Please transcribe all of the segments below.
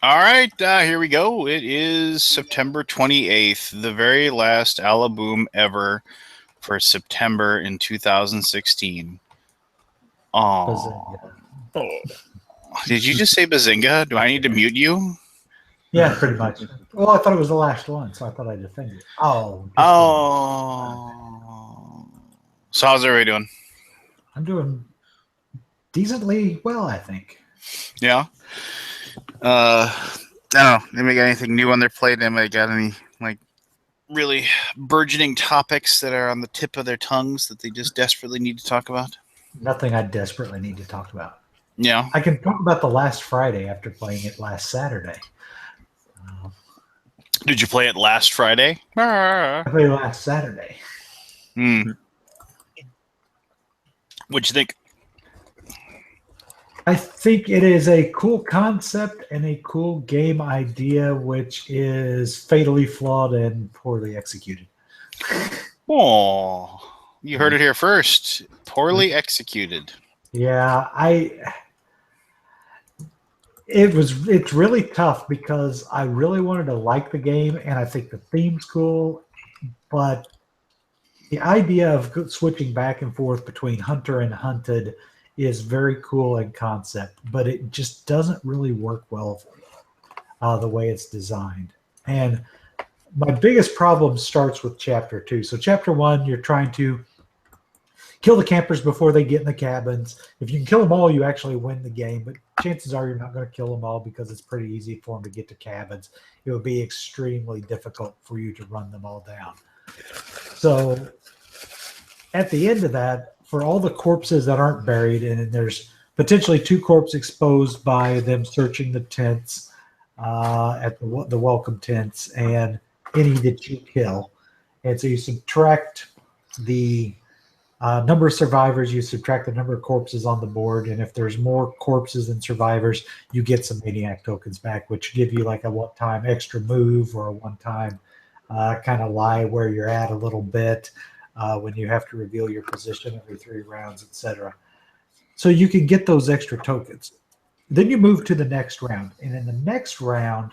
All right, here we go. It is September 28th, the very last Alaboom ever for September in 2016. Oh, did you just say Bazinga? Do I need to mute you? Yeah, pretty much. Well, I thought it was the last one, so I thought I'd defend it. Oh, So how's everybody doing? I'm doing decently well, I think. Yeah. I don't know. Anybody got anything new on their plate? Anybody got any really burgeoning topics that are on the tip of their tongues that they just desperately need to talk about? Nothing I desperately need to talk about. Yeah. I can talk about the last Friday after playing it last Saturday. Did you play it last Friday? I played last Saturday. What'd you think? I think it is a cool concept and a cool game idea, which is fatally flawed and poorly executed. Oh, you heard it here first. Poorly executed. Yeah, it's really tough because I really wanted to like the game and I think the theme's cool, but the idea of switching back and forth between hunter and hunted is very cool in concept, but it just doesn't really work well the way it's designed. And my biggest problem starts with chapter 2. So chapter 1, you're trying to kill the campers before they get in the cabins. If you can kill them all, you actually win the game, but chances are you're not going to kill them all because it's pretty easy for them to get to cabins. It would be extremely difficult for you to run them all down. So at the end of that, for all the corpses that aren't buried, and there's potentially 2 corpses exposed by them searching the tents at the welcome tents, and any that you kill. And so you subtract the number of survivors, you subtract the number of corpses on the board, and if there's more corpses than survivors, you get some maniac tokens back, which give you like a one-time extra move or a one-time kind of lie where you're at a little bit when you have to reveal your position every 3 rounds, etc. So you can get those extra tokens. Then you move to the next round, and in the next round,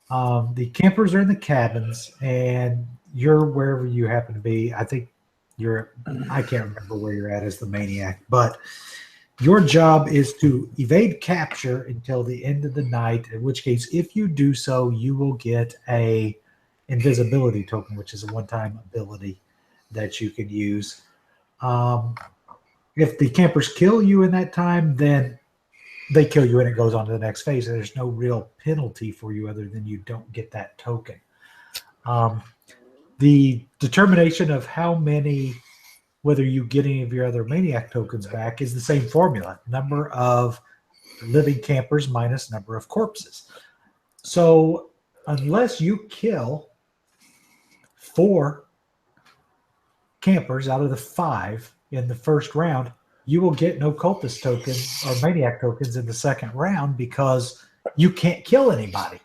the campers are in the cabins, and you're wherever you happen to be. I think I can't remember where you're at as the maniac, but your job is to evade capture until the end of the night, in which case, if you do so, you will get a invisibility token, which is a one-time ability that you can use. If the campers kill you in that time, then they kill you and it goes on to the next phase. And there's no real penalty for you other than you don't get that token. The determination of how many, whether you get any of your other maniac tokens back, is the same formula: number of living campers minus number of corpses. So unless you kill 4 campers out of the 5 in the first round, you will get no cultist tokens or maniac tokens in the second round because you can't kill anybody.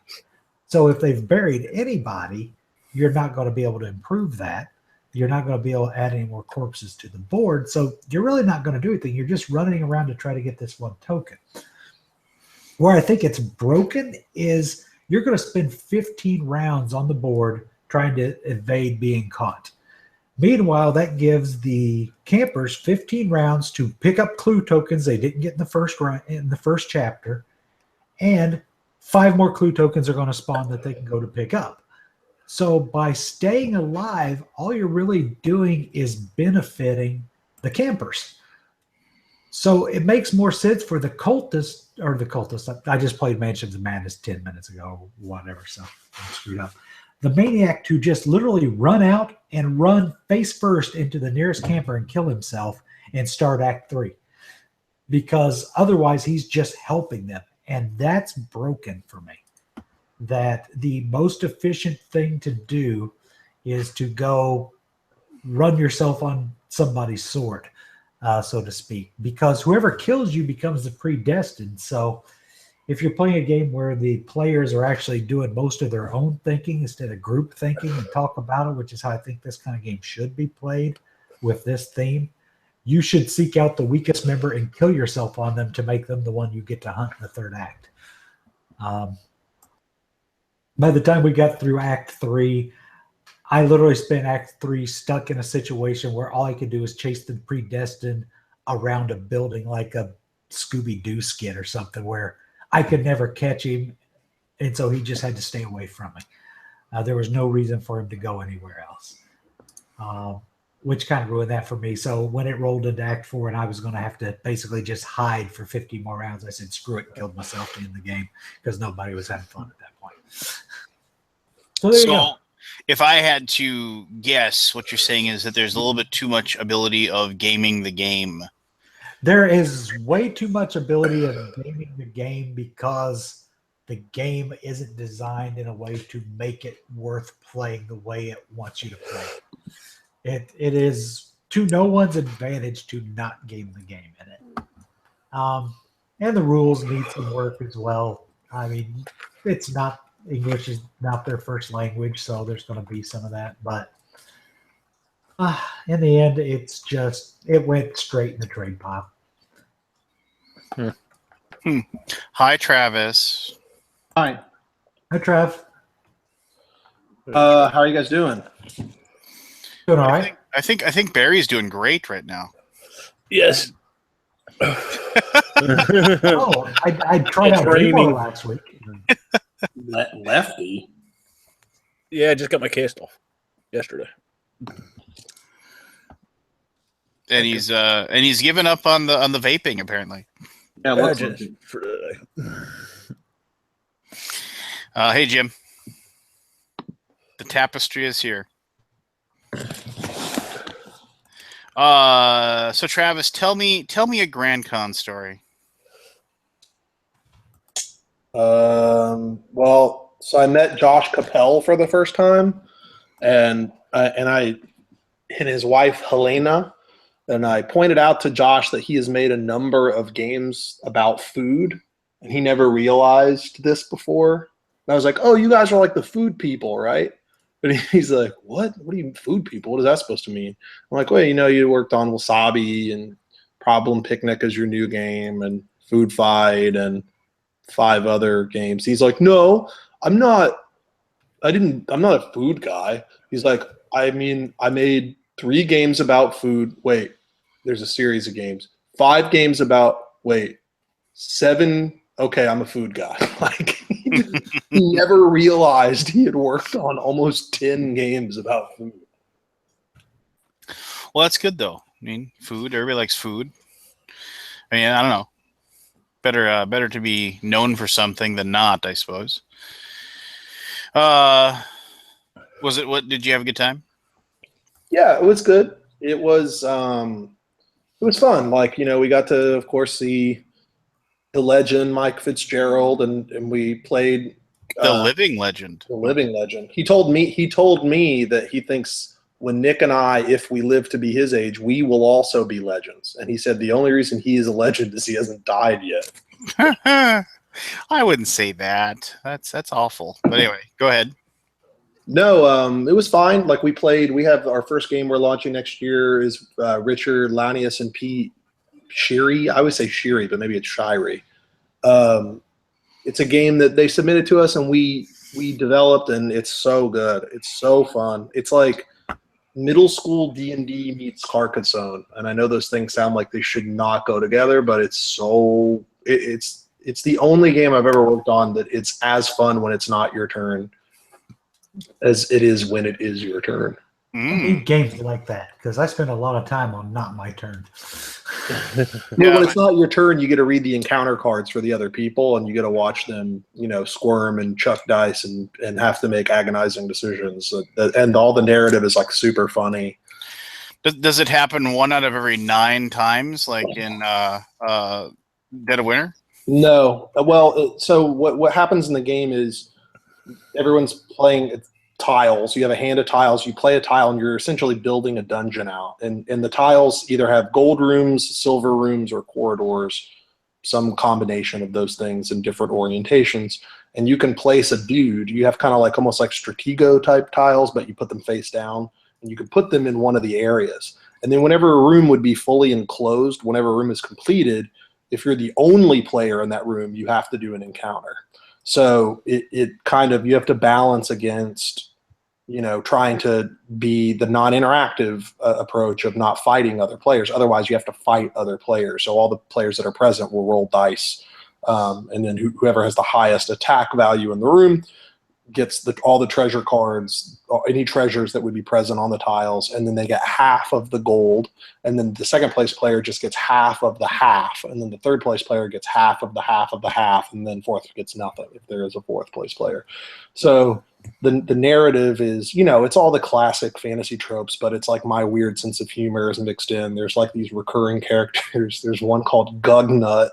So if they've buried anybody, you're not going to be able to improve that. You're not going to be able to add any more corpses to the board. So you're really not going to do anything. You're just running around to try to get this one token. Where I think it's broken is you're going to spend 15 rounds on the board trying to evade being caught. Meanwhile, that gives the campers 15 rounds to pick up clue tokens they didn't get in the first chapter, and 5 more clue tokens are going to spawn that they can go to pick up. So by staying alive, all you're really doing is benefiting the campers. So it makes more sense for the cultists. I just played Mansions of Madness 10 minutes ago, or whatever, so I'm screwed up. The maniac to just literally run out and run face first into the nearest camper and kill himself and start Act 3. Because otherwise he's just helping them. And that's broken for me. That the most efficient thing to do is to go run yourself on somebody's sword, so to speak. Because whoever kills you becomes the predestined. So if you're playing a game where the players are actually doing most of their own thinking instead of group thinking and talk about it, which is how I think this kind of game should be played with this theme, you should seek out the weakest member and kill yourself on them to make them the one you get to hunt in the third act. By the time we got through Act 3, I literally spent Act 3 stuck in a situation where all I could do is chase the predestined around a building like a Scooby-Doo skit or something, where I could never catch him, and so he just had to stay away from me. There was no reason for him to go anywhere else, which kind of ruined that for me. So when it rolled into Act 4 and I was going to have to basically just hide for 50 more rounds, I said, screw it, and killed myself in the game because nobody was having fun at that point. So there you go. If I had to guess, what you're saying is that there's a little bit too much ability of gaming the game. There is way too much ability of gaming the game because the game isn't designed in a way to make it worth playing the way it wants you to play it. It is to no one's advantage to not game the game in it. And the rules need some work as well. I mean, it's not English is not their first language, so there's going to be some of that. But in the end, it went straight in the trade pile. Hi, Travis. Hi. Hi, Trav. How are you guys doing? Doing all right. I think Barry's doing great right now. Yes. Oh, I tried out Rainbow last week. Lefty. Yeah, I just got my case off yesterday. And he's given up on the vaping apparently. Yeah, Yeah, looks just like it. for today. Hey Jim. The tapestry is here. So Travis, tell me a Grand Con story. Well, so I met Josh Capel for the first time, and his wife Helena, and I pointed out to Josh that he has made a number of games about food, and he never realized this before. And I was like, "Oh, you guys are like the food people, right?" And he's like, "What? What do you mean food people? What is that supposed to mean?" I'm like, "Well, you worked on Wasabi and Problem Picnic as your new game, and Food Fight, and 5 other games." He's like, "No, I'm not a food guy." He's like, "I mean, I made 3 games about food. Wait, there's a series of games. 5 games about, 7. Okay, I'm a food guy." Like, he never realized he had worked on almost 10 games about food. Well, that's good though. I mean, food. Everybody likes food. I mean, I don't know. Better to be known for something than not, I suppose. What did you have a good time? Yeah, it was good. It was fun. Like, we got to, of course, see the legend Mike Fitzgerald, and we played The living legend. The living legend. He told me that he thinks when Nick and I, if we live to be his age, we will also be legends. And he said the only reason he is a legend is he hasn't died yet. I wouldn't say that. That's awful. But anyway, go ahead. No, it was fine. Like, we have our first game we're launching next year is Richard, Lanius, and Pete Shiri. I would say Shiri, but maybe it's Shiri. It's a game that they submitted to us and we developed, and it's so good. It's so fun. It's like middle school D&D meets Carcassonne. And I know those things sound like they should not go together, but it's the only game I've ever worked on that it's as fun when it's not your turn as it is when it is your turn. I need games like that because I spend a lot of time on not my turn. When it's not your turn, you get to read the encounter cards for the other people, and you get to watch them, squirm and chuck dice and have to make agonizing decisions. And all the narrative is like super funny. Does it happen 1 out of every 9 times, like in Dead of Winter? No. Well, so what happens in the game is everyone's playing tiles. You have a hand of tiles. You play a tile, and you're essentially building a dungeon out. And the tiles either have gold rooms, silver rooms, or corridors, some combination of those things in different orientations. And you can place a dude. You have kind of like almost like Stratego type tiles, but you put them face down, and you can put them in one of the areas. And then whenever a room would be fully enclosed, whenever a room is completed, if you're the only player in that room, you have to do an encounter. So it kind of, you have to balance against, trying to be the non-interactive approach of not fighting other players. Otherwise, you have to fight other players. So all the players that are present will roll dice, and then whoever has the highest attack value in the room gets all the treasure cards, or any treasures that would be present on the tiles, and then they get half of the gold, and then the second place player just gets half of the half, and then the third place player gets half of the half of the half, and then fourth gets nothing if there is a fourth place player. So the narrative is, it's all the classic fantasy tropes, but it's like my weird sense of humor is mixed in. There's like these recurring characters. There's one called Gugnut,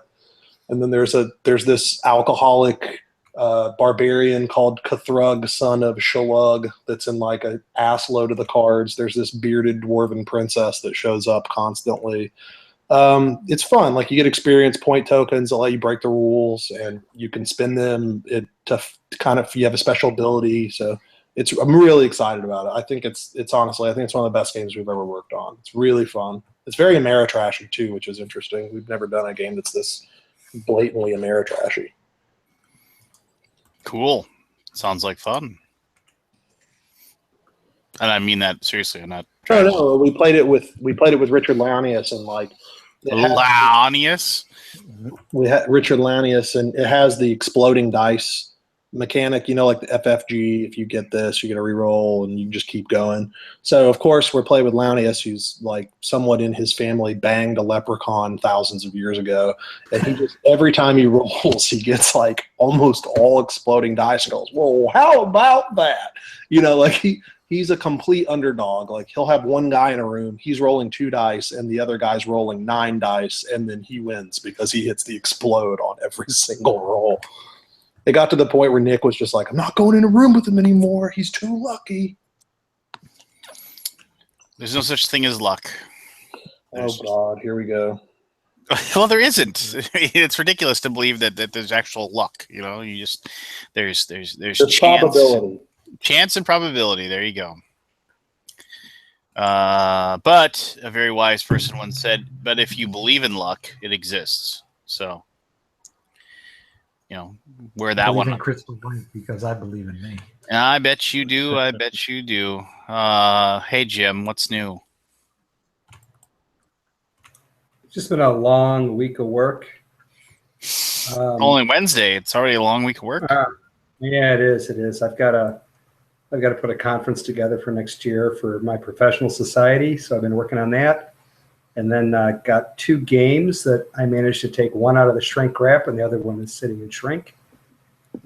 and then there's this alcoholic barbarian called Kathrug, son of Shalug, that's in like an ass load of the cards. There's this bearded dwarven princess that shows up constantly. It's fun. Like, you get experience point tokens that let you break the rules, and you can spend them to kind of, you have a special ability. So I'm really excited about it. I think it's honestly, I think it's one of the best games we've ever worked on. It's really fun. It's very Ameritrashy too, which is interesting. We've never done a game that's this blatantly Ameritrashy. Cool. Sounds like fun. And I mean that seriously. I'm not. No. We played it with Richard Launius, and like Launius. We had Richard Launius, and it has the exploding dice mechanic. Like the FFG. If you get this, you get a reroll, and you just keep going. So of course we're playing with Launius, who's like somewhat in his family banged a leprechaun thousands of years ago, and he just every time he rolls, he gets like almost all exploding dice and goes, "Whoa, how about that?" Like he's a complete underdog. Like, he'll have one guy in a room, he's rolling 2 dice, and the other guy's rolling 9 dice, and then he wins because he hits the explode on every single roll. It got to the point where Nick was just like, "I'm not going in a room with him anymore. He's too lucky." There's no such thing as luck. Oh God, here we go. Well, there isn't. It's ridiculous to believe that there's actual luck. You just there's chance and probability. There you go. But a very wise person once said, "But if you believe in luck, it exists." So, where that one. In Crystal Blink, because I believe in me. I bet you do. I bet you do. Hey Jim, what's new? It's just been a long week of work. Only Wednesday. It's already a long week of work. Yeah, it is. It is. I've got to put a conference together for next year for my professional society. So I've been working on that. And then got 2 games that I managed to take one out of the shrink wrap, and the other one is sitting in shrink.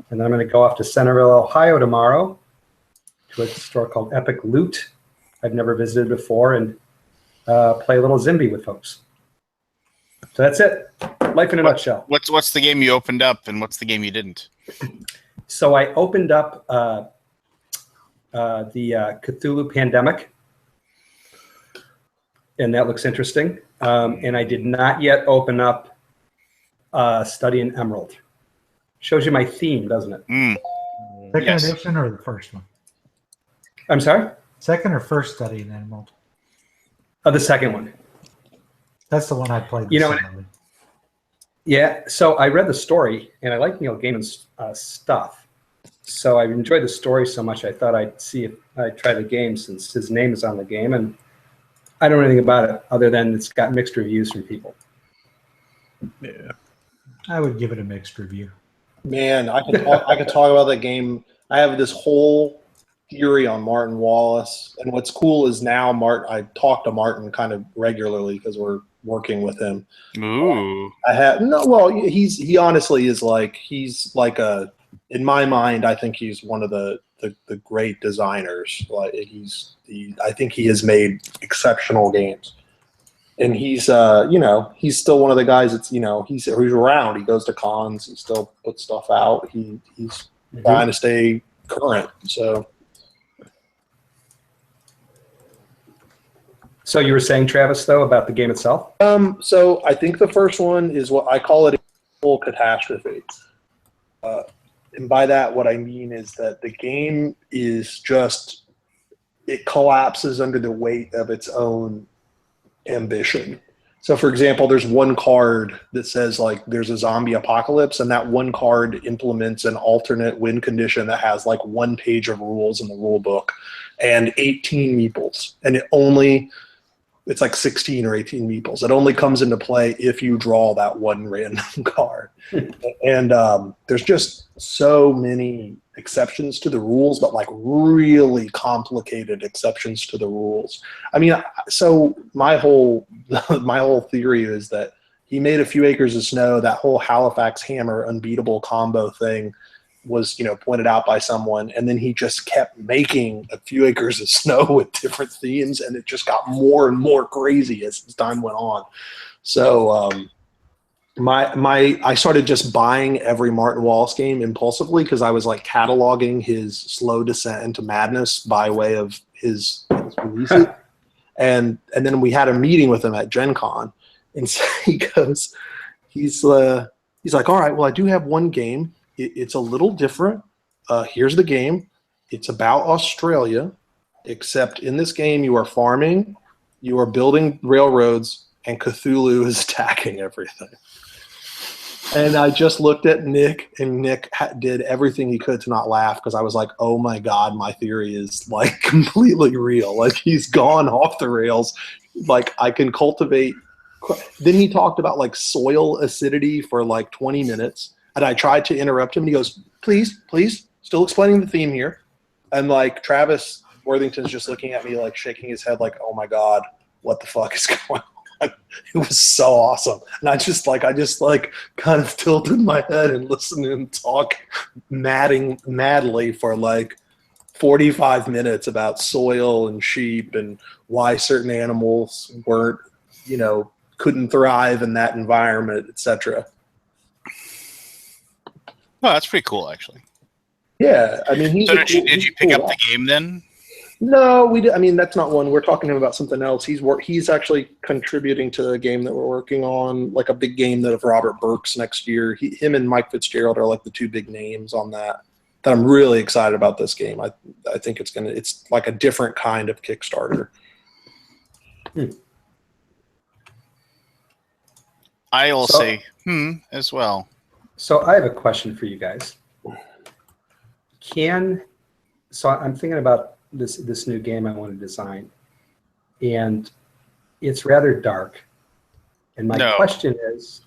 And then I'm going to go off to Centerville, Ohio tomorrow to a store called Epic Loot. I've never visited before, and play a little Zimby with folks. So that's it. Life in a nutshell. What's the game you opened up, and what's the game you didn't? So I opened up the Cthulhu Pandemic, and that looks interesting. And I did not yet open up Study in Emerald. Shows you my theme, doesn't it? Second edition or the first one? I'm sorry? Second or first Study in Emerald? The second one. That's the one I played. Yeah, so I read the story, and I like Neil Gaiman's stuff. So I enjoyed the story so much, I thought I'd see if I'd try the game, since his name is on the game, and I don't know anything about it other than it's got mixed reviews from people. Yeah, I would give it a mixed review. Man, I could talk about that game. I have this whole theory on Martin Wallace, and what's cool is now I talk to Martin kind of regularly because we're working with him. Ooh. He honestly is like, he's like in my mind, I think he's one of the great designers. Like, I think he has made exceptional games. And he's he's still one of the guys that's, he's around. He goes to cons, he still puts stuff out. He's trying to stay current. So you were saying, Travis, though, about the game itself? So I think the first one is what I call it, a full catastrophe. And by that, what I mean is that the game is just, it collapses under the weight of its own ambition. So, for example, there's one card that says like there's a zombie apocalypse, and that one card implements an alternate win condition that has like 1 page of rules in the rule book and 18 meeples, and it's like 16 or 18 meeples. It only comes into play if you draw that one random card. And there's just so many exceptions to the rules, but like really complicated exceptions to the rules. I mean, so my whole theory is that he made A Few Acres of Snow. That whole Halifax Hammer unbeatable combo thing was, pointed out by someone, and then he just kept making A Few Acres of Snow with different themes, and it just got more and more crazy as time went on. So I started just buying every Martin Wallace game impulsively because I was like cataloging his slow descent into madness by way of his releases. And then we had a meeting with him at Gen Con, and so he's like, all right, well, I do have one game. It's a little different. Here's the game. It's about Australia, except in this game you are farming, you are building railroads, and Cthulhu is attacking everything. And I just looked at Nick, and Nick did everything he could to not laugh because I was like, oh my God, my theory is like completely real. Like he's gone off the rails. Like I can cultivate. Then he talked about like soil acidity for like 20 minutes. And I tried to interrupt him, and he goes, please, still explaining the theme here. And like Travis Worthington's just looking at me like shaking his head like, oh my God, what the fuck is going on? It was so awesome. And I just kind of tilted my head and listened to him talk madly for like 45 minutes about soil and sheep and why certain animals weren't, couldn't thrive in that environment, etc. Oh, that's pretty cool, actually. Yeah, I mean, so did you pick up the game then? No, we did. I mean, that's not one. We're talking to him about something else. He's actually contributing to a game that we're working on, like a big game that of Robert Burke's next year. Him and Mike Fitzgerald are like the two big names on that. That I'm really excited about this game. I think it's like a different kind of Kickstarter. I will say as well. So I have a question for you guys. So I'm thinking about this new game I want to design, and it's rather dark. And my question is,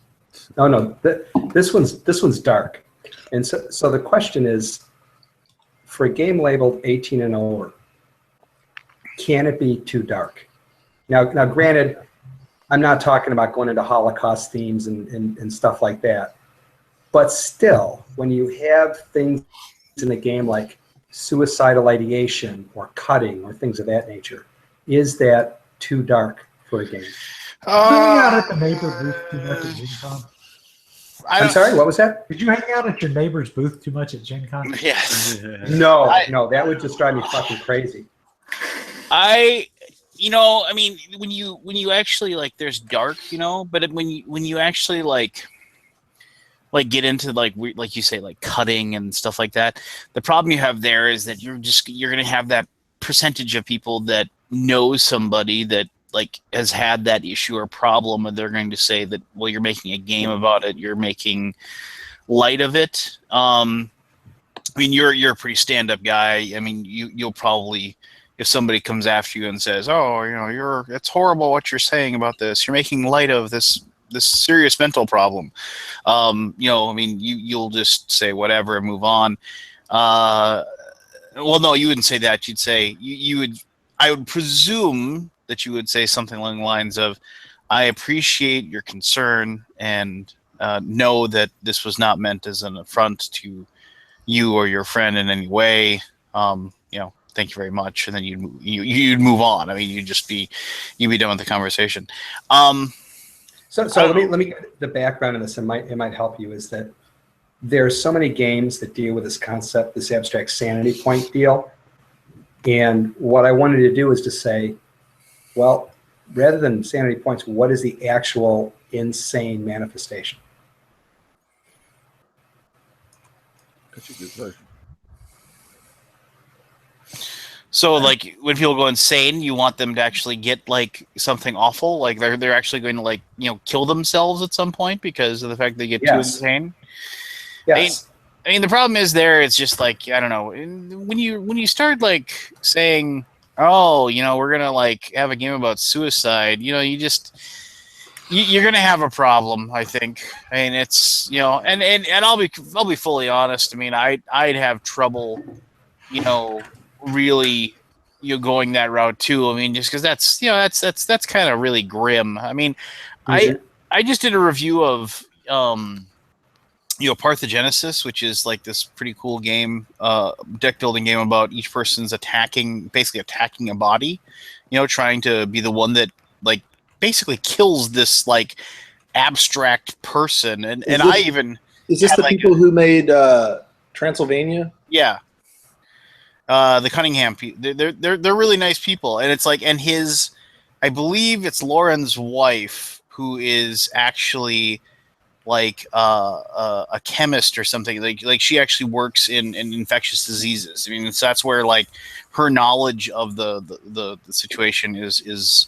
this one's dark. And so the question is, for a game labeled 18 and over, can it be too dark? Now granted, I'm not talking about going into Holocaust themes and stuff like that. But still, when you have things in a game like suicidal ideation or cutting or things of that nature, is that too dark for a game? Did you hang out at the neighbor booth too much at Gen Con? I'm sorry, what was that? Did you hang out at your neighbor's booth too much at Gen Con? Yes. No, that would just drive me fucking crazy. I mean, when you actually like, there's dark, but when you actually like get into like you say, like cutting and stuff like that, the problem you have there is that you're going to have that percentage of people that know somebody that like has had that issue or problem, and they're going to say that, well, you're making a game about it, you're making light of it. I mean, you're a pretty stand-up guy. I mean, you'll probably, if somebody comes after you and says, oh, it's horrible what you're saying about this, you're making light of this serious mental problem. I mean, you'll just say whatever and move on. Well, no, you wouldn't say that. You'd say I would presume that you would say something along the lines of, I appreciate your concern and know that this was not meant as an affront to you or your friend in any way. Thank you very much. And then you'd move on. I mean, you'd be done with the conversation. So let me get the background of this. It might help you. Is that there's so many games that deal with this concept, this abstract sanity point deal. And what I wanted to do is to say, well, rather than sanity points, what is the actual insane manifestation? That's a good question. So like when people go insane, you want them to actually get like something awful, like they're actually going to like kill themselves at some point because of the fact they get too Yes. insane. Yes. I mean, the problem is there. It's just like I don't know. When you start like saying, "Oh, we're gonna like have a game about suicide," you're gonna have a problem. I think. I mean, it's and I'll be fully honest. I mean, I'd have trouble, really, going that route too. I mean, just because that's kind of really grim. I mean, I just did a review of Parthegenesis, which is like this pretty cool game, deck building game about each person's basically attacking a body, trying to be the one that like basically kills this like abstract person. And Is this the people who made Transylvania? Yeah. The Cunningham people, they're really nice people. And it's like, I believe it's Lauren's wife who is actually like a chemist or something. Like she actually works in infectious diseases. I mean, so that's where like her knowledge of the situation is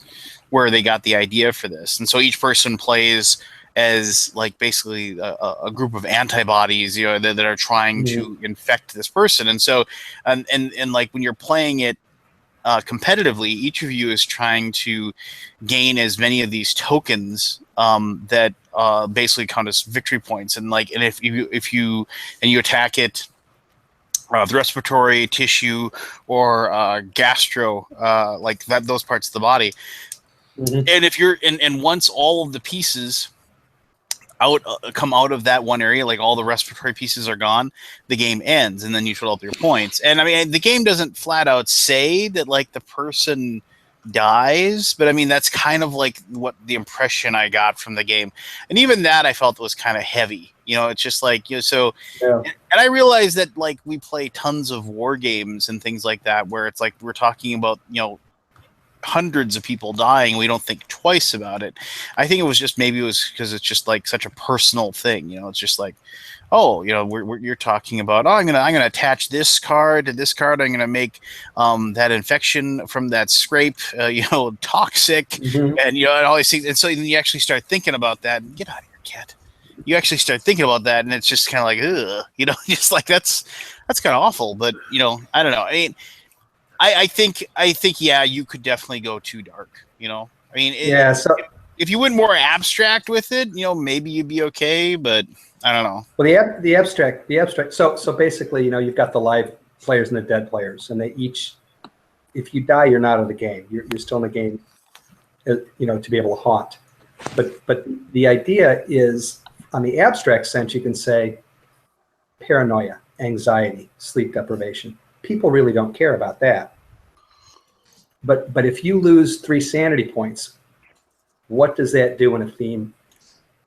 where they got the idea for this. And so each person plays as like basically a group of antibodies, that are trying to infect this person. And so, and like when you're playing it competitively, each of you is trying to gain as many of these tokens that basically count as victory points. And like, and if you attack it, the respiratory tissue or gastro, like those parts of the body. And if you're and once all of the pieces come out of that one area, like all the respiratory pieces are gone, the game ends, and then you total up your points. And I mean, the game doesn't flat out say that like the person dies, but I mean that's kind of like what the impression I got from the game. And even that I felt was kind of heavy. It's just like so. Yeah. And I realized that like we play tons of war games and things like that, where it's like we're talking about hundreds of people dying, we don't think twice about it. I think it was because it's just like such a personal thing. It's just like, you're talking about, I'm gonna attach this card to this card. I'm gonna make that infection from that scrape, toxic, and all these things. And so then you actually start thinking about that. And get out of here, cat. You actually start thinking about that, and it's just kind of like, ugh, just like that's kind of awful. But I don't know. I mean, I think, yeah, you could definitely go too dark. I mean, So if you went more abstract with it, maybe you'd be okay. But I don't know. Well, the abstract. So basically, you've got the live players and the dead players, and they each, if you die, you're not in the game. You're still in the game, to be able to haunt. But the idea is, on the abstract sense, you can say paranoia, anxiety, sleep deprivation. People really don't care about that. But if you lose 3 sanity points, what does that do in a theme?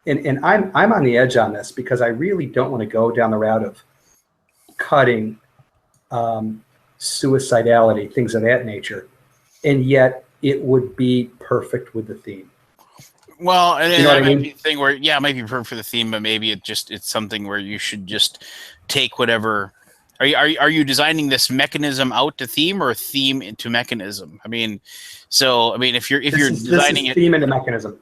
And I'm on the edge on this because I really don't want to go down the route of cutting suicidality, things of that nature. And yet it would be perfect with the theme. Well, and that might be a thing where, it might be perfect for the theme, but maybe it's something where you should just take whatever. Are you designing this mechanism out to theme or theme into mechanism? I mean, if you're designing it theme into mechanism.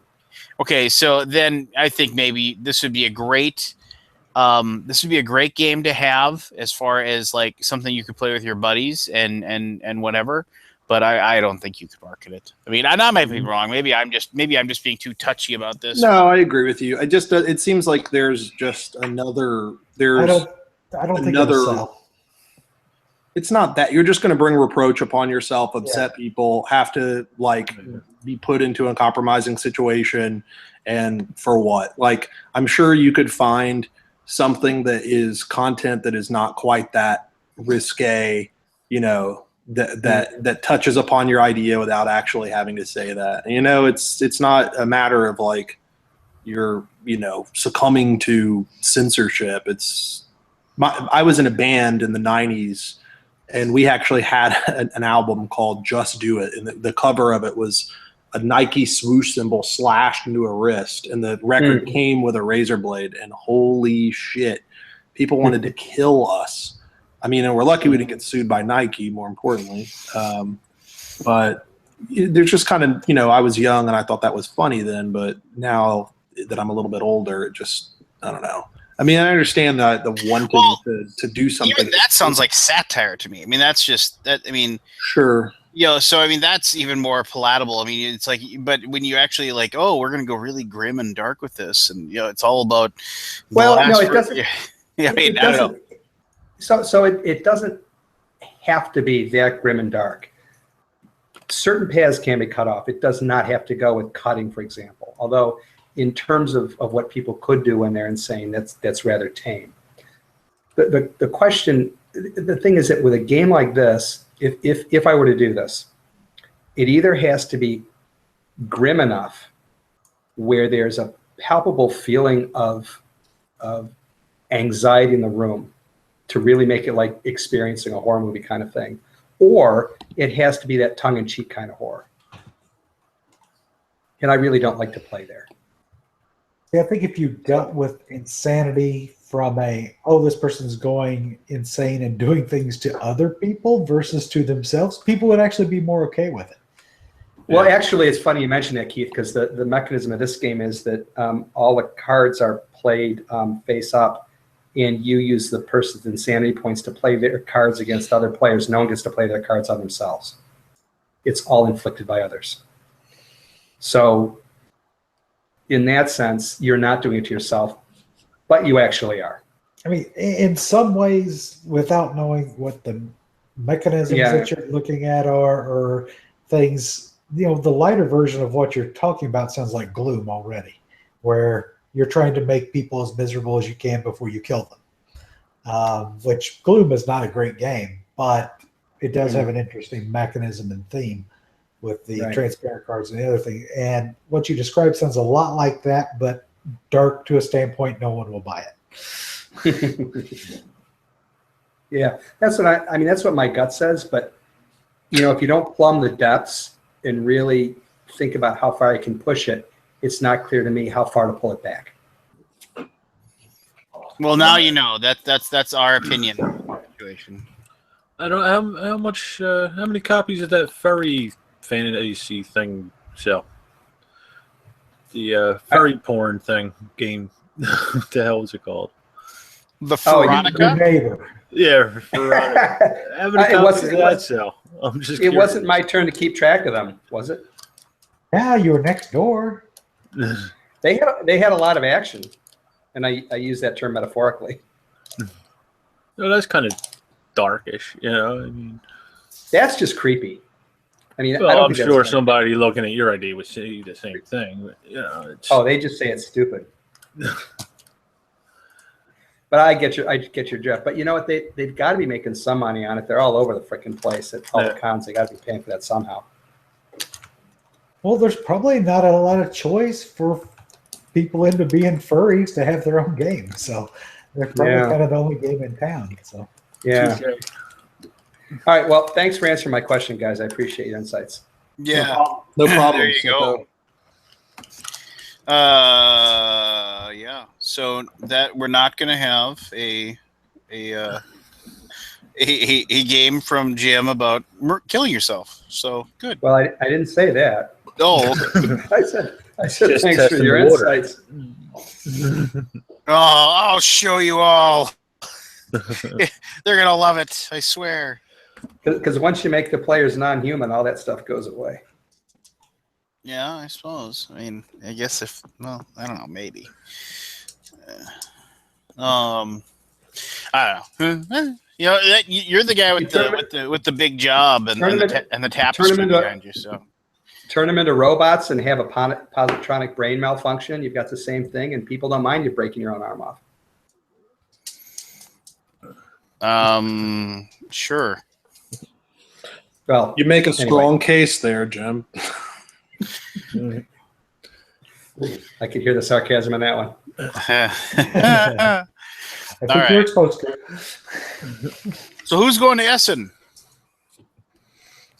Okay, so then I think maybe this would be a great game to have as far as like something you could play with your buddies and whatever. But I don't think you could market it. I mean, I might be wrong. Maybe I'm just being too touchy about this. No, I agree with you. It seems like there's just another. I don't think so. It's not that you're just going to bring reproach upon yourself, upset people, have to like be put into a compromising situation, and for what? Like, I'm sure you could find something that is content that is not quite that risque, that touches upon your idea without actually having to say that. It's not a matter of like you're succumbing to censorship. I was in a band in the 90s. And we actually had an album called Just Do It. And the cover of it was a Nike swoosh symbol slashed into a wrist. And the record came with a razor blade. And holy shit, people wanted to kill us I mean, and we're lucky we didn't get sued by Nike, more importantly. But there's just kind of, I was young and I thought that was funny then, but now that I'm a little bit older, it just, I don't know. I mean, I understand the wanting to do something. Even that sounds like satire to me. I mean, that's just that. I mean, sure. So I mean, that's even more palatable. I mean, it's like, but when you actually like, oh, we're gonna go really grim and dark with this, and it's all about. Well, no, it doesn't. Yeah, I mean, I don't know. So it doesn't have to be that grim and dark. Certain paths can be cut off. It does not have to go with cutting, for example. Although, in terms of what people could do when they're insane, that's rather tame. The question, the thing is that with a game like this, if I were to do this, it either has to be grim enough where there's a palpable feeling of anxiety in the room to really make it like experiencing a horror movie kind of thing, or it has to be that tongue-in-cheek kind of horror. And I really don't like to play there. Yeah, I think if you dealt with insanity from this person's going insane and doing things to other people versus to themselves, people would actually be more okay with it. Well, actually, it's funny you mention that, Keith, because the mechanism of this game is that all the cards are played face up, and you use the person's insanity points to play their cards against other players. No one gets to play their cards on themselves. It's all inflicted by others. So in that sense, you're not doing it to yourself, but you actually are. I mean, in some ways, without knowing what the mechanisms that you're looking at are or things, the lighter version of what you're talking about sounds like Gloom already, where you're trying to make people as miserable as you can before you kill them. Which Gloom is not a great game, but it does have an interesting mechanism and theme with the transparent cards and the other thing. And what you described sounds a lot like that, but dark to a standpoint no one will buy it. Yeah, that's what I mean, that's what my gut says. But, if you don't plumb the depths and really think about how far you can push it, it's not clear to me how far to pull it back. Well, now that's our opinion situation. I don't how much how many copies of that furry fantasy thing sell? The furry porn thing game. What the hell is it called? The Veronica? Neighbor. Yeah, Veronica. How many copies did that sell? I'm just curious. It wasn't my turn to keep track of them, was it? Yeah, you were next door. They had a lot of action, and I use that term metaphorically. No, that's kind of darkish, I mean, that's just creepy. I mean, well, I'm sure somebody looking at your ID would say the same thing. But, it's... Oh, they just say it's stupid. But I get your drift. But you know what? They've got to be making some money on it. They're all over the freaking place at all the cons. They got to be paying for that somehow. Well, there's probably not a lot of choice for people into being furries to have their own game. So they're probably kind of the only game in town. So yeah. All right. Well, thanks for answering my question, guys. I appreciate your insights. Yeah. No problem. There you go. Yeah. So that we're not going to have a game from Jim about killing yourself. So good. Well, I didn't say that. Oh. I said thanks for your insights. Oh, I'll show you all. They're gonna love it. I swear. Because once you make the players non-human, all that stuff goes away. Yeah, I suppose. I mean, I guess I don't know, maybe. I don't know. You're the guy with the big job and the tapestry behind you. So turn them into robots and have a positronic brain malfunction. You've got the same thing, and people don't mind you breaking your own arm off. Sure. Well, you make a strong case there, Jim. I could hear the sarcasm in that one. I think you're supposed to. So who's going to Essen?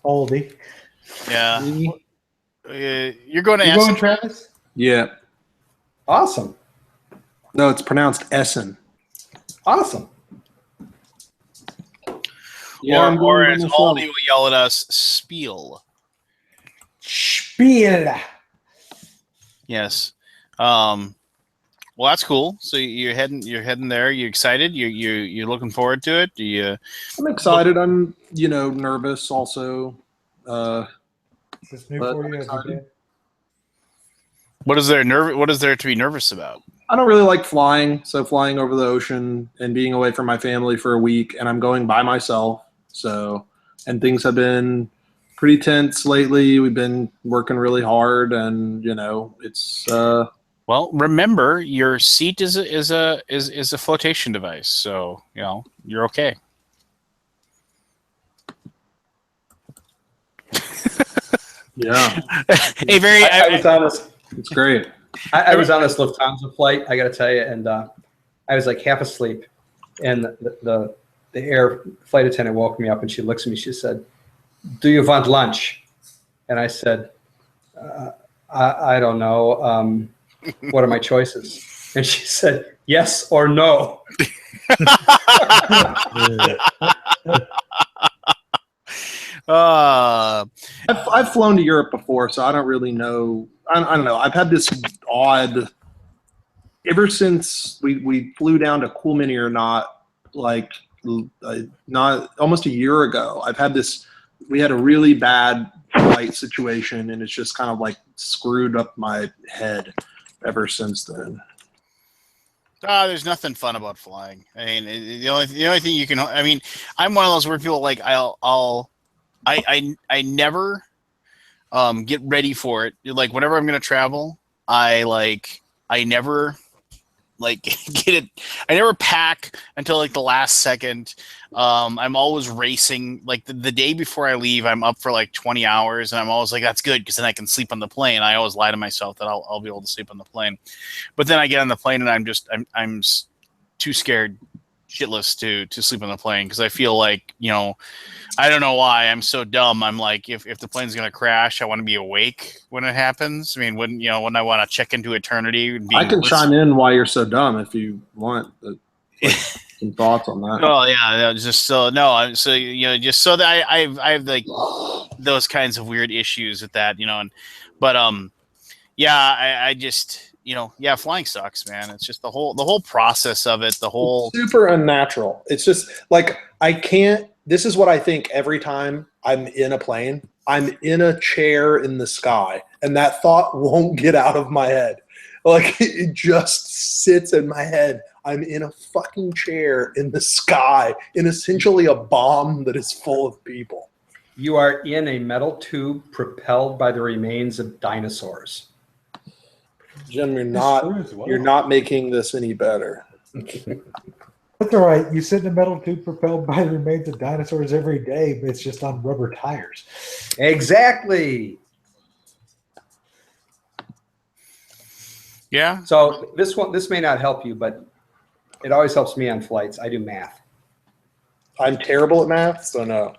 Oldie. Yeah. You're going to Essen, going, Travis? Yeah. Awesome. No, it's pronounced Essen. Awesome. Yeah, I'm or going by as myself. Aldi will yell at us, spiel. Spiel. Yes. Well, that's cool. So you're heading there. You excited? You're looking forward to it? Do you? I'm excited. I'm nervous also. Is this new But for I'm you? Have you excited. been? What is there to be nervous about? I don't really like flying, so flying over the ocean and being away from my family for a week, and I'm going by myself. So, and things have been pretty tense lately. We've been working really hard, and it's Well, remember your seat is a flotation device, so you're okay. yeah, Hey, very. I was on this. it's great. I was on this Lufthansa flight. I got to tell you, and I was like half asleep, and the air flight attendant woke me up, and she looks at me. She said, "Do you want lunch?" And I said, I don't know. What are my choices? And she said, "Yes or no." I've flown to Europe before, so I don't really know. I don't know. I've had this odd ever since we flew down to Coolmini not almost a year ago. I've had this. We had a really bad flight situation, and it's just kind of like screwed up my head ever since then. There's nothing fun about flying. I mean, the only thing you can. I mean, I'm one of those weird people. Like I never get ready for it. Like whenever I'm gonna travel, I never get it. I never pack until like the last second. I'm always racing. Like the day before I leave, I'm up for like 20 hours, and I'm always like, that's good because then I can sleep on the plane. I always lie to myself that I'll be able to sleep on the plane, but then I get on the plane and I'm too scared shitless to sleep on the plane because I feel like I don't know why I'm so dumb. I'm like, if the plane's gonna crash, I want to be awake when it happens. I mean, when I want to check into eternity. I can chime in why you're so dumb if you want some thoughts on that. Oh yeah, just so no, so just so that I have like those kinds of weird issues with that, I just flying sucks, man. It's just the whole process of it, the whole It's super unnatural. It's just like I can't. This is what I think every time I'm in a plane. I'm in a chair in the sky, and that thought won't get out of my head. Like it just sits in my head. I'm in a fucking chair in the sky in essentially a bomb that is full of people. You are in a metal tube propelled by the remains of dinosaurs. Jim, you're not making this any better. That's all right. You sit in a metal tube propelled by the remains of dinosaurs every day, but it's just on rubber tires. Exactly. yeah. So this may not help you, but it always helps me on flights. I do math. I'm terrible at math, so no.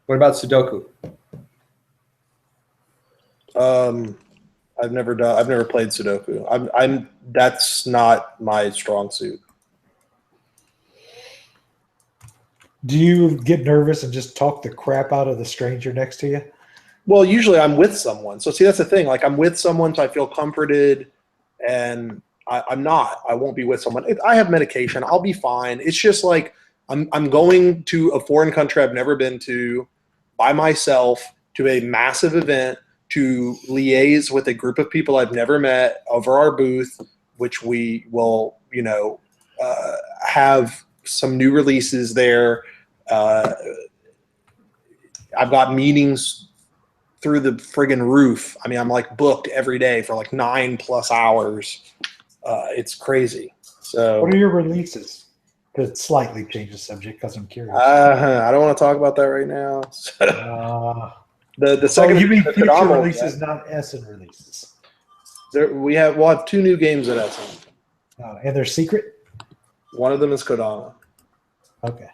What about Sudoku? I've never played Sudoku. That's not my strong suit. Do you get nervous and just talk the crap out of the stranger next to you? Well, usually I'm with someone. So see, that's the thing. Like I'm with someone, so I feel comforted, and I'm not. I won't be with someone. If I have medication, I'll be fine. It's just like I'm going to a foreign country I've never been to by myself to a massive event to liaise with a group of people I've never met over our booth, which we will, have some new releases there. I've got meetings through the friggin' roof. I mean, I'm like booked every day for like 9+ hours. It's crazy. So what are your releases? To slightly change the subject because I'm curious. I don't want to talk about that right now. The second you mean future Kodama releases, not Essen releases? we'll have 2 new games at Essen. And they're secret? One of them is Kodama. Okay.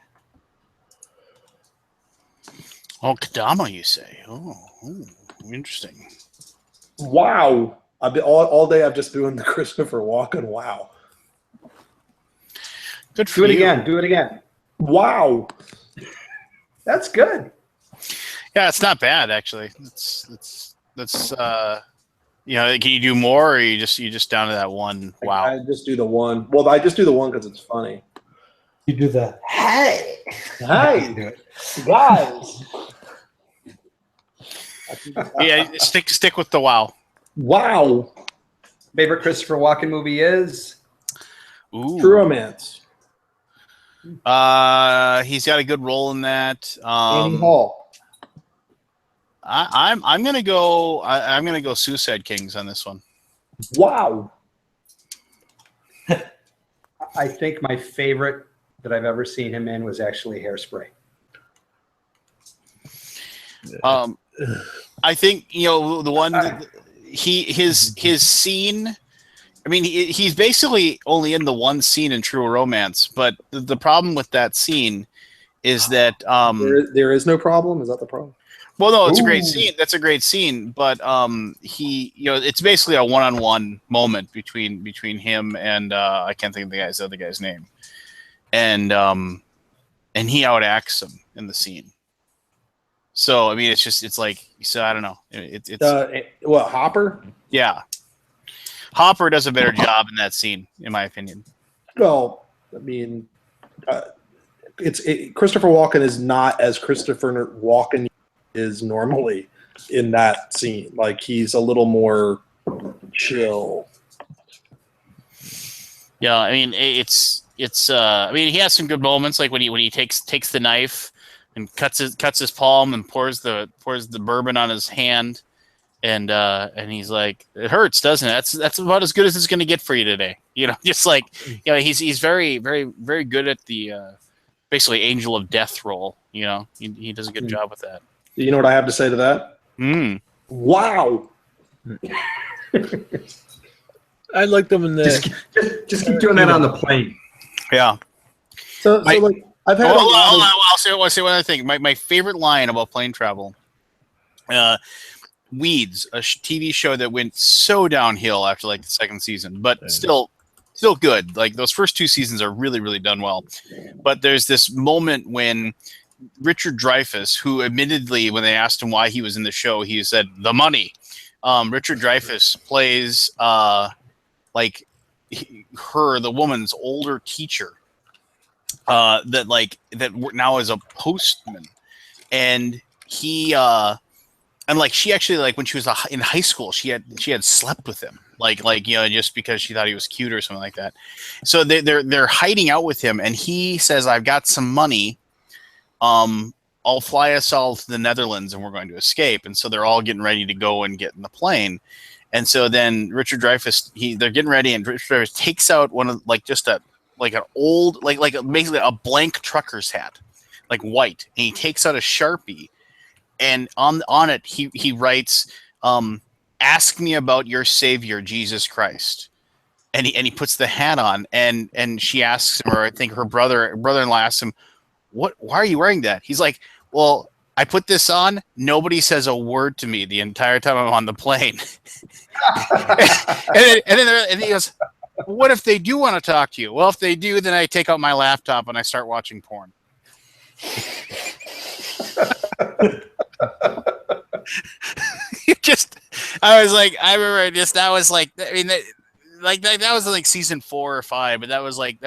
Oh, Kodama, you say? Oh, interesting. Wow. I've been all day. I've just doing the Christopher Walken. Wow. Good for Do it you. again. Do it again. Wow. That's good. Yeah, it's not bad actually. That's you know, can you do more, or are you just down to that one? Wow. I just do the one. Well, I just do the one because it's funny. You do the hey. Hey, Do it. guys. Yeah, stick with the wow. Wow. Favorite Christopher Walken movie is? Ooh. True Romance. He's got a good role in that. Annie Hall. I'm gonna go. I'm gonna go Suicide Kings on this one. Wow. I think my favorite that I've ever seen him in was actually Hairspray. I think the one that his scene. I mean, he's basically only in the one scene in True Romance, but the problem with that scene is that there is no problem. Is that the problem? well, no, it's a great Ooh. scene. That's a great scene, but it's basically a one-on-one moment between him and I can't think of the other guy's name, and he outacts him in the scene. So I mean, it's like, so I don't know. It's What, Hopper? yeah. Hopper does a better job in that scene, in my opinion. Well, I mean, Christopher Walken is not as Christopher Walken is normally in that scene. Like, he's a little more chill. Yeah, I mean, it's. I mean, he has some good moments, like when he takes the knife and cuts his palm and pours the bourbon on his hand. And he's like, it hurts, doesn't it? That's about as good as it's going to get for you today. Just like, he's very, very, very good at the basically angel of death role. He does a good job with that. You know what I have to say to that? Wow. I like them in the. Just keep doing that on the plane. Yeah. So like, I've had. Hold on. I'll say one other thing. My favorite line about plane travel. Weeds, a TV show that went so downhill after like the second season, but still good. Like, those first two seasons are really, really done well. But there's this moment when Richard Dreyfuss, who admittedly, when they asked him why he was in the show, he said the money. Richard Dreyfuss plays the woman's older teacher that now is a postman, and he and like, she actually, like, when she was in high school, she had slept with him, just because she thought he was cute or something like that. So they're hiding out with him, and he says, "I've got some money. I'll fly us all to the Netherlands, and we're going to escape." And so they're all getting ready to go and get in the plane. And so then Richard Dreyfuss, they're getting ready, and Richard Dreyfuss takes out one of an old basically a blank trucker's hat, like white, and he takes out a Sharpie. And on it, he writes, "Ask me about your Savior, Jesus Christ." And he puts the hat on, and she asks him, or I think her brother-in-law asks him, "Why are you wearing that?" He's like, "Well, I put this on. Nobody says a word to me the entire time I'm on the plane." and then he goes, "What if they do want to talk to you?" "Well, if they do, then I take out my laptop and I start watching porn." I mean, that was like season 4 or 5, but that was like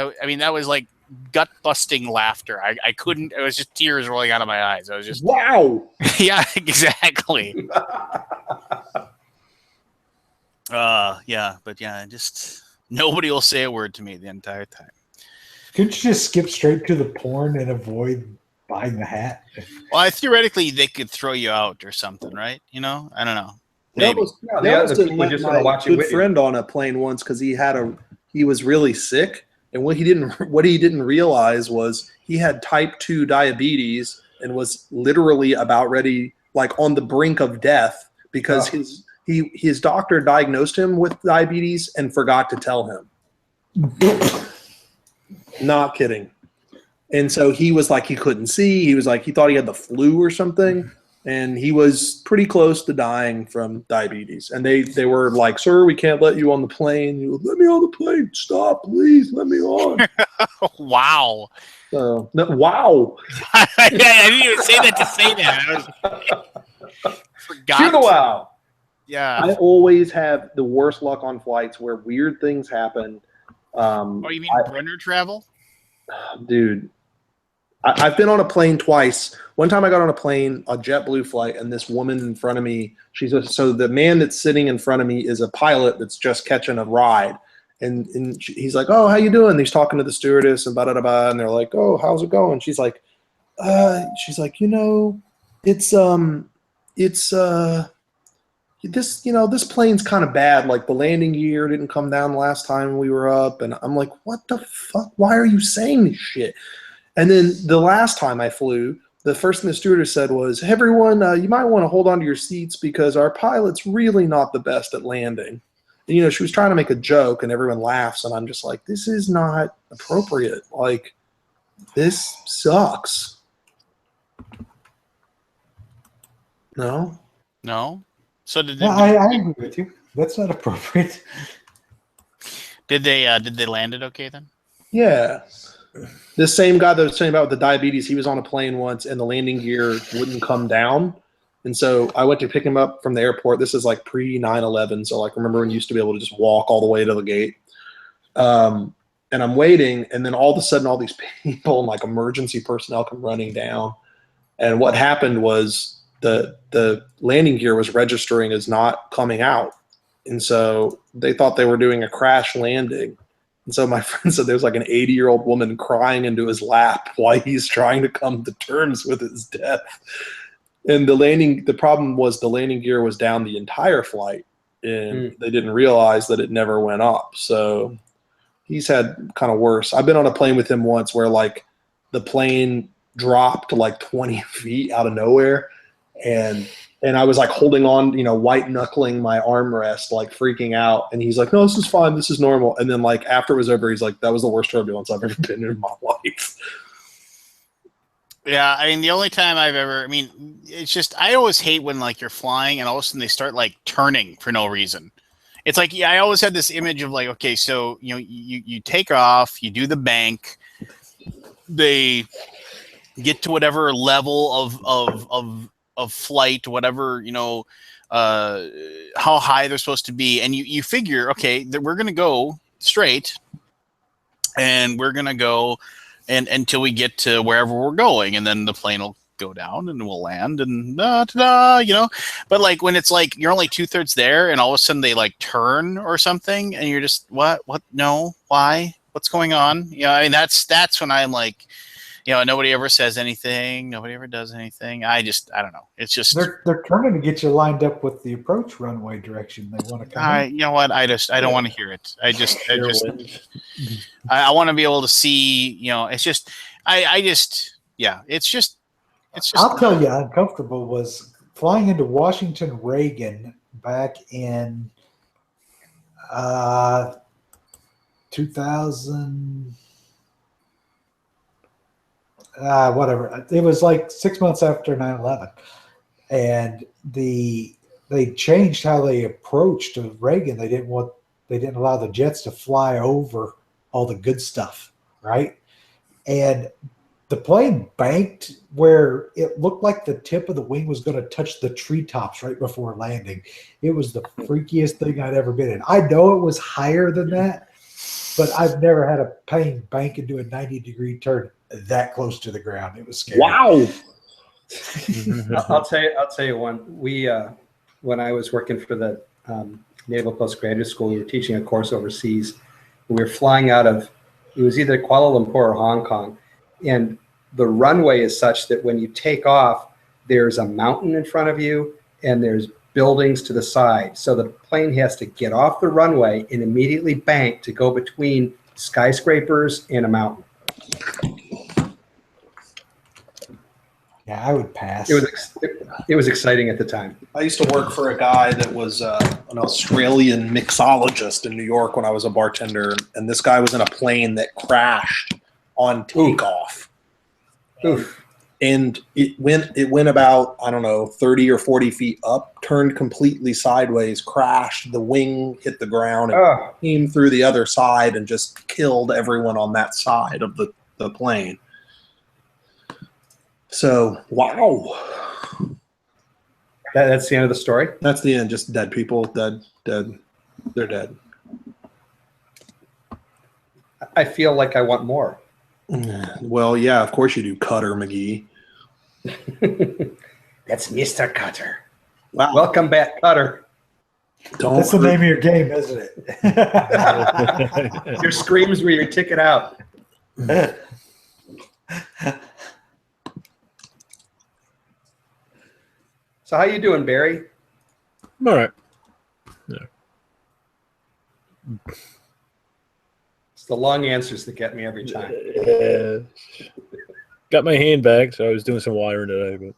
gut busting laughter. I couldn't. It was just tears rolling out of my eyes. I was just, wow. Yeah, exactly. Just nobody will say a word to me the entire time. Couldn't you just skip straight to the porn and avoid buying the hat? Well, theoretically, they could throw you out or something, right? I don't know. That Maybe. was people just want to watch my it good with you. friend on a plane once, because he was really sick, and what he didn't realize was he had type 2 diabetes and was literally about ready, like on the brink of death, because his doctor diagnosed him with diabetes and forgot to tell him. Not kidding. And so he was like, he couldn't see. He was like, he thought he had the flu or something. and he was pretty close to dying from diabetes. And they were like, "Sir, we can't let you on the plane." He was, "Let me on the plane. Stop, please. Let me on." Wow. So, no, wow. I didn't even say that to say that. I forgot. Cue the wow. Yeah. I always have the worst luck on flights where weird things happen. Oh, you mean Brunner travel? Dude, I've been on a plane twice. One time I got on a plane, a JetBlue flight, and this woman in front of me, so the man that's sitting in front of me is a pilot that's just catching a ride. And he's like, "Oh, how you doing?" And he's talking to the stewardess and blah, and they're like, "Oh, how's it going?" She's like, "You know, it's this plane's kind of bad. Like the landing gear didn't come down last time we were up." And I'm like, "What the fuck? Why are you saying this shit?" And then the last time I flew, the first thing the stewardess said was, "Everyone, you might want to hold on to your seats because our pilot's really not the best at landing." And, she was trying to make a joke, and everyone laughs, and I'm just like, this is not appropriate. Like, this sucks. No? No. So did I agree with you. That's not appropriate. Did they land it okay then? Yeah. This same guy that was saying about with the diabetes, he was on a plane once, and the landing gear wouldn't come down. And so I went to pick him up from the airport. This is like pre 9/11. So like, remember when you used to be able to just walk all the way to the gate? And I'm waiting. And then all of a sudden, all these people and like emergency personnel come running down. And what happened was the landing gear was registering as not coming out. And so they thought they were doing a crash landing. And so my friend said there's like an 80-year-old woman crying into his lap while he's trying to come to terms with his death. And the problem was the landing gear was down the entire flight, and they didn't realize that it never went up. So he's had kind of worse. I've been on a plane with him once where like the plane dropped like 20 feet out of nowhere, and I was like holding on, white knuckling my armrest, like freaking out. And he's like, "No, this is fine. This is normal." And then like after it was over, he's like, "That was the worst turbulence I've ever been in my life." Yeah, I mean, the only time it's just, I always hate when like you're flying and all of a sudden they start like turning for no reason. It's like, I always had this image of like, okay, so, you take off, you do the bank, they get to whatever level of flight, whatever, how high they're supposed to be. And you figure, okay, that we're going to go straight and we're going to go and until we get to wherever we're going, and then the plane will go down and we'll land and but like when it's like you're only 2/3 there and all of a sudden they like turn or something and you're just what no, why, what's going on? I mean that's when I'm like, nobody ever says anything, nobody ever does anything. I don't know, it's just they're trying to get you lined up with the approach runway direction they want to come in. you know what, I don't want to hear it. I want to be able to see, it's just it's just I'll tell you, uncomfortable was flying into Washington Reagan back in 2000. Whatever. It was like 6 months after 9/11, and they changed how they approached Reagan. They didn't allow the jets to fly over all the good stuff, right? And the plane banked where it looked like the tip of the wing was going to touch the treetops right before landing. It was the freakiest thing I'd ever been in. I know it was higher than that, but I've never had a plane bank into a 90-degree turn that close to the ground. It was scary. Wow. I'll tell you one. We when I was working for the Naval Postgraduate School, we were teaching a course overseas. We were flying out of, it was either Kuala Lumpur or Hong Kong, and the runway is such that when you take off, there's a mountain in front of you and there's buildings to the side. So the plane has to get off the runway and immediately bank to go between skyscrapers and a mountain. Yeah, I would pass. It was exciting at the time. I used to work for a guy that was an Australian mixologist in New York when I was a bartender, and this guy was in a plane that crashed on takeoff. Oof. and it went about, I don't know, 30 or 40 feet up, turned completely sideways, crashed, the wing hit the ground, and came through the other side and just killed everyone on that side of the plane. So, wow. That's the end of the story? That's the end. Just dead people, dead. They're dead. I feel like I want more. Well, yeah, of course you do, Cutter McGee. That's Mr. Cutter. Wow. Welcome back, Cutter. That's the name of your game, isn't it? Your screams were your ticket out. So how you doing, Barry? I'm all right. Yeah. It's the long answers that get me every time. Got my hand back, so I was doing some wiring today, but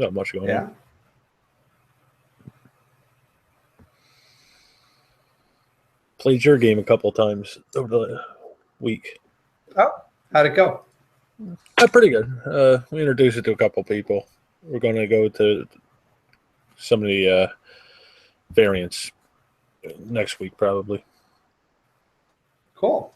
not much going on. Played your game a couple of times over the week. Oh, how'd it go? Pretty good. We introduced it to a couple of people. We're going to go to some of the variants next week, probably. Cool.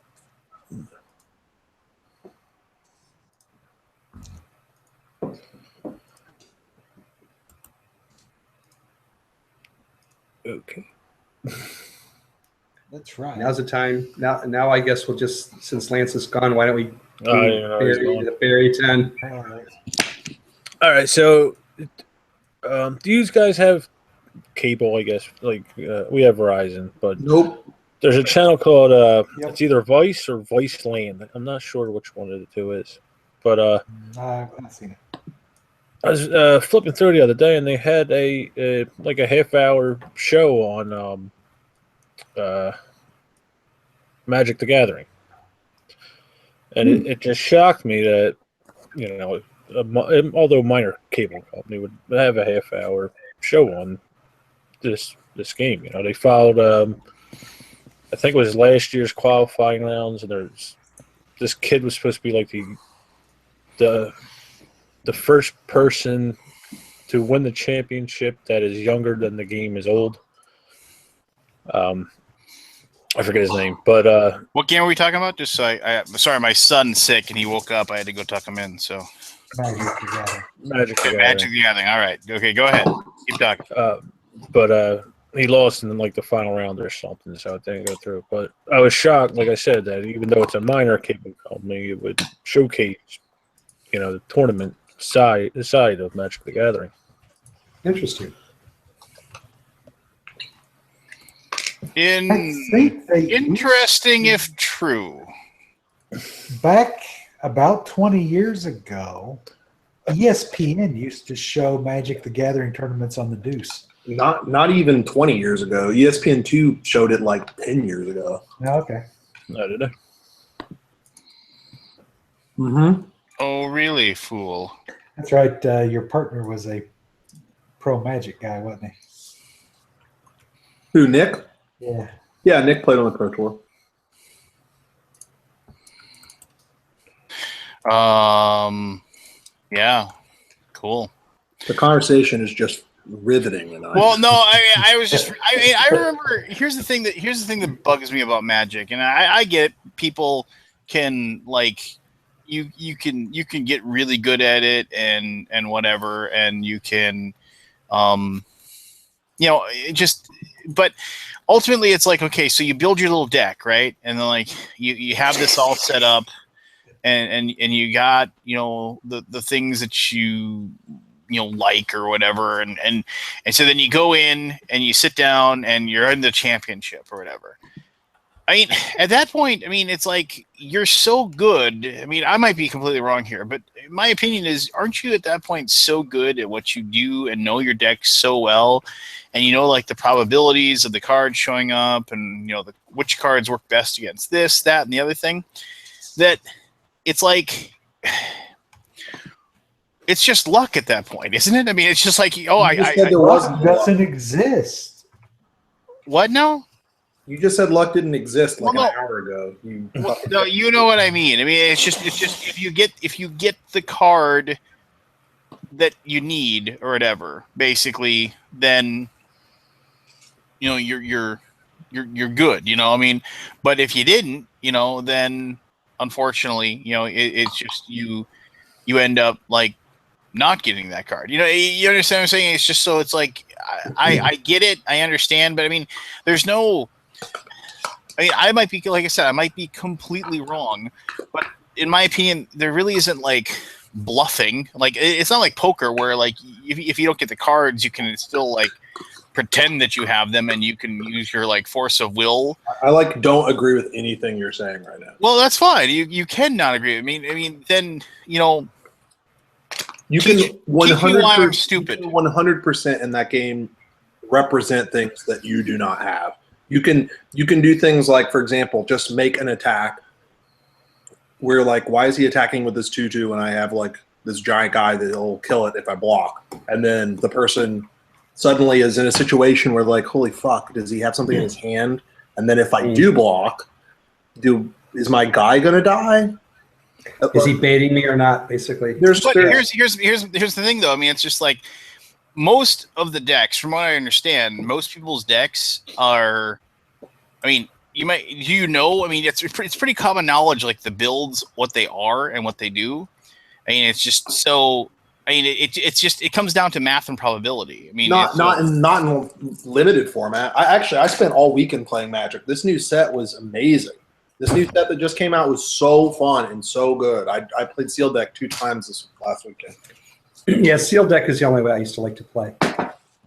Okay. That's right. Now's the time. Now I guess we'll just, since Lance is gone, why don't we Barry 10? All right, so do you guys have cable, I guess? Like, we have Verizon, but Nope. there's a channel called, it's either Vice or Vice Land. I'm not sure which one of the two is. But I've not seen it. I was flipping through the other day, and they had a half-hour show on Magic the Gathering. And it just shocked me that, you know, although minor cable company would have a half-hour show on this game. You know, they followed, I think it was last year's qualifying rounds, and this kid was supposed to be like the first person to win the championship that is younger than the game is old. I forget his name, but what game are we talking about? Just so I'm sorry, my son's sick and he woke up. I had to go tuck him in. So Magic the Gathering. All right. Okay, go ahead. Keep talking. But he lost in like the final round or something, so it didn't go through. But I was shocked, like I said, that even though it's a minor cable company, it would showcase, you know, the tournament side of Magic the Gathering. Interesting. Interesting if true. Back about 20 years ago, ESPN used to show Magic the Gathering tournaments on the Deuce. Not even 20 years ago. ESPN2 showed it like 10 years ago. Okay. No, did I? Mm-hmm. Oh, really, fool? That's right. Your partner was a pro Magic guy, wasn't he? Who, Nick? Yeah. Yeah, Nick played on the Pro Tour. Yeah, cool. The conversation is just riveting tonight. Well, no, I was just. I remember. Here's the thing that bugs me about Magic, and I get people can like you can get really good at it and whatever, and you can, you know, but ultimately it's like, okay, so you build your little deck, right, and then like you have this all set up. And you got, you know, the things that you like or whatever, and so then you go in and you sit down and you're in the championship or whatever. I mean, at that point, I mean, it's like you're so good. I mean, I might be completely wrong here, but my opinion is, aren't you at that point so good at what you do and know your deck so well, and you know like the probabilities of the cards showing up, and you know which cards work best against this, that, and the other thing, that it's like, it's just luck at that point, isn't it? I mean, it's just like, luck doesn't exist. What now? You just said luck didn't exist like Well, no. an hour ago. No, you know what I mean. I mean, it's just if you get the card that you need or whatever, basically, then you're good. I mean, but if you didn't, then unfortunately, it's just you end up like not getting that card. You understand what I'm saying? It's just so it's like I get it, I understand, but I mean, there's no. I mean, I might be, like I said, I might be completely wrong, but in my opinion, there really isn't like bluffing. Like it's not like poker where like if you don't get the cards, you can still like pretend that you have them and you can use your like force of will. I don't agree with anything you're saying right now. Well, that's fine. You can not agree. I mean, then you can teach me why I'm stupid. 100% in that game represent things that you do not have. You can do things like, for example, just make an attack where like, why is he attacking with this 2/2 when I have like this giant guy that'll kill it if I block? And then the person suddenly is in a situation where like, holy fuck, does he have something in his hand? And then if I do block, is my guy gonna die? Is he baiting me or not? Basically, here's the thing though. I mean, it's just like most of the decks, from what I understand, most people's decks are. I mean, I mean, it's pretty common knowledge, like the builds, what they are and what they do. I mean, it's just so. I mean, it comes down to math and probability. I mean, not in limited format. I spent all weekend playing Magic. This new set was amazing. This new set that just came out was so fun and so good. I played Sealed Deck 2 times this last weekend. Yeah, Sealed Deck is the only way I used to like to play.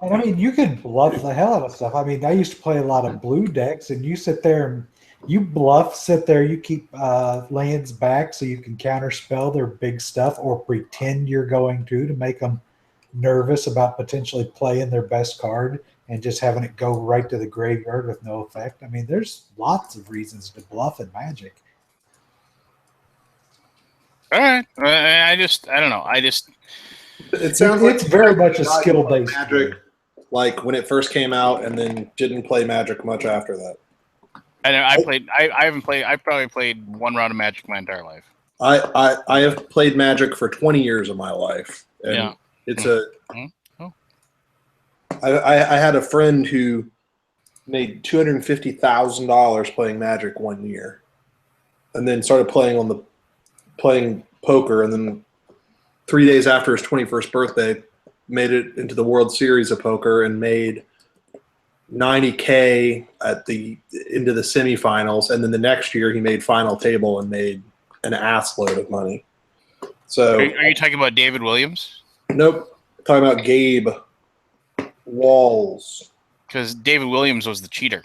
And I mean, you can bluff the hell out of stuff. I mean, I used to play a lot of blue decks, and you sit there and you bluff, sit there, you keep lands back so you can counterspell their big stuff or pretend you're going to make them nervous about potentially playing their best card and just having it go right to the graveyard with no effect. I mean, there's lots of reasons to bluff in Magic. all right. I don't know. It sounds like it's very much a skill-based Magic, like when it first came out, and then didn't play Magic much after that. I've probably played one round of Magic my entire life. I have played Magic for 20 years of my life. And yeah. It's I had a friend who made $250,000 playing Magic one year, and then started playing poker, and then 3 days after his 21st birthday, made it into the World Series of Poker and made $90K into the semifinals, and then the next year he made final table and made an ass load of money. So, are you talking about David Williams? Nope, I'm talking about Gabe Walls. Because David Williams was the cheater.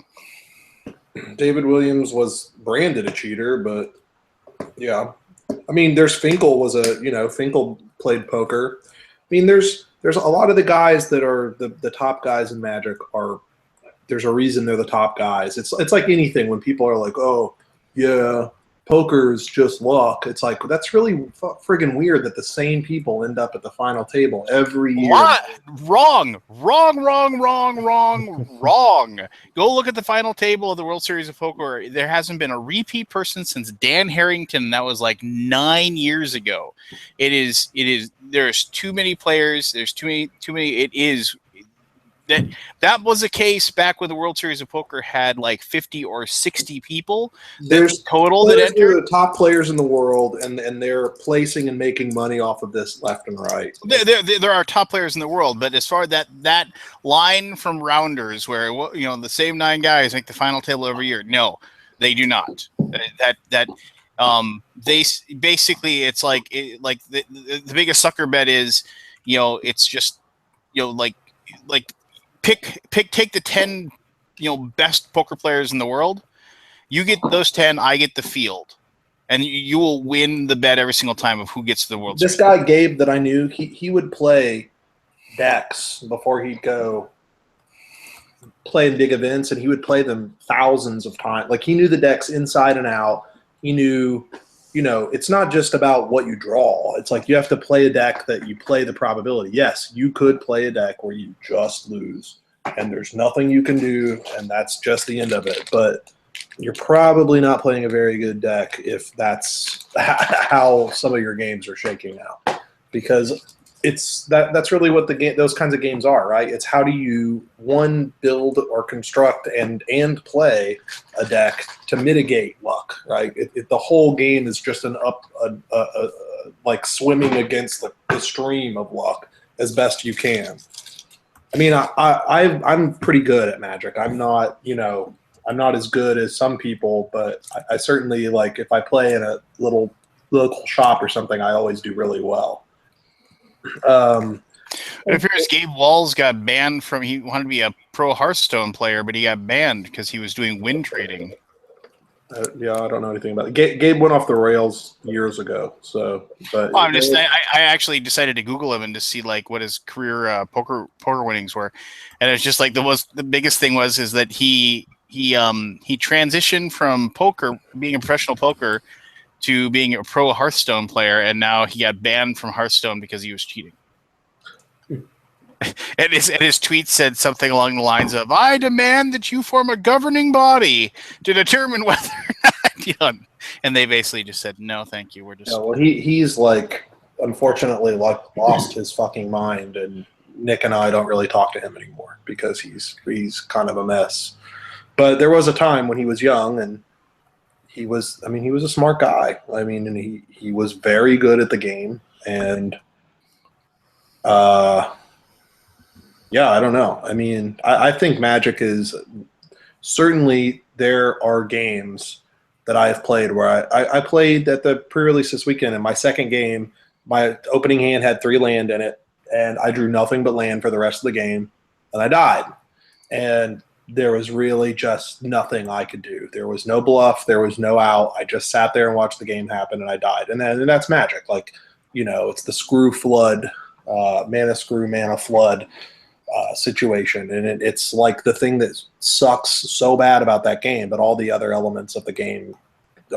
David Williams was branded a cheater, but yeah, I mean, there's Finkel Finkel played poker. I mean, there's a lot of the guys that are the top guys in Magic are. There's a reason they're the top guys. It's like anything when people are like, oh, yeah, poker is just luck. It's like, that's really friggin' weird that the same people end up at the final table every year. Wrong. Go look at the final table of the World Series of Poker. There hasn't been a repeat person since Dan Harrington. That was like 9 years ago. There's too many players. There's too many. It is. That was the case back when the World Series of Poker had like 50 or 60 people. There's total that entered. The top players in the world, and they're placing and making money off of this left and right. There are top players in the world, but as far as that line from Rounders, where the same 9 guys make the final table every year, no, they do not. They basically it's like the biggest sucker bet is it's just like. Take the 10 best poker players in the world. You get those 10, I get the field, and you will win the bet every single time of who gets to the World Series. This guy Gabe that I knew, he would play decks before he'd go play in big events, and he would play them thousands of times. Like, he knew the decks inside and out. He knew, it's not just about what you draw. It's like you have to play a deck that you play the probability. Yes, you could play a deck where you just lose. and there's nothing you can do, and that's just the end of it. But you're probably not playing a very good deck if that's how some of your games are shaking out, because that's really what those kinds of games are, right? It's how do you build or construct and play a deck to mitigate luck, right? The whole game is just like swimming against the stream of luck as best you can. I mean, I'm pretty good at Magic. I'm not as good as some people, but I certainly, like, if I play in a little local shop or something, I always do really well. If here's Gabe Walls got banned from, he wanted to be a pro Hearthstone player, but he got banned because he was doing win trading. Yeah, I don't know anything about it. Gabe went off the rails years ago. So, but well, I actually decided to Google him and to see like what his career poker winnings were, and it's just like the biggest thing is that he transitioned from being a professional poker to being a pro Hearthstone player, and now he got banned from Hearthstone because he was cheating. And his tweet said something along the lines of, "I demand that you form a governing body to determine whether or not." And they basically just said, "No, thank you. We're just." Yeah, well, he's like, unfortunately, like, lost his fucking mind, and Nick and I don't really talk to him anymore because he's kind of a mess. But there was a time when he was young, and he was a smart guy. I mean, and he was very good at the game, and yeah, I don't know. I mean, I think Magic is certainly, there are games that I have played where I played at the pre-release this weekend, and my second game, my opening hand had 3 land in it, and I drew nothing but land for the rest of the game, and I died. And there was really just nothing I could do. There was no bluff. There was no out. I just sat there and watched the game happen, and I died. And that's Magic. Like, it's the screw flood, mana screw, mana flood situation. And it's like the thing that sucks so bad about that game, but all the other elements of the game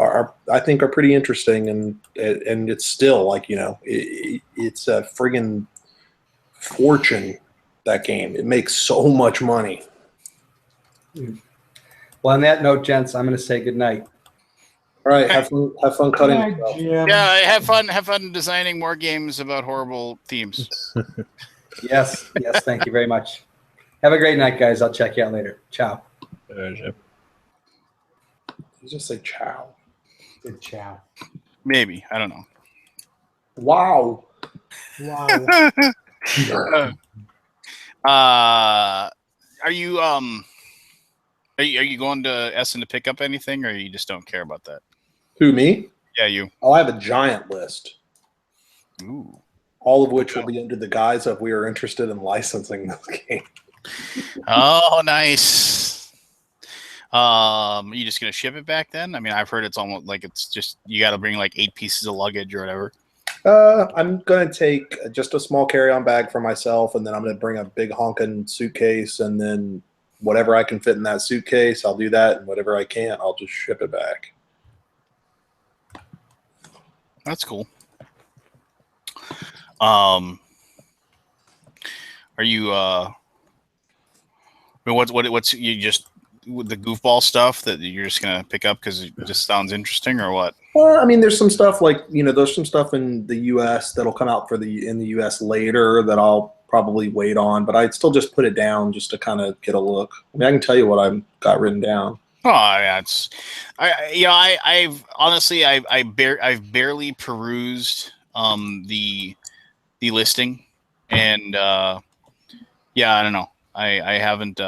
I think are pretty interesting. And it's still like, it's a friggin' fortune, that game. It makes so much money. Well, on that note, gents, I'm going to say good night. All right, have fun cutting. Yeah, have fun designing more games about horrible themes. Yes, thank you very much. Have a great night, guys. I'll check you out later. Ciao. You just say ciao. Good ciao. Maybe, I don't know. Wow. Are you going to Essen to pick up anything, or you just don't care about that? Who, me? Yeah, you. Oh, I have a giant list. Ooh. All of which will be under the guise of we are interested in licensing this game. Oh, nice. Are you just gonna ship it back then? I mean, I've heard it's almost like it's just you got to bring like 8 pieces of luggage or whatever. I'm gonna take just a small carry-on bag for myself, and then I'm gonna bring a big honking suitcase, and then whatever I can fit in that suitcase, I'll do that, and whatever I can't, I'll just ship it back. That's cool. Are you what's you just with the goofball stuff that you're just gonna pick up because it just sounds interesting, or what? Well, I mean, there's some stuff like, there's some stuff in the U.S. that'll come out in the U.S. later that I'll probably wait on, but I'd still just put it down just to kind of get a look. I mean, I can tell you what I've got written down. Oh, yeah, I've honestly, I've barely perused the listing, and yeah, I don't know. I haven't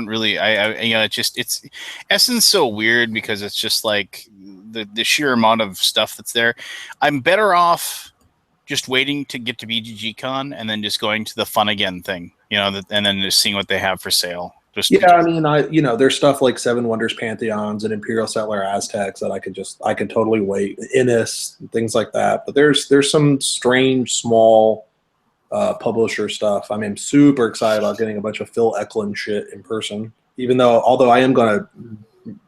really. It's Essen's so weird because it's just like the sheer amount of stuff that's there. I'm better off just waiting to get to BGG-Con and then just going to the Fun Again thing, and then just seeing what they have for sale. I mean, there's stuff like Seven Wonders Pantheons and Imperial Settler Aztecs that I could totally wait. Innis, things like that. But there's some strange small publisher stuff. I mean, I'm super excited about getting a bunch of Phil Eklund shit in person. Although I am going to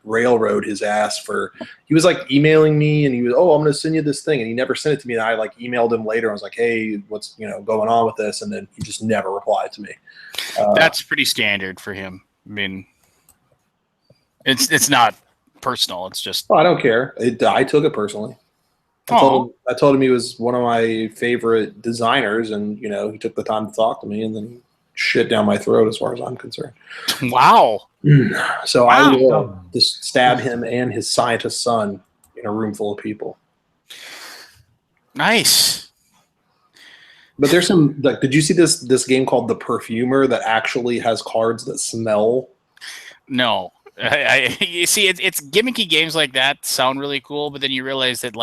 railroad his ass for. He was like emailing me, and he was, I'm going to send you this thing, and he never sent it to me. And I like emailed him later. I was like, hey, what's going on with this? And then he just never replied to me. That's pretty standard for him. I mean, it's not personal. It's just. Oh, I don't care. I took it personally. I told him he was one of my favorite designers, and he took the time to talk to me, and then shit down my throat as far as I'm concerned. Wow. So I will just stab him and his scientist son in a room full of people. Nice. But there's some did you see this game called The Perfumer that actually has cards that smell? No. You see, it's gimmicky games like that sound really cool, but then you realize that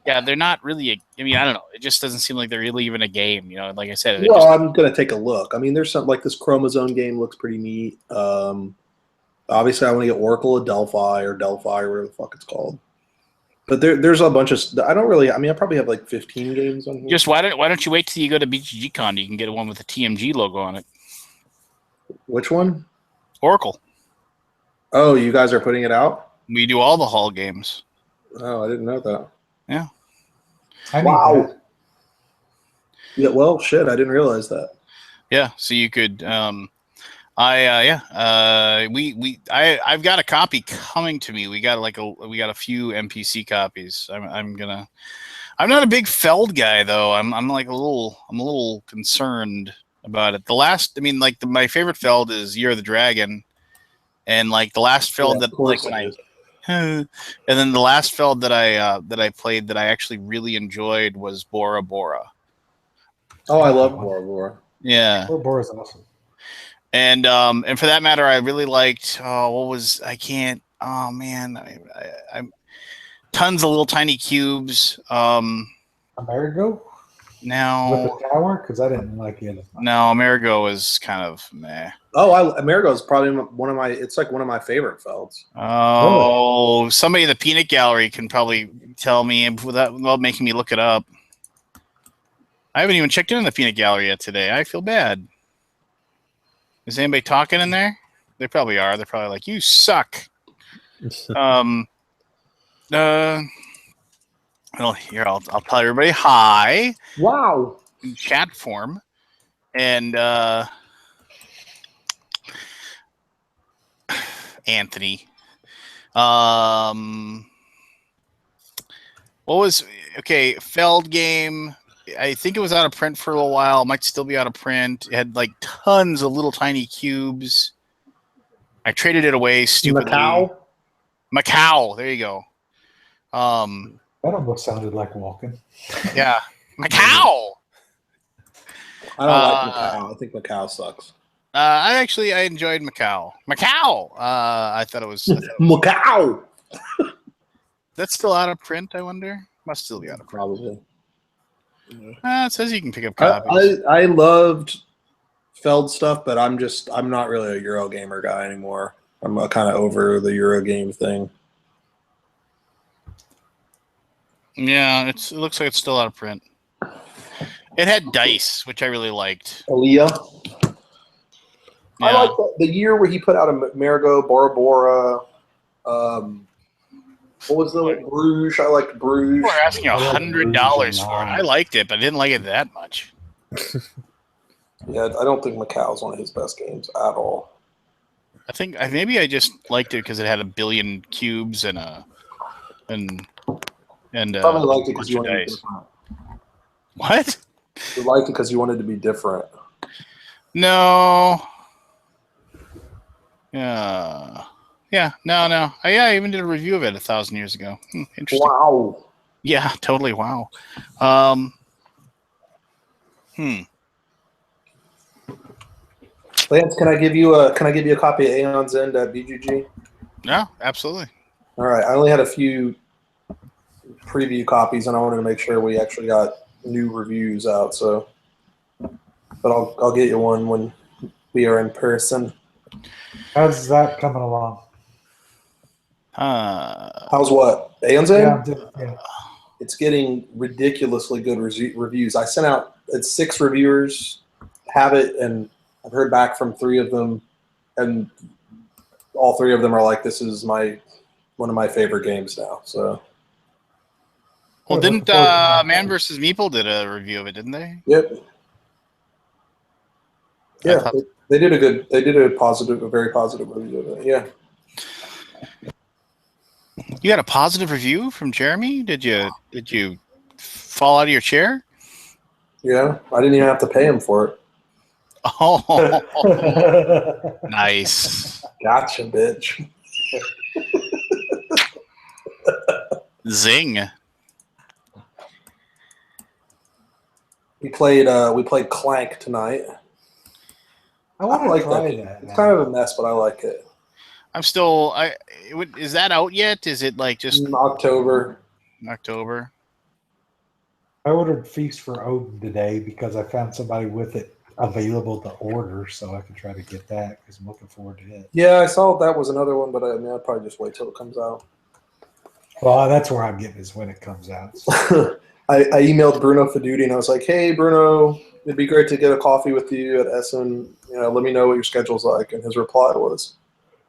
they're not really. I don't know. It just doesn't seem like they're really even a game. Like I said. Well, I'm gonna take a look. There's something like this Chromosome game looks pretty neat. Obviously, I want to get Oracle of Delphi or whatever the fuck it's called. But there's a bunch of. I don't really. I probably have like 15 games on here. Just why don't you wait till you go to BGG-Con? You can get one with the TMG logo on it. Which one? Oracle. Oh, you guys are putting it out? We do all the Hall games. Oh, I didn't know that. Yeah. Wow. Yeah. Well, shit. I didn't realize that. Yeah. So you could. I've got a copy coming to me. We got a few NPC copies. I'm not a big Feld guy though. I'm a little concerned about it. My favorite Feld is Year of the Dragon, and the last Feld and then the last Feld that I played that I actually really enjoyed was Bora Bora. Oh, I love Bora Bora. Yeah, Bora Bora's awesome. And for that matter, I really liked. I'm tons of little tiny cubes. Amerigo? Now with the tower, because I didn't like it. No, Amerigo is kind of meh. Oh, Amerigo is probably one of my favorite Felds. Oh, really? Somebody in the peanut gallery can probably tell me without making me look it up. I haven't even checked in the peanut gallery yet today. I feel bad. Is anybody talking in there? They probably are. They're probably like, you suck. Well, here, I'll tell everybody hi. Wow. In chat form. And Anthony. Feld game. I think it was out of print for a little while. It might still be out of print. It had tons of little tiny cubes. I traded it away stupidly. Macau. There you go. That almost sounded like Walken. Yeah. Macau. I don't like Macau. I think Macau sucks. I enjoyed Macau. I thought it was Macau. That's still out of print, I wonder. Must still be out of print. Probably. It says you can pick up copies. I loved Feld stuff, but I'm not really a Eurogamer guy anymore. I'm kind of over the Eurogame thing. Yeah, it looks like it's still out of print. It had dice, which I really liked. Aaliyah. Yeah. I like the year where he put out Amerigo, Bora Bora. What was the Bruges? I liked Bruges. People are asking $100 for it. I liked it, but I didn't like it that much. Yeah, I don't think Macau's one of his best games at all. I think maybe I just liked it because it had a billion cubes and probably liked it because you wanted to be different. What? You liked it because you wanted to be different. No. Yeah, no. I even did a review of it 1,000 years ago. Interesting. Wow. Yeah, totally. Wow. Lance, can I give you a copy of Aeon's End at BGG? Yeah, absolutely. All right. I only had a few preview copies, and I wanted to make sure we actually got new reviews out. So, but I'll get you one when we are in person. How's that coming along? How's what? Aeon's End? Yeah. It's getting ridiculously good reviews. I sent out 6 reviewers have it, and I've heard back from 3 of them, and all three of them are like, this is one of my favorite games now. So. Well, didn't Man vs. Meeple did a review of it, didn't they? Yep. Yeah, they did a very positive review of it. Yeah. You got a positive review from Jeremy? Did you fall out of your chair? Yeah, I didn't even have to pay him for it. Oh, nice. Gotcha, bitch. Zing. We played Clank tonight. I want to like try that. that. It's kind of a mess, but I like it. I'm still. Is that out yet? Is it like just October? October. I ordered Feast for Odin today because I found somebody with it available to order, so I could try to get that because I'm looking forward to it. Yeah, I saw that was another one, but I'd probably just wait till it comes out. Well, that's where I'm getting is when it comes out. I emailed Bruno Feduti and I was like, "Hey, Bruno, it'd be great to get a coffee with you at Essen. Let me know what your schedule's like." And his reply was,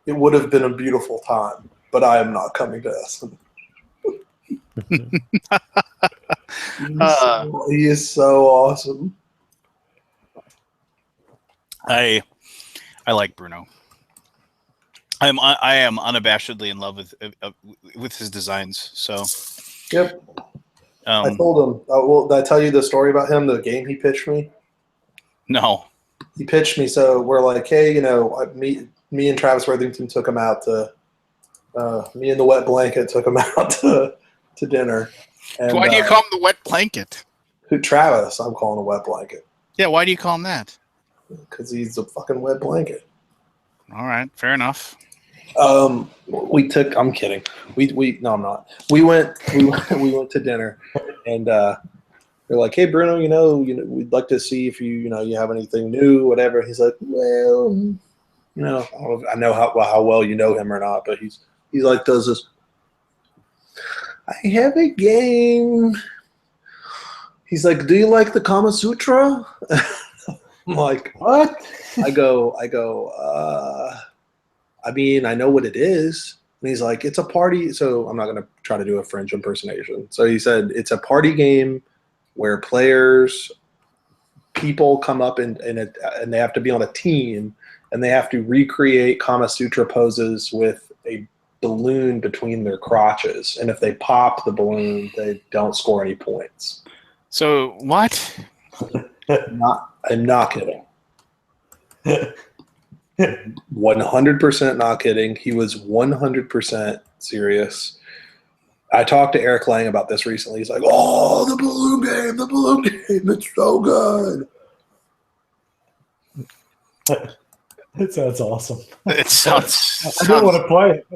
"It would have been a beautiful time, but I am not coming to Essen." He is so awesome. I like Bruno. I am unabashedly in love with his designs. So. Yep. I told him. Did I tell you the story about him? The game he pitched me. No. He pitched me, so we're like, hey, me and Travis Worthington took him out to. Me and the wet blanket took him out to dinner. And, why do you call him the wet blanket? Who Travis? I'm calling a wet blanket. Yeah, why do you call him that? Because he's a fucking wet blanket. All right, fair enough. I'm kidding. No, I'm not. We went to dinner, and they're like, "Hey, Bruno, we'd like to see if you have anything new, whatever." He's like, "Well, I know how well you know him or not, but he's like does this. I have a game." He's like, "Do you like the Kama Sutra?" I'm like, "What?" I go. I mean, I know what it is. And he's like, it's a party. So I'm not going to try to do a French impersonation. So he said, it's a party game where people come up and they have to be on a team and they have to recreate Kama Sutra poses with a balloon between their crotches. And if they pop the balloon, they don't score any points. So what? I'm not kidding. 100% not kidding. He was 100% serious. I talked to Eric Lang about this recently. He's like, "Oh, the balloon game, it's so good." It sounds awesome. It sounds. I don't want to play it.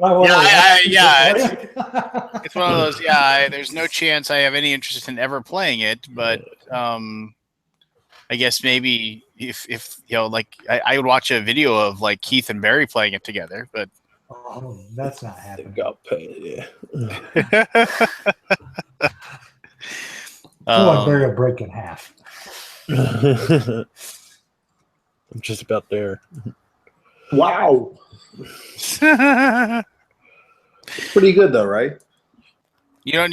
It's one of those. Yeah, there's no chance I have any interest in ever playing it, but I guess maybe if I would watch a video of like Keith and Barry playing it together, but that's not happening. Got paid, Barry will break in half. I'm just about there. Wow. Pretty good though, right? You don't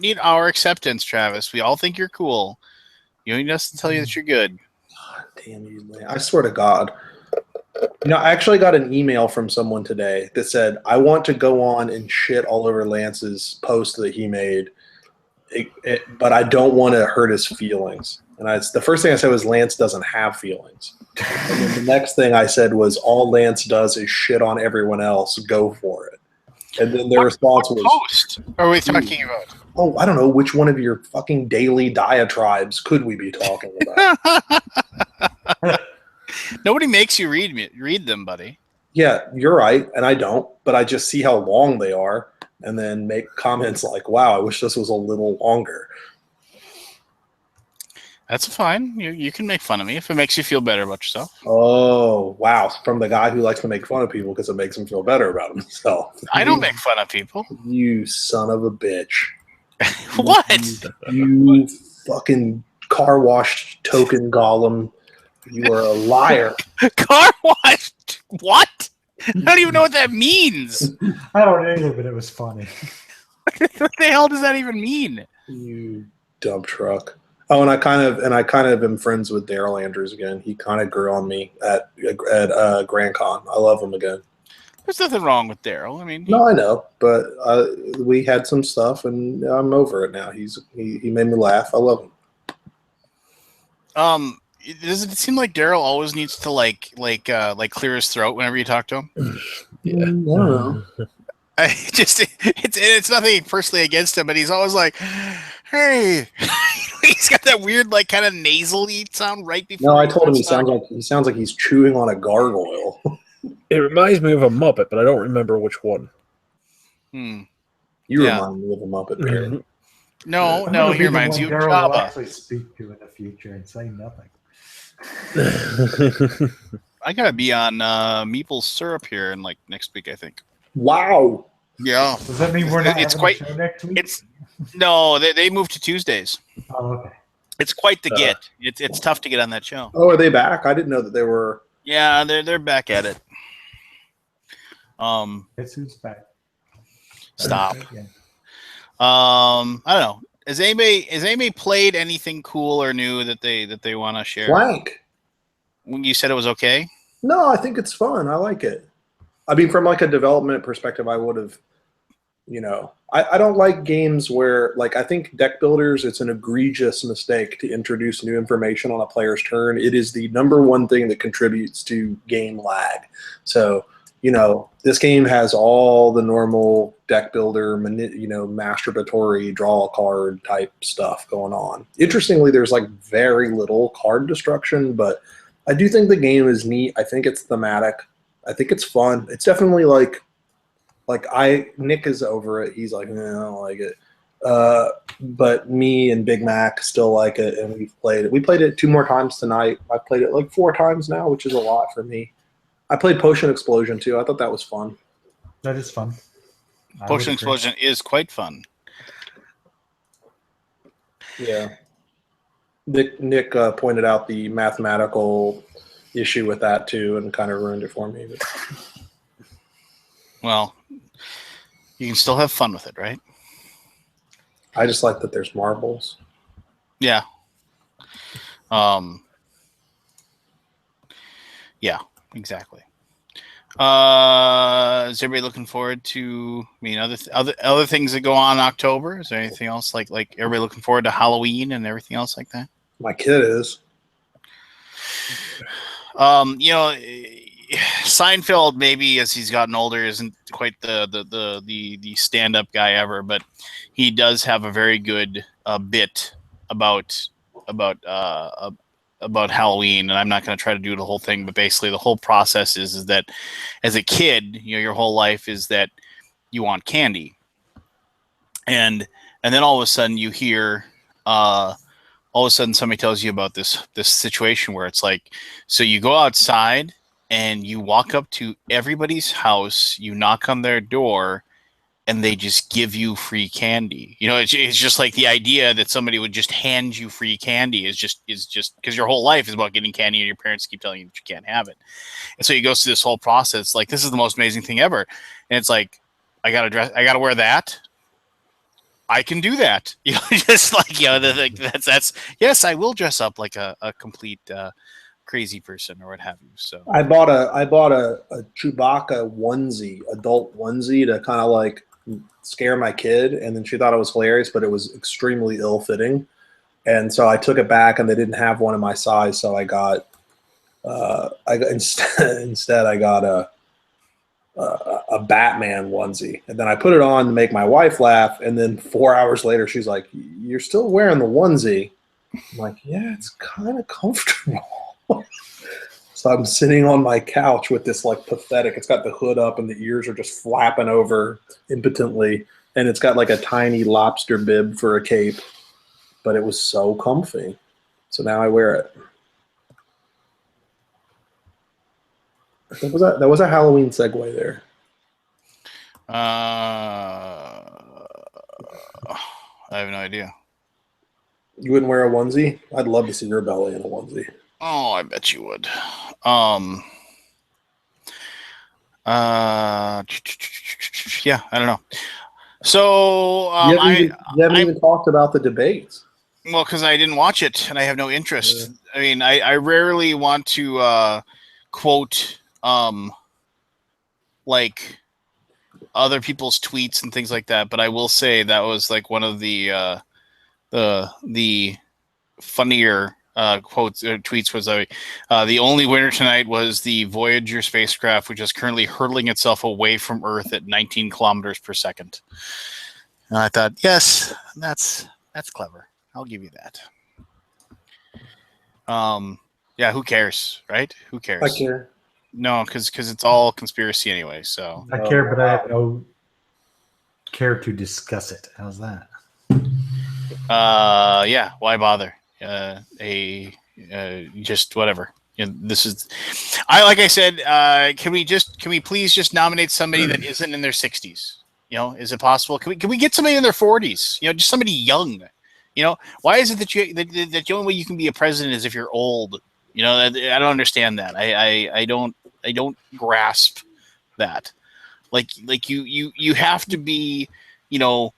need our acceptance, Travis. We all think you're cool. You don't need us to tell you that you're good. God damn you, man. I swear to God. I actually got an email from someone today that said, I want to go on and shit all over Lance's post that he made, but I don't want to hurt his feelings. And the first thing I said was, Lance doesn't have feelings. And then the next thing I said was, all Lance does is shit on everyone else. Go for it. And then their response was, post are we talking about? Oh, I don't know. Which one of your fucking daily diatribes could we be talking about? Nobody makes you read them, buddy. Yeah, you're right. And I don't. But I just see how long they are and then make comments like, wow, I wish this was a little longer. That's fine. You can make fun of me if it makes you feel better about yourself. Oh, wow. From the guy who likes to make fun of people because it makes him feel better about himself. I don't make fun of people. You son of a bitch. What? You fucking car wash token golem. You are a liar. Car wash? What? I don't even know what that means. I don't either, but it was funny. What the hell does that even mean? You dump truck. Oh, and I kind of am friends with Daryl Andrews again. He kind of grew on me at Grand Con. I love him again. There's nothing wrong with Daryl. I mean, No, I know, but we had some stuff, and I'm over it now. He made me laugh. I love him. Does it seem like Daryl always needs to like clear his throat whenever you talk to him? Yeah. I don't know. It's nothing personally against him, but he's always like, "Hey," he's got that weird like kind of nasally sound right before. No, I told him he sounds like he's chewing on a gargoyle. It reminds me of a Muppet, but I don't remember which one. You Yeah. remind me of a Muppet Bear. No, I'm no, gonna he be the reminds one you of Daryl will Jabba. actually speak to in the future and say nothing. I gotta be on Meeple's syrup here in like next week, I think. Wow. Yeah, Does that mean we're not It's having quite- a show next week? no, they moved to Tuesdays. Oh, okay. It's quite the get. It's tough to get on that show. Oh, are they back? I didn't know that they were. Yeah, they're back at it. Guess who's back? Stop. Yeah. I don't know. Has anybody played anything cool or new that they want to share? Blank. When you said it was okay. No, I think it's fun. I like it. I mean, from like a development perspective, I would have, I don't like games where, like, I think deck builders, it's an egregious mistake to introduce new information on a player's turn. It is the number one thing that contributes to game lag. So, this game has all the normal deck builder, masturbatory draw a card type stuff going on. Interestingly, there's like very little card destruction, but I do think the game is neat. I think it's thematic. I think it's fun. It's definitely like Nick is over it. He's like, I don't like it. But me and Big Mac still like it, and we've played it. We played it 2 more times tonight. I've played it like 4 times now, which is a lot for me. I played Potion Explosion too. I thought that was fun. That is fun. I would Potion agree. Explosion is quite fun. Yeah. Nick pointed out the mathematical issue with that too, and kind of ruined it for me. But. Well, you can still have fun with it, right? I just like that there's marbles. Yeah. Yeah, exactly. Is everybody looking forward to? I mean, other things that go on in October? Is there anything else like everybody looking forward to Halloween and everything else like that? My kid is. Seinfeld, maybe as he's gotten older, isn't quite the stand-up guy ever, but he does have a very good bit about Halloween, and I'm not going to try to do the whole thing, but basically the whole process is that as a kid, your whole life is that you want candy, and then all of a sudden you hear all of a sudden somebody tells you about this situation where it's like, so you go outside and you walk up to everybody's house, you knock on their door, and they just give you free candy. It's just like the idea that somebody would just hand you free candy is just because your whole life is about getting candy and your parents keep telling you that you can't have it. And so he goes through this whole process. Like, this is the most amazing thing ever. And it's like, I got to wear that. I can do that. Just like, that's yes, I will dress up like a complete crazy person or what have you. So I bought a Chewbacca onesie, adult onesie, to kind of like scare my kid, and then she thought it was hilarious, but it was extremely ill-fitting, and so I took it back, and they didn't have one in my size, so I got instead I got a Batman onesie, and then I put it on to make my wife laugh, and then 4 hours later she's like, "You're still wearing the onesie?" I'm like, "Yeah, it's kind of comfortable." So I'm sitting on my couch with this like pathetic, it's got the hood up and the ears are just flapping over impotently, and it's got like a tiny lobster bib for a cape, but it was so comfy. So now I wear it. That was a Halloween segue there. I have no idea. You wouldn't wear a onesie? I'd love to see your belly in a onesie. Oh, I bet you would. Yeah, I don't know. So You haven't even talked about the debates. well, because I didn't watch it and I have no interest. I mean, I rarely want to quote like other people's tweets and things like that, but I will say that was like one of the funnier quotes tweets was the only winner tonight was the Voyager spacecraft, which is currently hurtling itself away from Earth at 19 kilometers per second. And I thought, yes, that's clever. I'll give you that. Yeah, who cares, right? Who cares? I care. No, because it's all conspiracy anyway. So I care, but I have no care to discuss it. How's that? yeah, why bother? Just whatever. You know, this is, like I said, can we please just nominate somebody that isn't in their 60s? You know, is it possible? Can we get somebody in their 40s? You know, just somebody young. You know, why is it that the only way you can be a president is if you're old? You know, I don't understand that. I don't grasp that. Like you have to be, you know,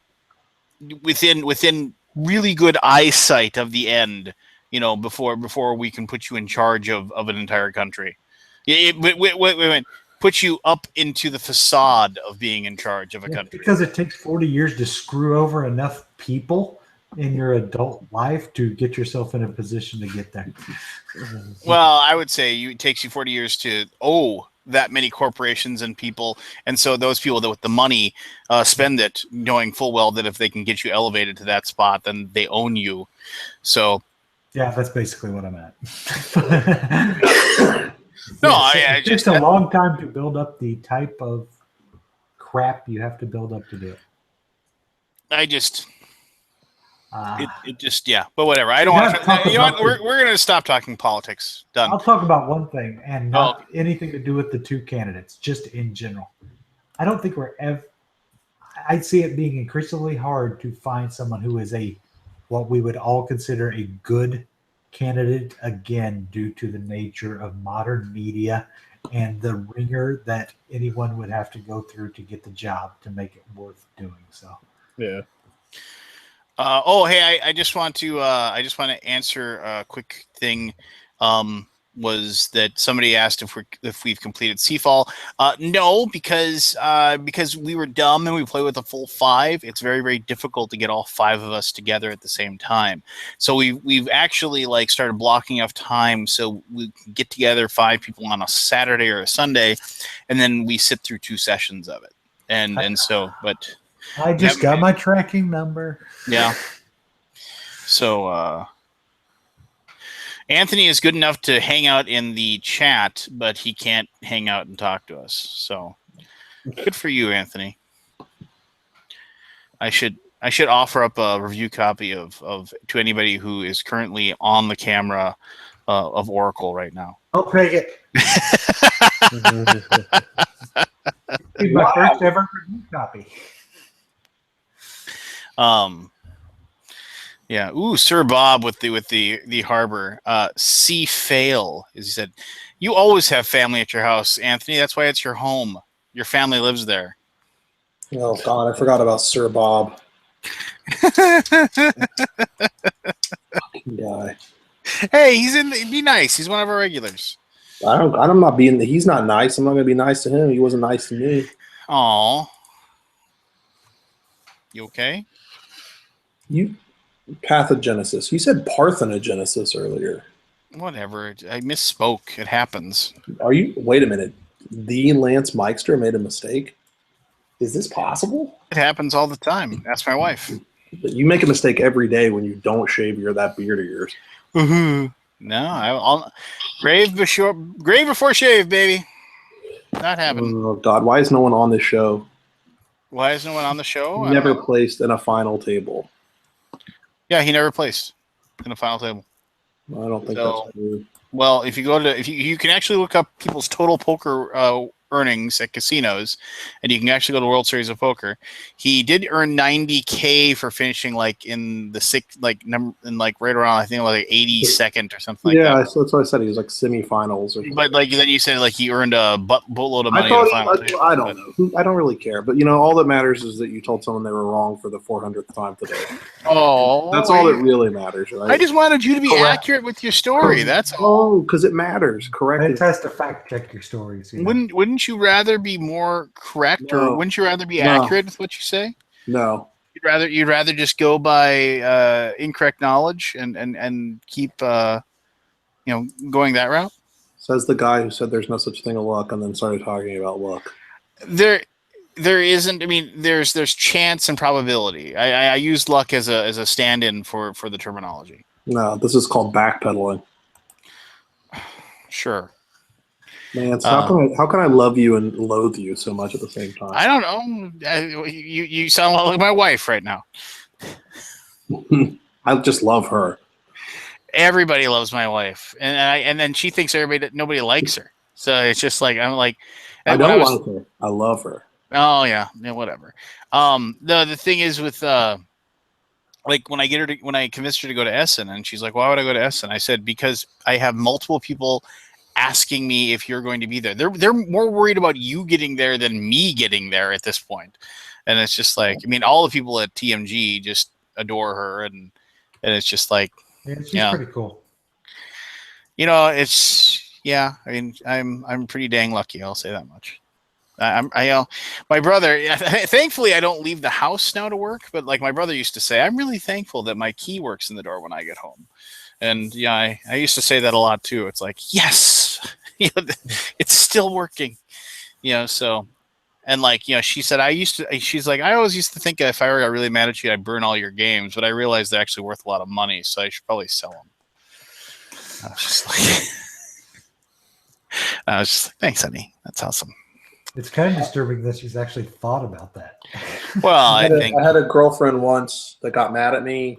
within really good eyesight of the end, you know, before we can put you in charge of an entire country. Wait. Put you up into the facade of being in charge of a country. Because it takes 40 years to screw over enough people in your adult life to get yourself in a position to get there. Well, I would say it takes you 40 years to owe that many corporations and people, and so those people that with the money spend it, knowing full well that if they can get you elevated to that spot, then they own you. So, yeah, that's basically what I'm at. No, it takes a long time to build up the type of crap you have to build up to do it. Yeah, but whatever. I don't want to. You know what? We're going to stop talking politics. Done. I'll talk about one thing, and not anything to do with the two candidates, just in general. I don't think I see it being increasingly hard to find someone who is what we would all consider a good candidate, again, due to the nature of modern media and the ringer that anyone would have to go through to get the job to make it worth doing so. Yeah. Hey, I just want to answer a quick thing. Was that somebody asked if we've completed Seafall? No, because we were dumb and we played with a full 5. It's very, very difficult to get all 5 of us together at the same time. So we've actually started blocking off time so we can get together 5 people on a Saturday or a Sunday, and then we sit through 2 sessions of it. But I just got my tracking number. Yeah. So Anthony is good enough to hang out in the chat, but he can't hang out and talk to us. So good for you, Anthony. I should offer up a review copy of to anybody who is currently on the camera of Oracle right now. I'll take it. It's my first ever review copy. Yeah. Ooh, Sir Bob with the harbor. See fail, as he said. You always have family at your house, Anthony. That's why it's your home. Your family lives there. Oh God, I forgot about Sir Bob. Guy. Hey, be nice. He's one of our regulars. I'm not being. He's not nice. I'm not going to be nice to him. He wasn't nice to me. Aw. You okay? Pathogenesis. You said parthenogenesis earlier. Whatever. I misspoke. It happens. Wait a minute. The Lance Meister made a mistake? Is this possible? It happens all the time. Ask my wife. But you make a mistake every day when you don't shave that beard of yours. Mm-hmm. No, I'll grave before shave, baby. Not happening. Oh God, why is no one on this show? Why is no one on the show? Never placed in a final table. Yeah, he never placed in a final table. I don't think that's true. Well, if you can actually look up people's total poker earnings at casinos, and you can actually go to World Series of Poker. He did earn $90K for finishing like in the right around, I think, like 82nd or something like that. Yeah, so that's what I said. He was like semifinals or something. But like then you said like he earned a boatload of money I in the thought final. I don't know. I don't really care. But all that matters is that you told someone they were wrong for the 400th time today. Oh, That's all that really matters, right? I just wanted you to be accurate with your story. That's all. Oh, because it matters. Correct. It has to fact check your stories. Wouldn't you rather be more correct, or wouldn't you rather be accurate with what you say? No. You'd rather just go by incorrect knowledge and keep going that route? Says the guy who said there's no such thing as luck and then started talking about luck. There isn't. I mean, there's chance and probability. I use luck as a stand-in for the terminology. No, this is called backpedaling. Sure. Man, how can I love you and loathe you so much at the same time? I don't know. You sound a lot like my wife right now. I just love her. Everybody loves my wife, and then she thinks nobody likes her. So it's just like I'm like. I don't like her. I love her. Oh yeah, whatever. The thing is with like when I convinced her to go to Essen, and she's like, "Why would I go to Essen?" I said, "Because I have multiple people asking me if you're going to be there. They're more worried about you getting there than me getting there at this point." And it's just like, I mean, all the people at TMG just adore her, and it's just like, she's pretty cool. I mean, I'm pretty dang lucky. I'll say that much. My brother. Thankfully, I don't leave the house now to work. But like my brother used to say, I'm really thankful that my key works in the door when I get home. And I used to say that a lot too. It's like, yes, it's still working. So, and like she said, she's like, I always used to think if I ever got really mad at you, I'd burn all your games. But I realized they're actually worth a lot of money, so I should probably sell them. I was just like, thanks, honey. That's awesome. It's kind of disturbing that she's actually thought about that. Well, I had a girlfriend once that got mad at me.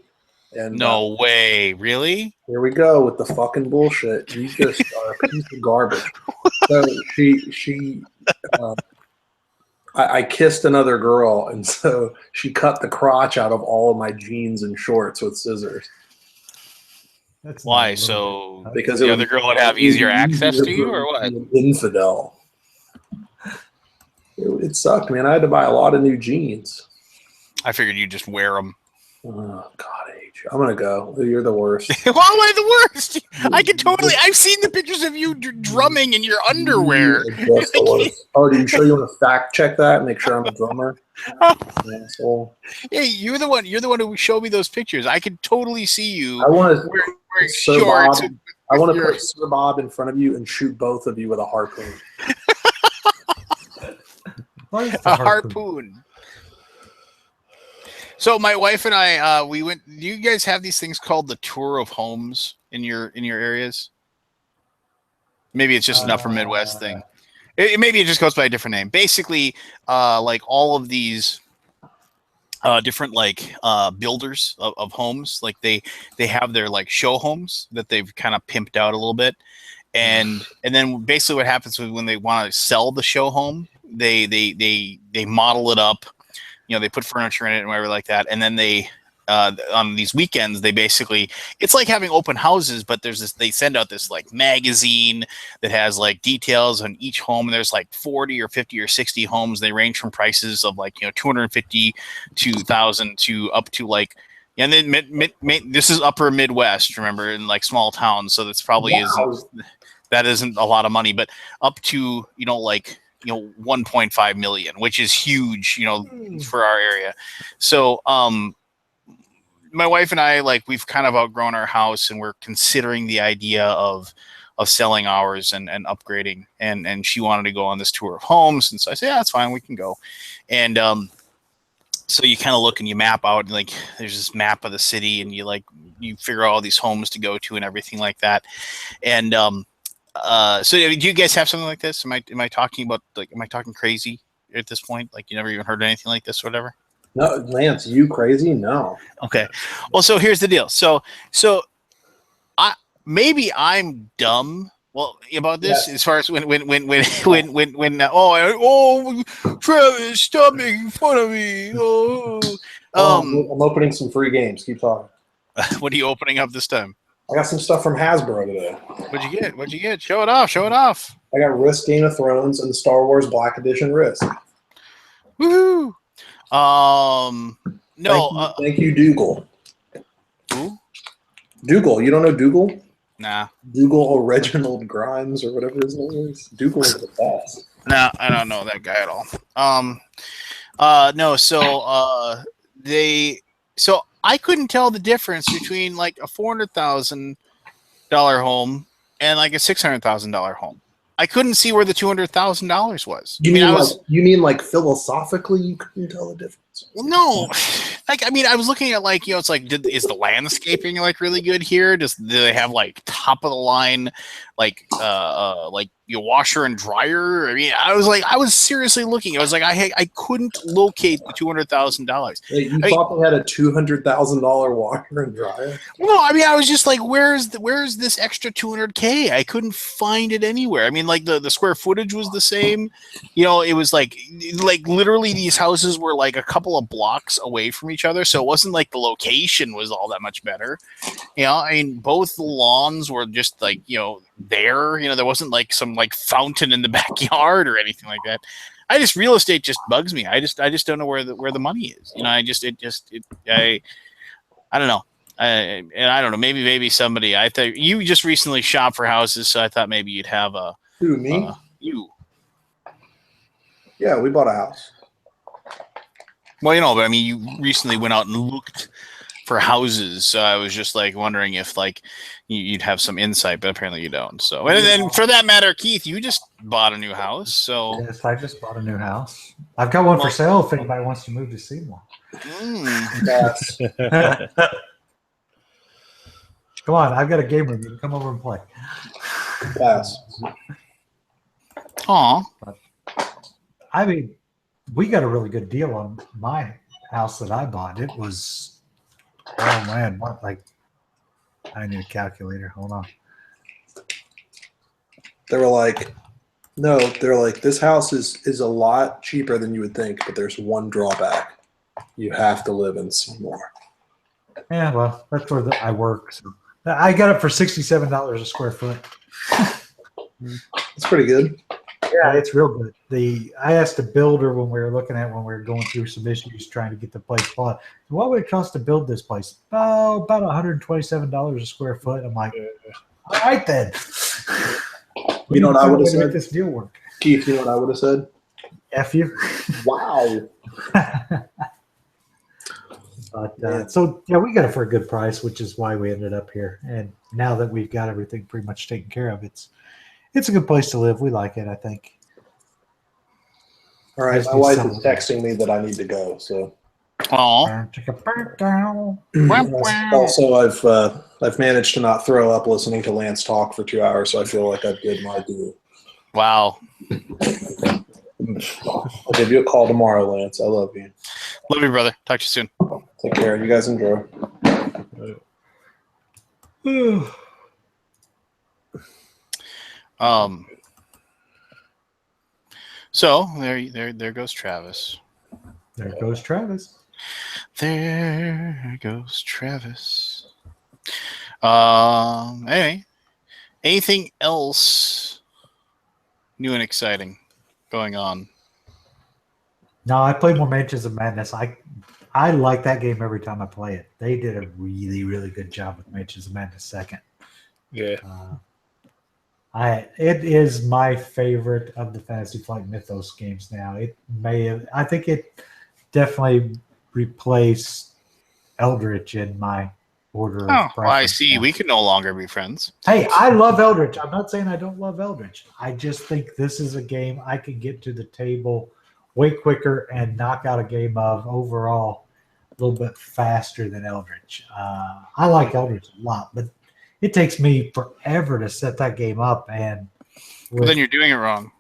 And no way, really? Here we go with the fucking bullshit. You just are a piece of garbage. So I kissed another girl, and so she cut the crotch out of all of my jeans and shorts with scissors. That's why? So because the other girl would have easier access to you, or what? Infidel. It sucked, man. I had to buy a lot of new jeans. I figured you'd just wear them. Oh God, Age. I'm gonna go. You're the worst. Why am I the worst? I can totally. I've seen the pictures of you drumming in your underwear. Oh, do you sure you want to fact check that and make sure I'm a drummer? Asshole. Hey, you're the one who showed me those pictures. I can totally see you. I want to wearing shorts. I want to put Sir Bob in front of you and shoot both of you with a harpoon. A harpoon. So my wife and I, we went. Do you guys have these things called the tour of homes in your areas? Maybe it's just an Upper Midwest thing. Maybe it just goes by a different name. Basically, like all of these different like builders of homes, like they have their like show homes that they've kind of pimped out a little bit, and then basically what happens when they want to sell the show home, they model it up. They put furniture in it and whatever like that. And then they, on these weekends, they basically, it's like having open houses, but they send out this like magazine that has like details on each home. And there's like 40 or 50 or 60 homes. They range from prices of like, 250 to 1,000 to up to like, and then this is Upper Midwest, remember, in like small towns. So that's probably isn't a lot of money, but up to, like, 1.5 million, which is huge, for our area. So, my wife and I, like, we've kind of outgrown our house and we're considering the idea of selling ours and upgrading. And she wanted to go on this tour of homes. And so I said, yeah, that's fine. We can go. And, so you kind of look and you map out and like, there's this map of the city and you figure out all these homes to go to and everything like that. And, so do you guys have something like this? Am I talking about am I talking crazy at this point? Like you never even heard anything like this or whatever? No, Lance, you crazy? No. Okay. Well, so here's the deal. So maybe I'm dumb Well, about this, Yes. as far as when Travis, stop making fun of me. Oh, I'm opening some free games. Keep talking. what are you opening up this time? I got some stuff from Hasbro today. What'd you get? What'd you get? Show it off. Show it off. I got Risk Game of Thrones and Star Wars Black Edition Risk. Woohoo! No. Thank you, Dougal. Who? Dougal. You don't know Dougal? Nah. Dougal Reginald Grimes or whatever his name is. Dougal is the best. Nah, I don't know that guy at all. No. So I couldn't tell the difference between like a $400,000 home and like a $600,000 home. I couldn't see where the $200,000 was. You mean like philosophically you couldn't tell the difference? Well, no, I was looking at like, it's like, is the landscaping like really good here? Do they have like top of the line, like your washer and dryer? I mean, I was seriously looking. I was like, I couldn't locate the $200,000. You thought they had a $200,000 washer and dryer? Well, I mean, I was just like, where's this extra $200K? I couldn't find it anywhere. I mean, like the square footage was the same. It was like literally these houses were like a couple of blocks away from each other, so it wasn't like the location was all that much better. I mean, both the lawns were just like there. There wasn't like some like fountain in the backyard or anything like that. Real estate just bugs me. I just don't know where the money is. I don't know. And I don't know. Maybe somebody. I thought you just recently shopped for houses, so I thought maybe you'd have a. Who, me? You. Yeah, we bought a house. Well, but I mean, you recently went out and looked for houses, so I was just like wondering if like you'd have some insight, but apparently you don't. So, and then for that matter, Keith, you just bought a new house, so yes, I just bought a new house. I've got one for sale if anybody wants to move to Seymour. Yes. Come on, I've got a game room. You can come over and play. Yes. Aw. I mean, we got a really good deal on my house that I bought. It was, oh man, I need a calculator. Hold on. They were like, no, they're like, this house is a lot cheaper than you would think, but there's one drawback. You have to live in Seymour. Yeah, well, that's where I work. So I got it for $67 a square foot. It's pretty good. Yeah, it's real good. I asked a builder when we were going through some issues trying to get the place bought, what would it cost to build this place? Oh, about $127 a square foot. I'm like, all right then. You know what I would have said? Make this deal work. Keith, you know what I would have said? F you. Wow. But so yeah, we got it for a good price, which is why we ended up here. And now that we've got everything pretty much taken care of, it's a good place to live. We like it, I think. All right, my wife is texting me that I need to go. So. Aw. Also, I've managed to not throw up listening to Lance talk for 2 hours, so I feel like I've did my due. Wow. I'll give you a call tomorrow, Lance. I love you. Love you, brother. Talk to you soon. Take care. You guys enjoy. So there goes Travis. There goes Travis. There goes Travis. Anyway, anything else new and exciting going on? No, I played more Mansions of Madness. I like that game every time I play it. They did a really, really good job with Mansions of Madness 2nd. Yeah. It is my favorite of the Fantasy Flight Mythos games now. I think it definitely replaced Eldritch in my order of preference. Well, I see. Now. We can no longer be friends. Hey, I love Eldritch. I'm not saying I don't love Eldritch. I just think this is a game I can get to the table way quicker and knock out a game of overall a little bit faster than Eldritch. I like Eldritch a lot, but it takes me forever to set that game up. And then you're doing it wrong.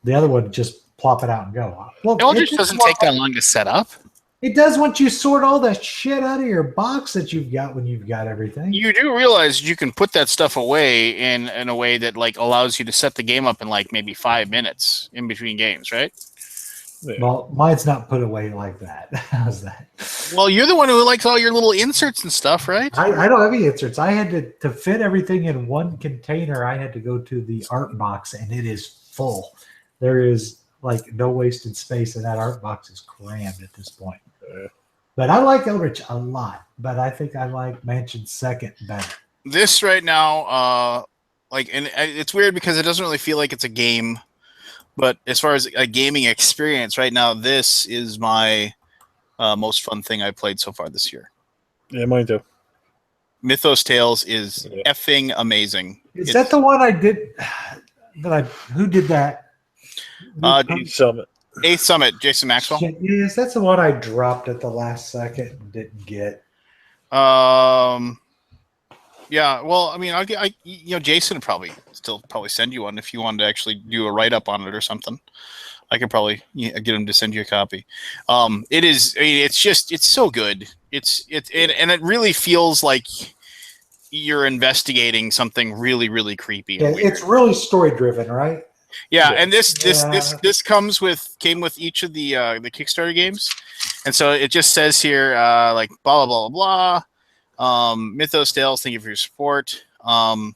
The other one, just plop it out and go. Well, Eldritch doesn't take that long to set up. It does once you sort all that shit out of your box that you've got when you've got everything. You do realize you can put that stuff away in a way that like allows you to set the game up in like maybe 5 minutes in between games, right? Yeah. Well, mine's not put away like that. How's that? Well, you're the one who likes all your little inserts and stuff, right? I don't have any inserts. I had to fit everything in one container. I had to go to the art box, and it is full. There is like no wasted space, and that art box is crammed at this point. But I like Eldritch a lot, but I think I like Mansion second better. This right now, and it's weird because it doesn't really feel like it's a game, but as far as a gaming experience right now, this is my most fun thing I've played so far this year. Yeah, mine too. Mythos Tales is effing amazing. Is that the one I did? Who did that? Summit. 8th Summit, Jason Maxwell. Yes, that's the one I dropped at the last second and didn't get. Yeah, well, I mean, Jason would probably send you one if you wanted to actually do a write up on it or something. I could probably get him to send you a copy. It is. I mean, it's so good. And it really feels like you're investigating something really, really creepy. Yeah, it's really story driven, right? Yeah, and this came with each of the Kickstarter games, and so it just says here like blah blah blah blah. Mythos Tales, thank you for your support. And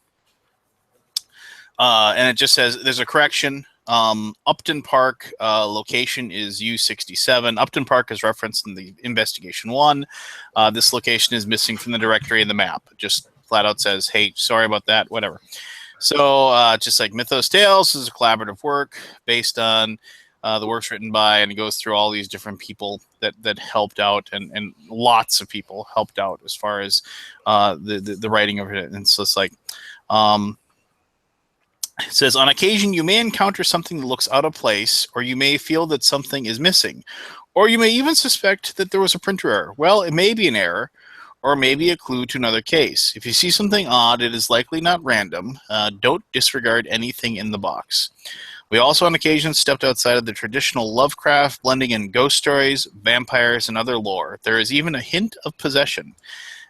it just says there's a correction. Upton Park location is U67. Upton Park is referenced in the Investigation 1. This location is missing from the directory and the map. Just flat out says, hey, sorry about that, whatever. So just like Mythos Tales is a collaborative work based on the works written by, and it goes through all these different people that helped out, and lots of people helped out as far as the writing of it. And so it's like, it says, on occasion, you may encounter something that looks out of place, or you may feel that something is missing, or you may even suspect that there was a printer error. Well, it may be an error, or maybe a clue to another case. If you see something odd, it is likely not random. Don't disregard anything in the box. We also on occasion stepped outside of the traditional Lovecraft, blending in ghost stories, vampires, and other lore. There is even a hint of possession.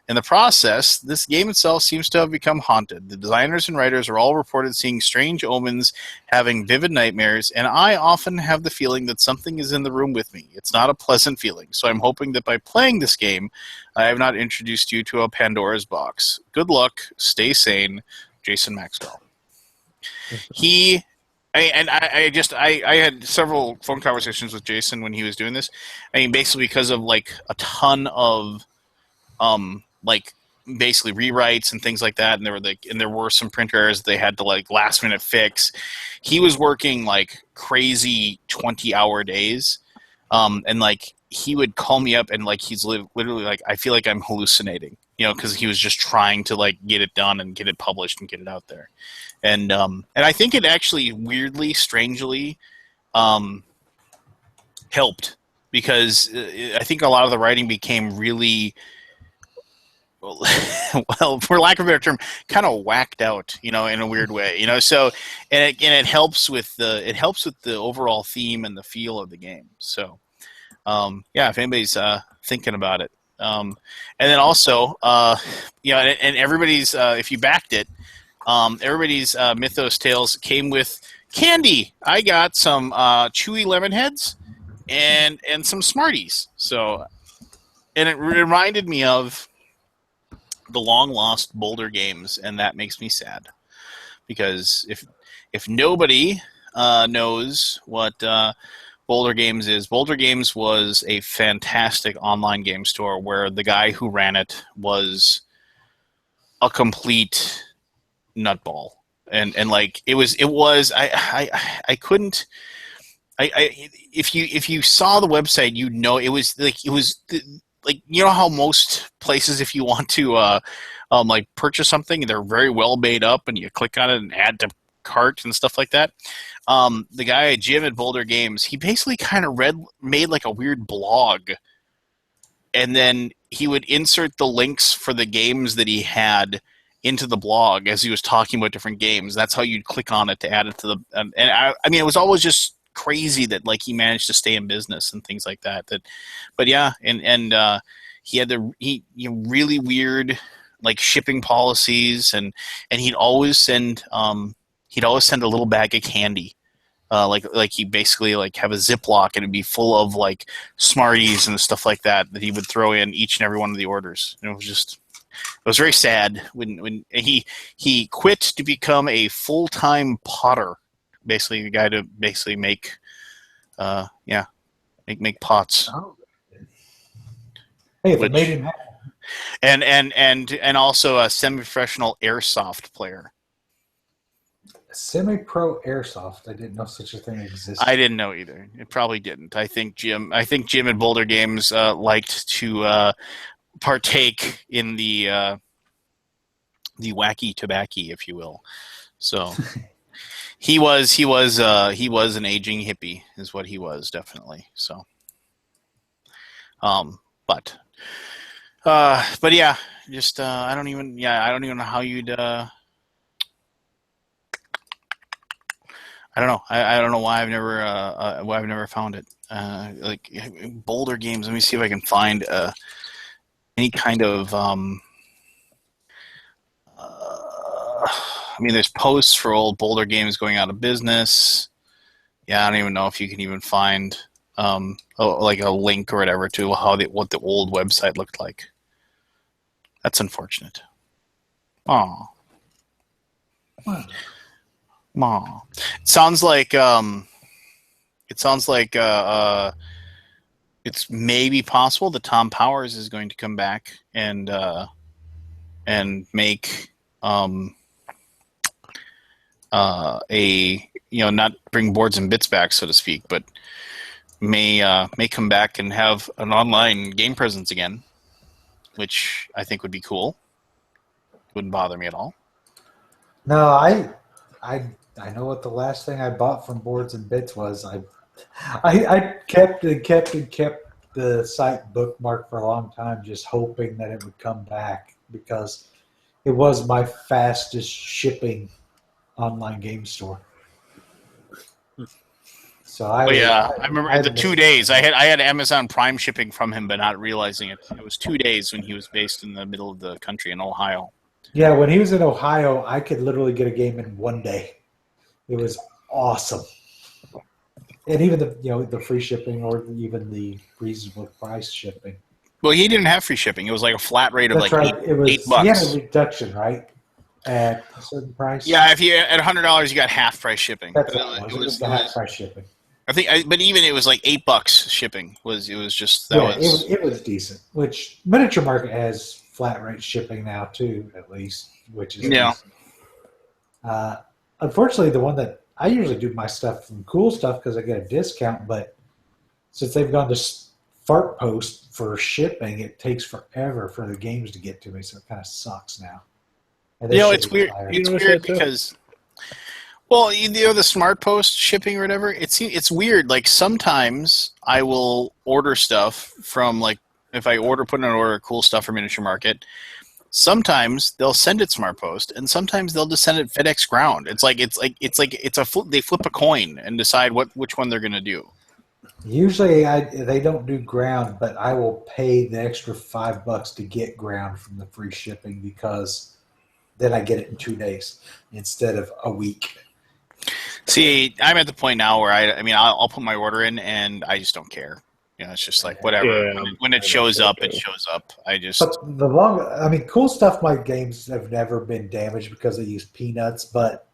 In the process, this game itself seems to have become haunted. The designers and writers are all reported seeing strange omens, having vivid nightmares, and I often have the feeling that something is in the room with me. It's not a pleasant feeling, so I'm hoping that by playing this game, I have not introduced you to a Pandora's box. Good luck, stay sane, Jason Maxwell. I had several phone conversations with Jason when he was doing this. I mean, basically because of like a ton of like basically rewrites and things like that, and there were some printer errors they had to like last minute fix. He was working like crazy 20-hour days, and like he would call me up and like he's literally like, I feel like I'm hallucinating, because he was just trying to like get it done and get it published and get it out there, and I think it actually weirdly, strangely, helped, because I think a lot of the writing became really, well, for lack of a better term, kind of whacked out, in a weird way, So, and it helps with the overall theme and the feel of the game. So, if anybody's thinking about it, and then also, and everybody's if you backed it, everybody's Mythos Tales came with candy. I got some chewy lemon heads and some Smarties. So, and it reminded me of the long lost Boulder games, and that makes me sad, because if nobody knows what Boulder Games is, Boulder Games was a fantastic online game store where the guy who ran it was a complete nutball, and like it was I couldn't. If you saw the website, it was like, how most places, if you want to like purchase something, they're very well made up, and you click on it and add to cart and stuff like that. The guy Jim at Boulder Games, he basically kind of made like a weird blog, and then he would insert the links for the games that he had into the blog as he was talking about different games. That's how you'd click on it to add it to the. And I mean, it was always just crazy that like he managed to stay in business and things like that. But yeah, and he had really weird like shipping policies, and he'd always send a little bag of candy. Like he basically like have a Ziploc and it'd be full of like Smarties and stuff like that he would throw in each and every one of the orders. And it was very sad when he quit to become a full-time potter, basically the guy to basically make pots. Oh. Hey, if it made him happy. And also a semi-professional airsoft player. Semi-pro airsoft. I didn't know such a thing existed. I didn't know either. It probably didn't. I think Jim at Boulder Games liked to partake in the wacky tobacco, if you will. So he was an aging hippie, is what he was, definitely. So, but yeah, just I don't even know how you'd. I don't know. I don't know why I've never found it. Like Boulder Games. Let me see if I can find any kind of. I mean, there's posts for old Boulder Games going out of business. Yeah, I don't even know if you can even find like a link or whatever to what the old website looked like. That's unfortunate. Oh. It sounds like it's maybe possible that Tom Powers is going to come back and make not bring boards and bits back, so to speak, but may come back and have an online game presence again, which I think would be cool. Wouldn't bother me at all. No, I know what the last thing I bought from Boards and Bits was. I kept the site bookmarked for a long time, just hoping that it would come back because it was my fastest shipping online game store. So I remember the 2 days I had Amazon Prime shipping from him, but not realizing it. It was 2 days when he was based in the middle of the country in Ohio. Yeah, when he was in Ohio, I could literally get a game in 1 day. It was awesome. And even the free shipping or even the reasonable price shipping. Well, he didn't have free shipping. It was like a flat rate of $8. He had a reduction, right? At a certain price. Yeah, if you at $100, you got half price shipping. That's what it was. It was half price shipping. I think, but even it was like $8 shipping. It was decent. Which Miniature Market has flat rate shipping now too, at least, which is decent. Unfortunately, the one that I usually do my stuff from Cool Stuff because I get a discount, but since they've gone to Fart Post for shipping, it takes forever for the games to get to me, so it kind of sucks now. It's weird. It's weird because, well, the Smart Post shipping or whatever. It's weird. Like sometimes I will order stuff from if I put in an order of Cool Stuff for Miniature Market. Sometimes they'll send it Smart Post, and sometimes they'll just send it FedEx Ground. They flip a coin and decide which one they're going to do. Usually they don't do ground, but I will pay the extra $5 to get ground from the free shipping because then I get it in 2 days instead of a week. See, I'm at the point now where I'll put my order in and I just don't care. It's just like whatever. Yeah, when it shows up, it shows up. But Cool Stuff. My games have never been damaged because they use peanuts. But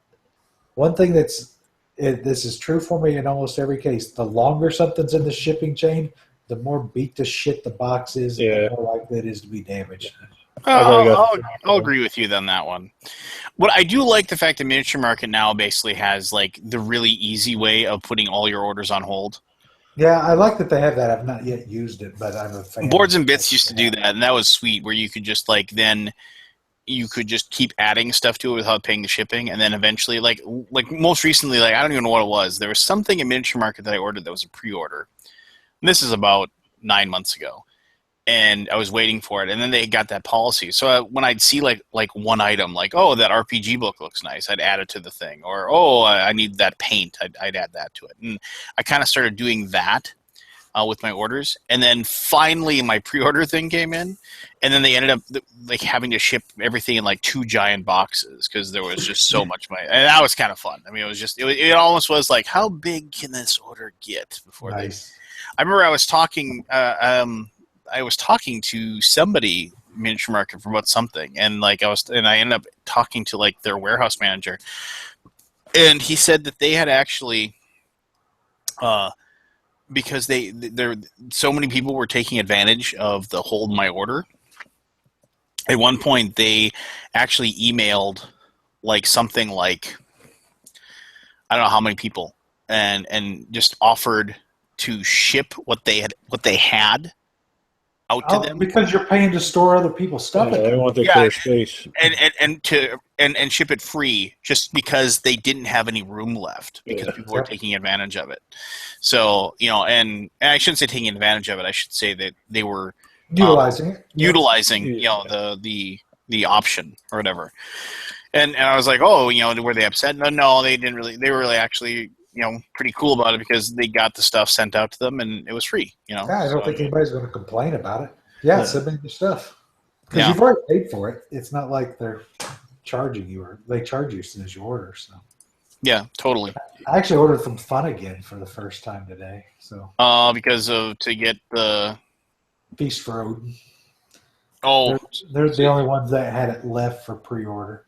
one thing this is true for me in almost every case. The longer something's in the shipping chain, the more beat to shit the box is, and the more likely it is to be damaged. I'll agree with you on that one. What I do like the fact that Miniature Market now basically has the really easy way of putting all your orders on hold. Yeah, I like that they have that. I've not yet used it, but I'm a fan. Boards and Bits used to do that, and that was sweet, where you could just then you could just keep adding stuff to it without paying the shipping, and then eventually, like most recently, I don't even know what it was. There was something in Miniature Market that I ordered that was a pre-order. And this is about 9 months ago. and I was waiting for it, and then they got that policy. So when I'd see like one item, like, oh, that RPG book looks nice, I'd add it to the thing, or oh, I need that paint, I'd add that to it, and I kind of started doing that with my orders, and then finally my pre-order thing came in, and then they ended up like having to ship everything in like 2 giant boxes because there was just so much money, and that was kind of fun. I mean, it almost was like, how big can this order get before Nice. I remember I was talking to somebody miniature market about something, and I ended up talking to like their warehouse manager, and he said that they had actually because there so many people were taking advantage of the hold my order. At one point, they actually emailed like something like, I don't know how many people, and just offered to ship what they had out to them, because you're paying to store other people's stuff. They want to Yeah. clear space. and ship it free just because they didn't have any room left because Yeah. people were taking advantage of it. So, and I shouldn't say taking advantage of it. I should say that they were Utilizing it. utilizing, Yeah. the option or whatever. And I was like, oh, were they upset? No, they didn't really. They were really actually, pretty cool about it because they got the stuff sent out to them and it was free. Yeah, I don't So, think anybody's going to complain about it. Yeah, send me the stuff. Because Yeah. you've already paid for it. It's not like they're charging you, or they charge you as soon as you order. So yeah, totally. I actually ordered from Fun Again for the first time today. So Because to get the Feast for Odin. oh They're the only ones that had it left for pre-order.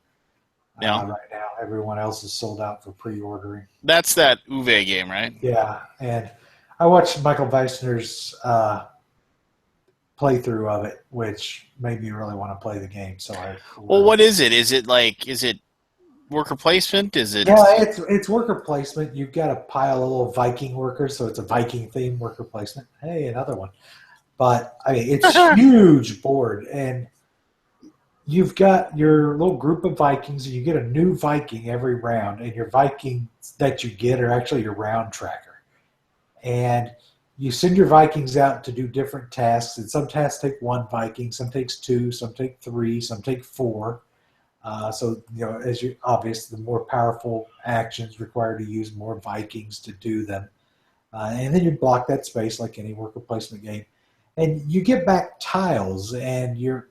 Yeah. Right now, everyone else is sold out for pre-ordering. that's that Uwe game, right? Yeah, and I watched Michael Weissner's playthrough of it, which made me really want to play the game. So Well, what is it? Is it worker placement? Is it? Yeah, it's worker placement. You've got a pile of little Viking workers, so it's a Viking themed worker placement. Hey, another one. But I mean, it's a huge board, and you've got your little group of Vikings, and you get a new Viking every round, and your Vikings that you get are actually your round tracker. And you send your Vikings out to do different tasks, and some tasks take 1 Viking, some takes 2, some take 3, some take 4. So, as you obvious, the more powerful actions require to use more Vikings to do them. And then you block that space like any worker placement game. And you get back tiles, and you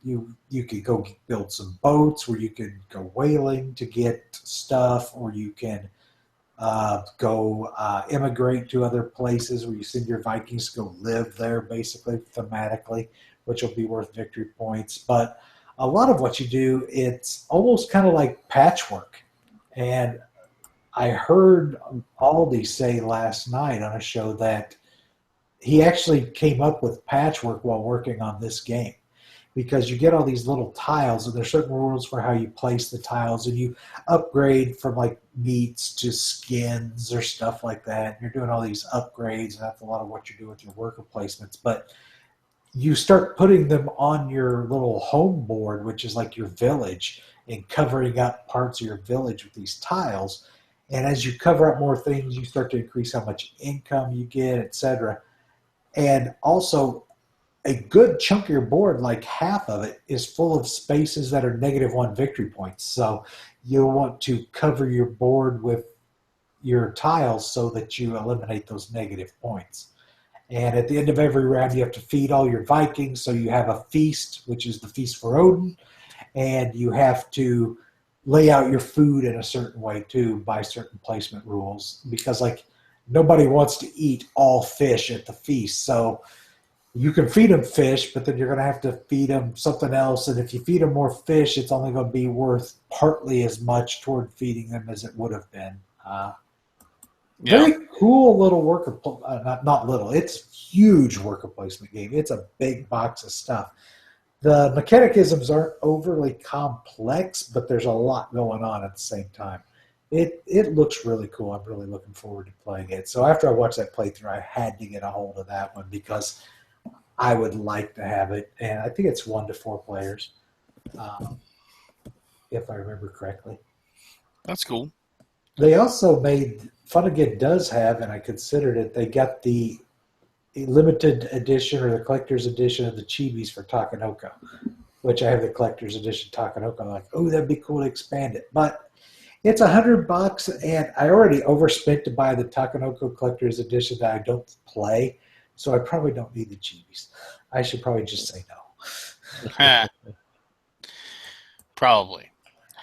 could go build some boats, where you could go whaling to get stuff, or you can go immigrate to other places where you send your Vikings to go live there, basically thematically, which will be worth victory points. But a lot of what you do, it's almost kind of like patchwork. And I heard Aldi say last night on a show that he actually came up with patchwork while working on this game, because you get all these little tiles, and there's certain rules for how you place the tiles, and you upgrade from like meats to skins or stuff like that. You're doing all these upgrades, and that's a lot of what you do with your worker placements. But you start putting them on your little home board, which is like your village, and covering up parts of your village with these tiles. And as you cover up more things, you start to increase how much income you get, etc. And also, a good chunk of your board, like half of it, is full of spaces that are -1 victory points. So you'll want to cover your board with your tiles so that you eliminate those negative points. And at the end of every round, you have to feed all your Vikings. So you have a feast, which is the Feast for Odin. And you have to lay out your food in a certain way, too, by certain placement rules. Because, nobody wants to eat all fish at the feast. So you can feed them fish, but then you're going to have to feed them something else. And if you feed them more fish, it's only going to be worth partly as much toward feeding them as it would have been. Very cool little worker, not little, it's huge worker placement game. It's a big box of stuff. The mechanicisms aren't overly complex, but there's a lot going on at the same time. It looks really cool. I'm really looking forward to playing it. So after I watched that playthrough, I had to get a hold of that one because I would like to have it. And I think it's 1 to 4 players, if I remember correctly. That's cool. They also made, Fun Again does have, and I considered it, they got the limited edition or the collector's edition of the Chibis for Takanoko, which I have the collector's edition Takanoko. I'm like, oh, that'd be cool to expand it. But it's $100, and I already overspent to buy the Takanoko collector's edition that I don't play, so I probably don't need the Chibis. I should probably just say no. Probably.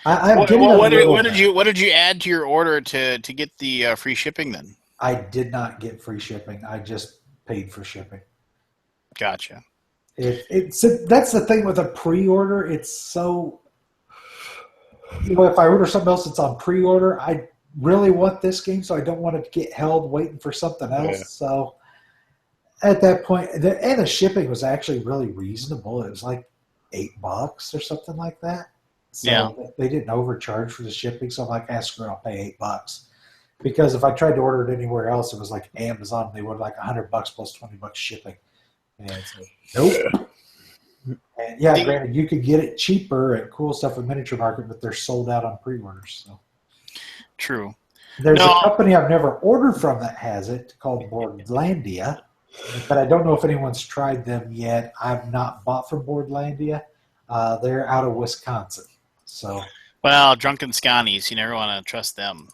I'm what did you add to your order to get the free shipping then? I did not get free shipping. I just paid for shipping. Gotcha. That's the thing with a pre-order. It's so, if I order something else that's on pre-order, I really want this game, so I don't want it to get held waiting for something else. Yeah. So at that point, and the shipping was actually really reasonable. It was like $8 or something like that. So they didn't overcharge for the shipping. So I'm like, screw it, I'll pay $8. Because if I tried to order it anywhere else, it was like Amazon. They would like $100 plus $20 shipping. And it's like, nope. And granted, you could get it cheaper at Cool Stuff and Miniature Market, but they're sold out on pre-orders. So true. There's a company I've never ordered from that has it called Boardlandia, but I don't know if anyone's tried them yet. I've not bought from Boardlandia. They're out of Wisconsin. So, well, drunken Scotties, you never want to trust them.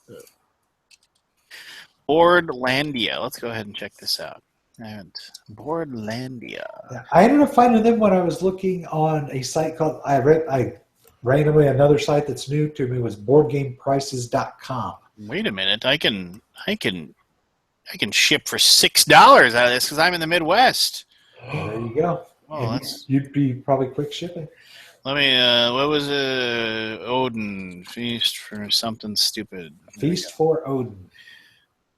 Boardlandia. Let's go ahead and check this out. Boardlandia. I ended up finding them when I was looking on a site called I randomly another site that's new to me was BoardGamePrices.com. Wait a minute, I can ship for $6 out of this because I'm in the Midwest. There you go. Oh, you'd be probably quick shipping. Let me. What was Odin feast for something stupid? Feast for Odin.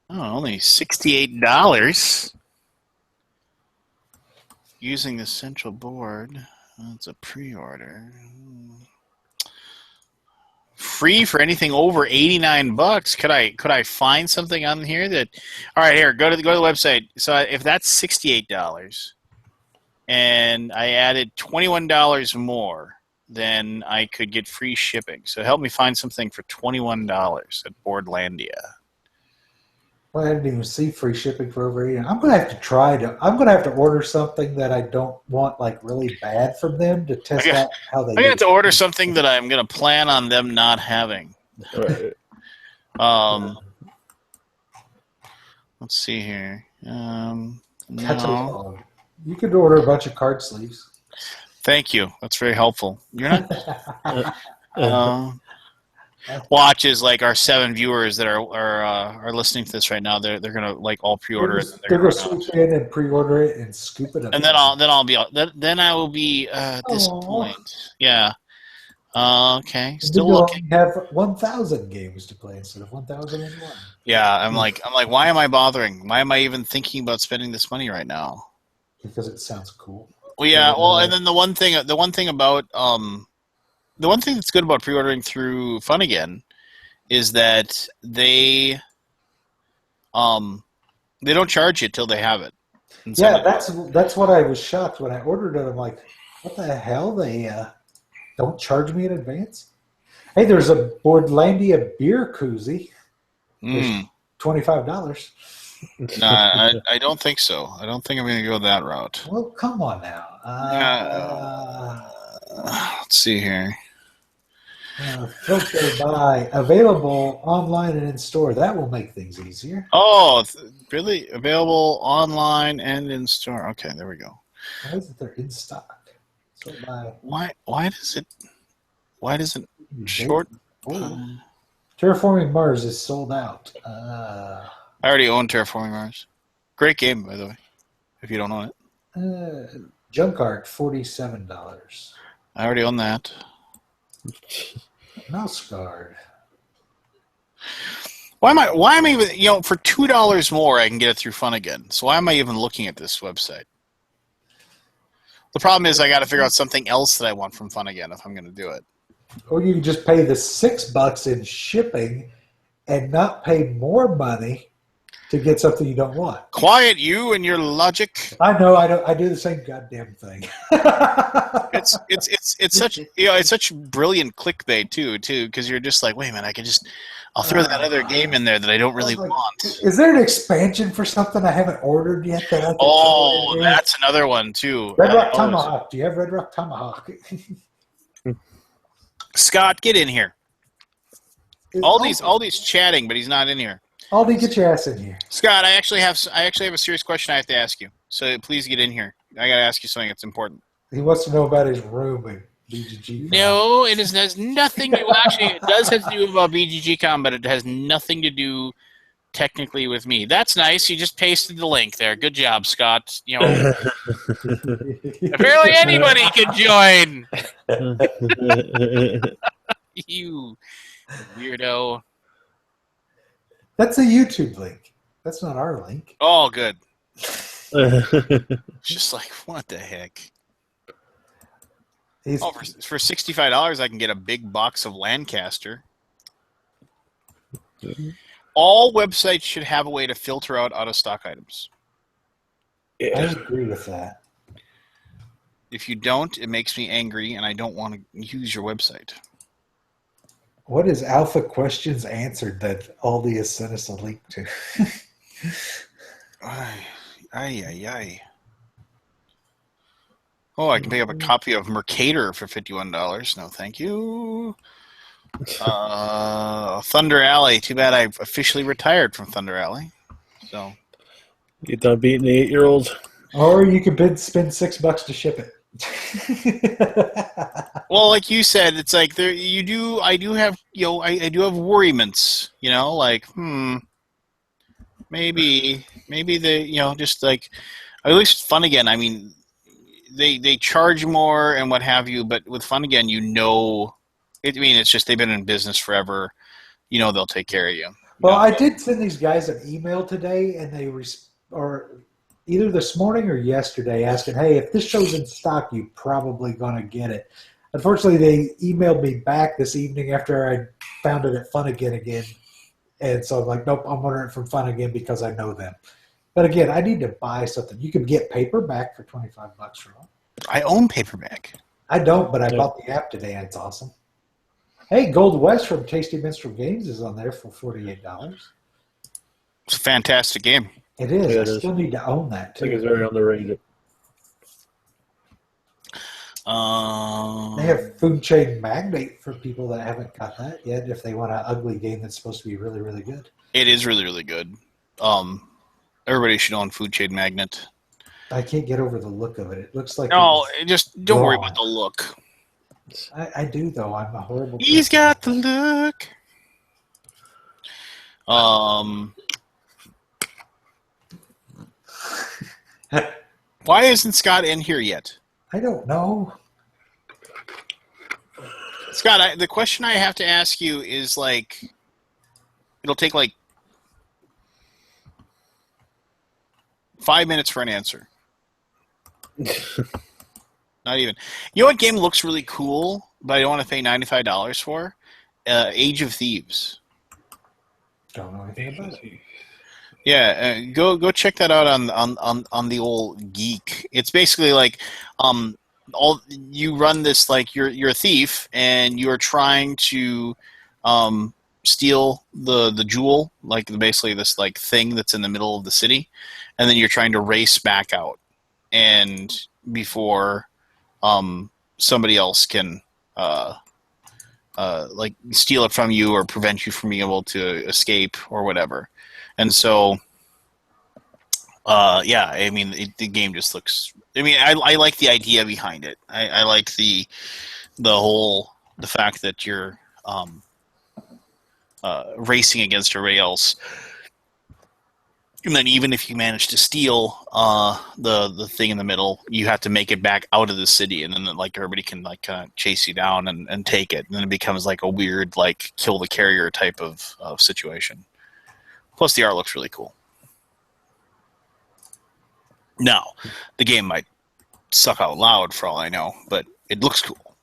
Oh, only $68. Using the central board. That's a pre-order. Free for anything over $89. Could I find something on here that? All right, here. Go to the website. So if that's $68, and I added $21 more, then I could get free shipping. So help me find something for $21 at Boardlandia. Well, I didn't even see free shipping for over $80. I'm gonna have to I'm gonna have to order something that I don't want like really bad from them to test out how they. I'm gonna have to order something that I'm gonna plan on them not having. Right. Let's see here. No. You could order a bunch of card sleeves. Thank you. That's very helpful. You're not. Watches like our 7 viewers that are listening to this right now. They're gonna like all pre-order it. They're gonna swoop in and pre-order it and scoop it up. And then I will be at this point. Yeah. Okay. Still looking. Have 1,000 games to play instead of 1,001. Yeah. I'm like, why am I bothering? Why am I even thinking about spending this money right now? Because it sounds cool. Well, yeah. Well, and then the one thing that's good about pre-ordering through Fun Again is that they don't charge you till they have it. Yeah, that's what I was shocked when I ordered it. I'm like, what the hell? They don't charge me in advance? Hey, there's a Boardlandia beer koozie. $25. No, I don't think so. I don't think I'm going to go that route. Well, come on now. Let's see here. Filter by available online and in store. That will make things easier. Oh, really? Available online and in store. Okay, there we go. Why is it they're in stock? So why does it short? Terraforming Mars is sold out. I already own Terraforming Mars. Great game, by the way. If you don't own it. Junk Art, $47. I already own that. Mouse Guard. Why am I even, for $2 more I can get it through Fun Again. So why am I even looking at this website? The problem is I got to figure out something else that I want from Fun Again if I'm going to do it. Or you can just pay the $6 in shipping and not pay more money to get something you don't want. Quiet, you and your logic. I know. I do the same goddamn thing. It's such it's such brilliant clickbait too because you're just like, wait a minute, I'll throw that other game in there that I don't really want. Is there an expansion for something I haven't ordered yet? That I can that's another one too. Red Rock Tomahawk. Do you have Red Rock Tomahawk? Scott, get in here. All these chatting, but he's not in here. Aldi, get your ass in here. Scott, I actually have a serious question I have to ask you. So please get in here. I got to ask you something that's important. He wants to know about his room at BGG. No, has nothing to. Actually, it does have to do about BGG.com, but it has nothing to do technically with me. That's nice. You just pasted the link there. Good job, Scott. Apparently anybody can join. You weirdo. That's a YouTube link. That's not our link. Oh, good. Just like, what the heck? For $65, I can get a big box of Lancaster. All websites should have a way to filter out out-of-stock items. Yeah. I agree with that. If you don't, it makes me angry, and I don't want to use your website. What is Alpha Questions Answered that Aldi has sent us a link to? Ay. Oh, I can pick up a copy of Mercator for $51. No, thank you. Thunder Alley. Too bad I've officially retired from Thunder Alley. So get done beating the 8-year-olds. Or you could spend $6 to ship it. Well, like you said, it's like I do have worriments, like maybe just like at least Fun Again. I mean, they charge more and what have you, but with Fun Again, it's just they've been in business forever. They'll take care of you. Well, I did send these guys an email today, and they or either this morning or yesterday asking, hey, if this show's in stock, you're probably going to get it. Unfortunately, they emailed me back this evening after I found it at Fun Again. And so I'm like, nope, I'm ordering it from Fun Again because I know them. But again, I need to buy something. You can get paperback for $25 for them. I own paperback. I don't, but I bought the app today, and it's awesome. Hey, Gold West from Tasty Minstrel Games is on there for $48. It's a fantastic game. It is. Yeah, I still need to own that, too. I think it's very underrated. They have Food Chain Magnate for people that haven't got that yet, if they want an ugly game that's supposed to be really, really good. It is really, really good. Everybody should own Food Chain Magnet. I can't get over the look of it. It looks like... No, just don't worry about the look. I do, though. I'm a horrible person. He's got the look. Why isn't Scott in here yet? I don't know. Scott, the question I have to ask you is it'll take 5 minutes for an answer. Not even. You know what game looks really cool, but I don't want to pay $95 for? Age of Thieves. Don't know anything about it. Yeah, go check that out on the old Geek. It's basically all you run this you're a thief and you're trying to steal the jewel, basically this thing that's in the middle of the city, and then you're trying to race back out and before somebody else can steal it from you or prevent you from being able to escape or whatever. And so, the game just looks. I like the idea behind it. I like the fact that you're racing against everybody else, and then even if you manage to steal the thing in the middle, you have to make it back out of the city, and then everybody can kind of chase you down and take it, and then it becomes a weird kill the carrier type of situation. Plus, the art looks really cool. Now, the game might suck out loud for all I know, but it looks cool.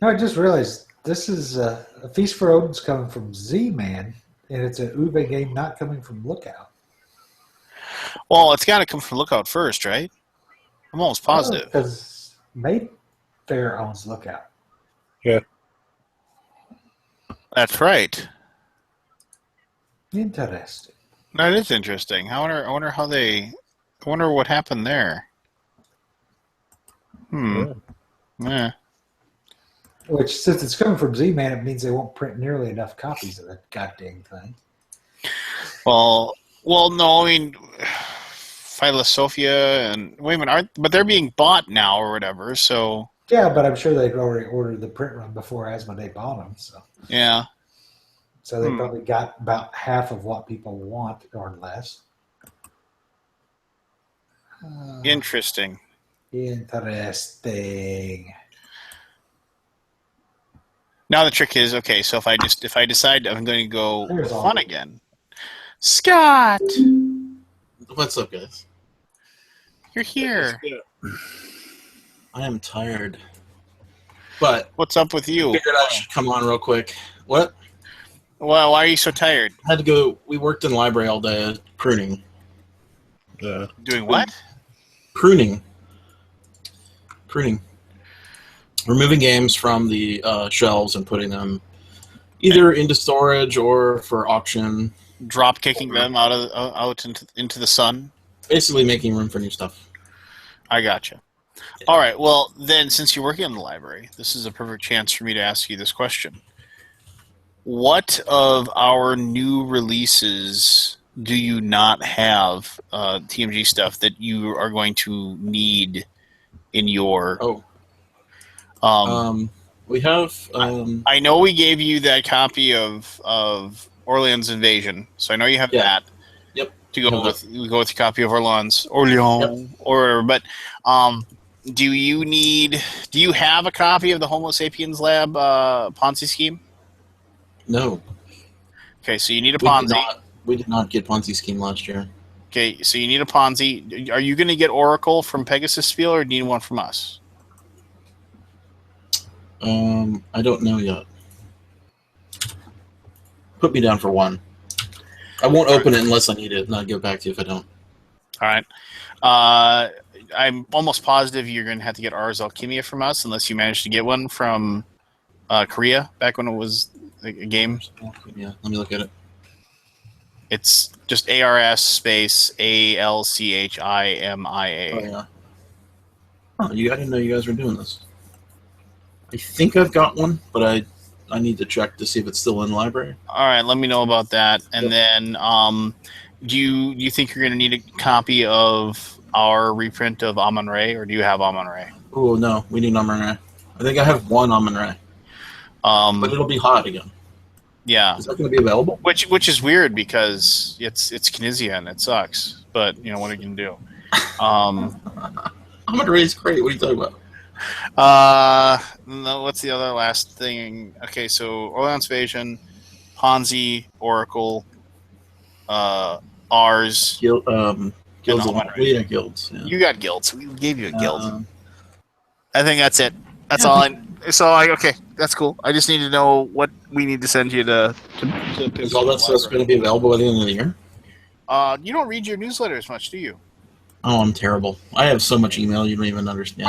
No, I just realized this is a Feast for Odin's coming from Z-Man, And it's an Uwe game not coming from Lookout. Well, it's got to come from Lookout first, right? I'm almost positive. Because Mayfair owns Lookout. Yeah. That's right. Interesting. That is interesting. I wonder how they. I wonder what happened there. Yeah. Which, since it's coming from Z-Man, it means they won't print nearly enough copies of that goddamn thing. Well, no. I mean, Philosophia and wait a minute, but they're being bought now or whatever. So Yeah, but I'm sure they've already ordered the print run before Asmodee bought them. yeah. So they probably got about half of what people want or less. Interesting. Interesting. Now the trick is, okay, so if I decide I'm going to go There's fun Alden. again, Scott, What's up, guys? you're here. I am tired. But What's up with you? figured I should come on real quick. What? Well, why are you so tired? I had to go. We worked in the library all day pruning. Yeah. Doing what? Pruning. Removing games from the shelves and putting them either into storage or for auction. Drop kicking them out into the sun. Basically making room for new stuff. I gotcha. All right. Well, then, since you're working in the library, this is a perfect chance for me to ask you this question. What of our new releases do you not have TMG stuff that you are going to need in your... We have... I know we gave you that copy of Orleans Invasion, so I know you have that. Yep. To go with, we go with a copy of Orleans, or but do you have a copy of the Homo Sapiens Lab Ponzi scheme? No. Okay, so you need a Ponzi. We did not get Ponzi scheme last year. Okay, so you need a Ponzi. Are you going to get Oracle from Pegasus Spiel, or do you need one from us? I don't know yet. Put me down for one. I won't open it unless I need it, and I'll get back to you if I don't. All right. I'm almost positive you're going to have to get Ars Alchemia from us, unless you managed to get one from Korea back when it was a game. Yeah, let me look at it. It's just ARS space ALCHIMIA. Oh, yeah. Oh, I didn't know you guys were doing this. I think I've got one, but I need to check to see if it's still in the library. All right, let me know about that. And then, do you think you're going to need a copy of our reprint of Amon-Ra, or do you have Amon-Ra? Oh, no, we need Amon-Ra. I think I have one Amon-Ra. But it'll be hot again. Yeah. Is that going to be available? Which is weird because it's Knizia and it sucks. But, what are you going to do? Amon-Ra is great. What are you talking about? No, what's the other last thing? Okay, so Orleans Invasion, Ponzi, Oracle, Ars. Guilds. Amon-Ra. We had guilds. Yeah. You got guilds. We gave you a guild. I think that's it. That's all okay, that's cool. I just need to know what we need to send you to Is all that stuff going to be available by the end of the year? You don't read your newsletters much, do you? Oh, I'm terrible. I have so much email you don't even understand.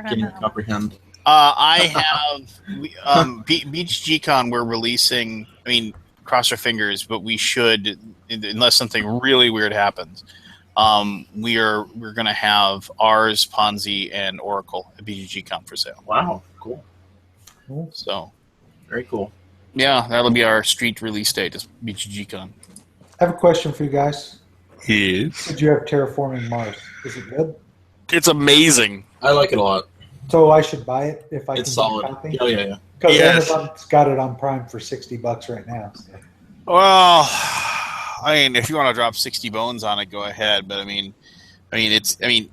Can't even comprehend. I have Beach G-Con. We're releasing. I mean, cross our fingers, but we should, unless something really weird happens. We're going to have Ars, Ponzi, and Oracle at BGG-Con for sale. Wow, cool. So, very cool. Yeah, that'll be our street release date. Is BGG-Con. I have a question for you guys. Yes. Did you have Terraforming Mars? Is it good? It's amazing. I like it a lot. So I should buy it if I It's can solid. get a copy? Oh, yeah. Because Yes. Amazon's got it on Prime for $60 right now. So. Well, I mean, if you want to drop 60 bones on it, go ahead. But it's a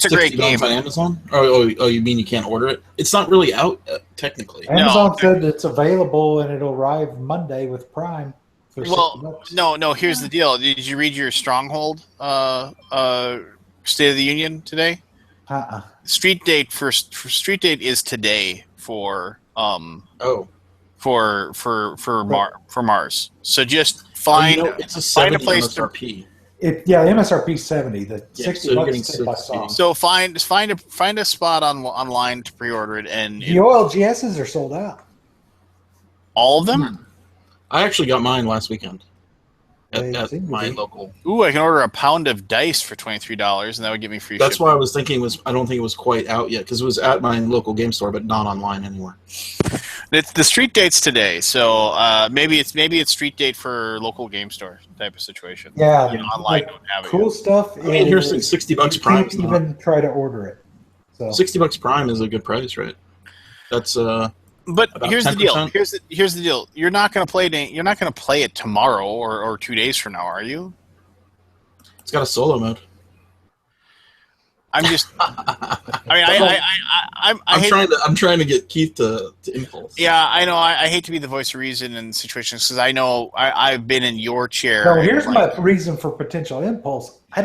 great game. On Amazon? Oh, you mean you can't order it? It's not really out technically. Amazon said it's available and it'll arrive Monday with Prime for $60. No. Here's the deal. Did you read your Stronghold State of the Union today? Uh-uh. Street date for Street date is today for Oh. for Mars. So just Oh, find it's a find a 70 place to. MSRP. MSRP 70. The Yeah, 60 so you're bucks getting tip I 60. saw. So find a spot online to pre-order it, and The OLGSs are sold out. all of them. I actually got mine last weekend They at seem to my be. local. Ooh, I can order a pound of dice for $23, and that would give me free That's shipping. why I was thinking I don't think it was quite out yet because it was at my local game store, but not online anywhere. It's the street date's today, so maybe it's street date for local game store type of situation. Yeah, And online like, don't have it cool yet. stuff. I mean, here's is $60 you Prime. can't even try to order it. So $60 Prime is a good price, right? That's But about here's the 10%. deal. Here's the deal. You're not going to play it. You're not going to play it tomorrow or 2 days from now, are you? It's got a solo mode. I'm just. I mean, I'm trying to get Keith to impulse. Yeah, I know. I hate to be the voice of reason in situations because I know I've been in your chair. no, here's my reason for potential impulse. I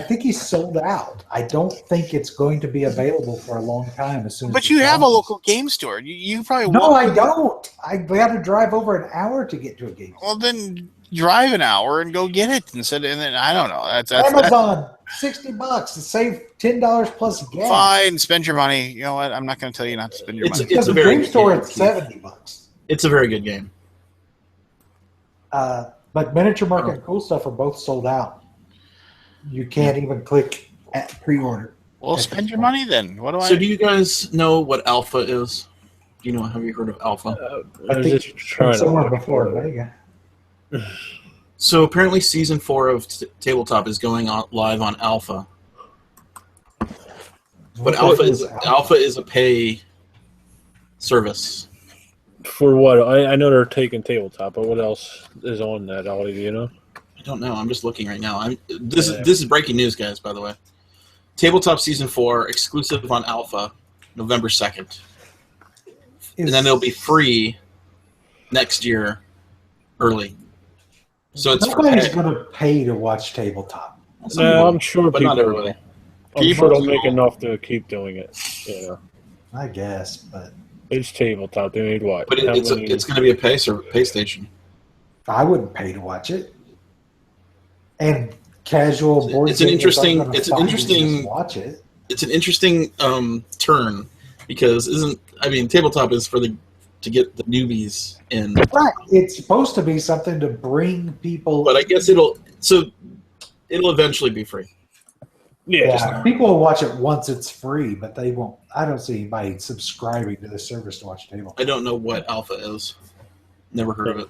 think he's sold out. I don't think it's going to be available for a long time. As soon as But it you have a launches. local game store. You probably No, walk- I don't. I got to drive over an hour to get to a game store. Well, then drive an hour and go get it instead. And then I don't know. That's Amazon, $60 to save $10 plus gas. fine. Spend your money. You know what? I'm not going to tell you not to spend your money. Because a the very game good store, game, it's Keith. $70. It's a very good game. But Miniature Market and Cool Stuff are both sold out. You can't even click at pre-order. Well, spend your money then. What do So I? do you guys know what alpha is? Do you know? Have you heard of alpha? I I was think just trying somewhere to before Vega. So apparently, season 4 of Tabletop is going on live on alpha. But alpha is a pay service. For what? I know they're taking tabletop, but what else is on that, Ollie? Do you know? I don't know. I'm just looking right now. This is breaking news, guys. By the way, Tabletop season 4 exclusive on alpha, November 2nd, and then it'll be free next year, early. So it's Nobody's for going to pay to watch Tabletop. some No, people, I'm sure but not people everybody. will. I'm People sure they'll make will. enough to keep doing it. You know, I guess, but it's tabletop. They need what? But How it's many- going to be a pay station. I wouldn't pay to watch it. And casual board It's an gamers interesting- aren't gonna it's an find interesting- to just watch it. It's an interesting turn because Tabletop is to get the newbies in. Right. It's supposed to be something to bring people. But I guess it'll eventually be free. Yeah, people will watch it once it's free, but they won't. I don't see anybody subscribing to the service to watch Tabletop. I don't know what alpha is. Never heard of it.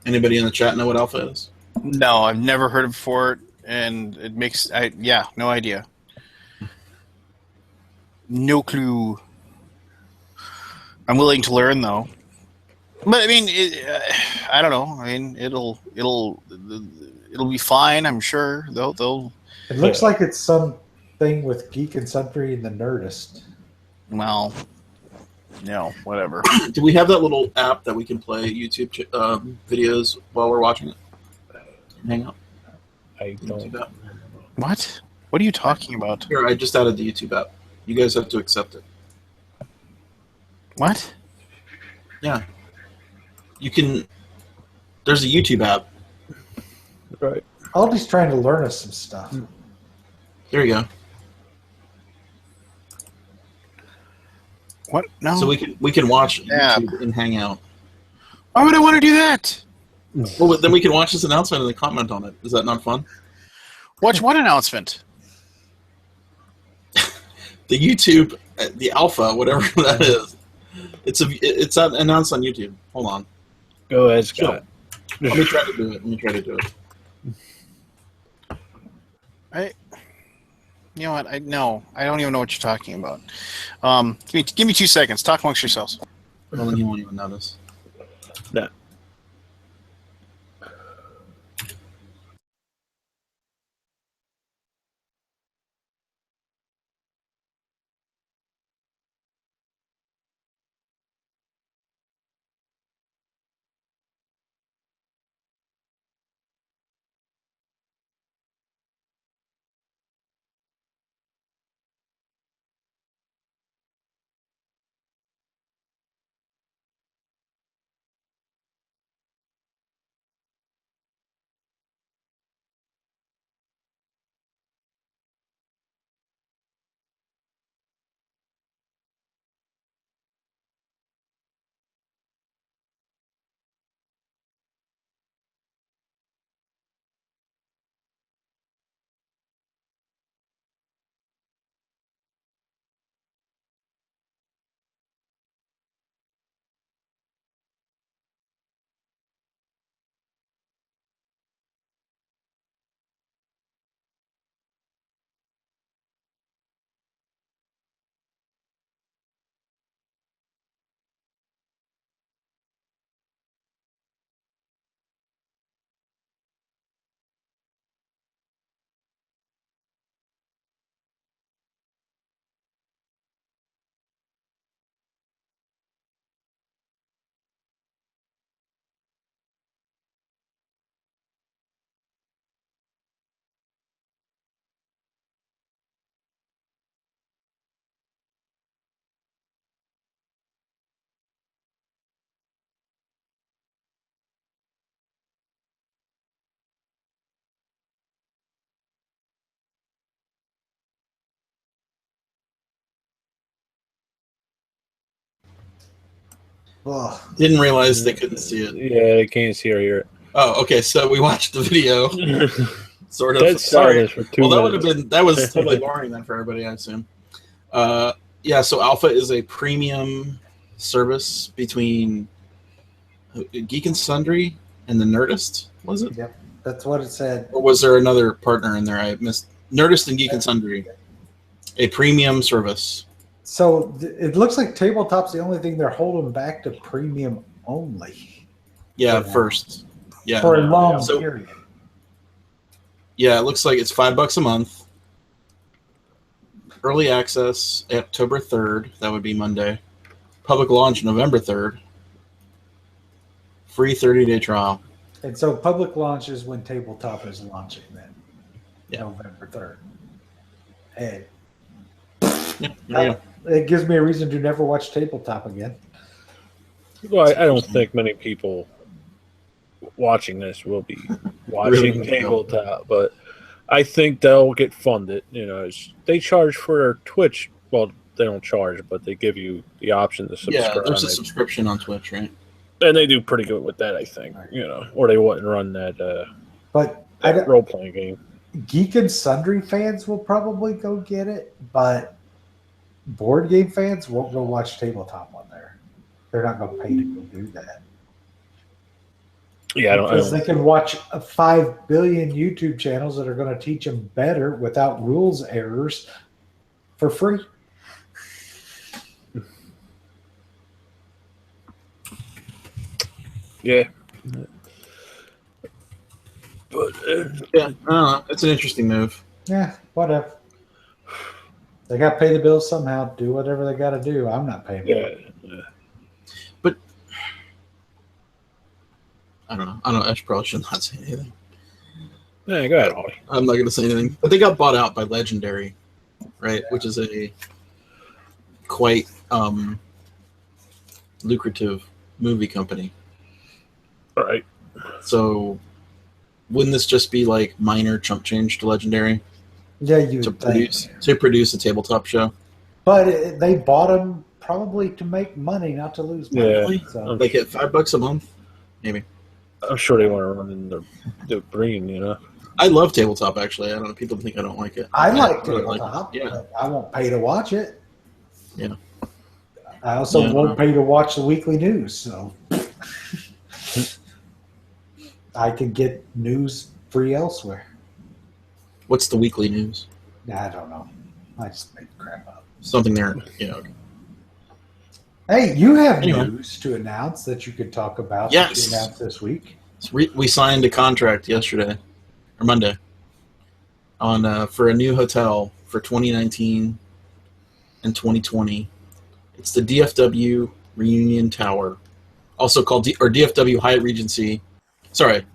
Anybody in the chat know what alpha is? No, I've never heard of it before, and it makes no idea. No clue. I'm willing to learn though. But I mean, I don't know. I mean, it'll be fine. I'm sure. They'll. It looks like it's something with Geek and Sundry and the Nerdist. Well, no, whatever. Do we have that little app that we can play YouTube videos while we're watching it? Hang out. I don't. YouTube app. What? What are you talking about? Here, I just added the YouTube app. You guys have to accept it. What? Yeah. You can. There's a YouTube app. Right. Aldi's trying to learn us some stuff. There you go. What? No. So we can watch Yeah. YouTube and hang out. Why would I want to do that? Well, then we can watch this announcement and then comment on it. Is that not fun? Watch what announcement? The YouTube, the alpha, whatever that is. It's announced on YouTube. Hold on. Go ahead, Scott. Let me try to do it. You know what? I don't even know what you're talking about. Give me 2 seconds. Talk amongst yourselves. Well, then you won't even notice. No. Ugh. Didn't realize they couldn't see it. Yeah, they can't see or hear it. Oh, okay. So we watched the video. Sort of. Dead Sorry. silence for 2 Well, that would minutes. have been that was totally boring then for everybody, I assume. Yeah. So Alpha is a premium service between Geek and Sundry and the Nerdist. Was it? Yep, that's what it said. Or was there another partner in there? I missed. Nerdist and Geek and Sundry, a premium service. So it looks like Tabletop's the only thing they're holding back to premium only Yeah, For now. first. Yeah. for a long So- period. Yeah, it looks like it's $5 a month. Early access October 3rd. That would be Monday. Public launch November 3rd. Free 30-day trial. And so public launch is when Tabletop is launching then. Yeah. November 3rd. And Yeah, there you go. it gives me a reason to never watch Tabletop again. Well, I don't think many people watching this will be watching Really? Tabletop, but I think they'll get funded. You know, they charge for their Twitch. Well, they don't charge, but they give you the option to Yeah, subscribe. there's a subscription on Twitch, right? And they do pretty good with that, I think. You know, or they wouldn't run that, But I don't, role playing game. Geek and Sundry fans will probably go get it, but board game fans won't go watch Tabletop on there. They're not going to pay to go do that. Yeah, I Because don't. they can watch 5 billion YouTube channels that are going to teach them better without rules errors for free. Yeah. But Yeah, I don't know. It's an interesting move. Yeah, whatever. They got to pay the bills somehow. Do whatever they got to do. I'm not paying. yeah, I don't know. I probably should not say anything. yeah. Go ahead, Ollie. I'm not going to say anything. But they got bought out by Legendary, right? Which is a quite lucrative movie company. All right. So wouldn't this just be like minor chump change to Legendary Yeah, you to would think. produce a tabletop show? But they bought them probably to make money, not to lose money. Yeah. So, Like at $5 a month, maybe. I'm sure they want to run in the green, you know. I love tabletop. Actually, I don't know. People think I don't like it. I like really like Tabletop, it. Yeah. but I won't pay to watch it. Yeah. I also Yeah. won't pay to watch the weekly news, so I can get news free elsewhere. What's the weekly news? I don't know. I just make crap up. Something there, you know. Hey, you have Anyway. news to announce that you could talk about Yes. that you announced this week. We signed a contract yesterday or Monday on for a new hotel for 2019 and 2020. It's the DFW Reunion Tower, also called DFW Hyatt Regency. Sorry,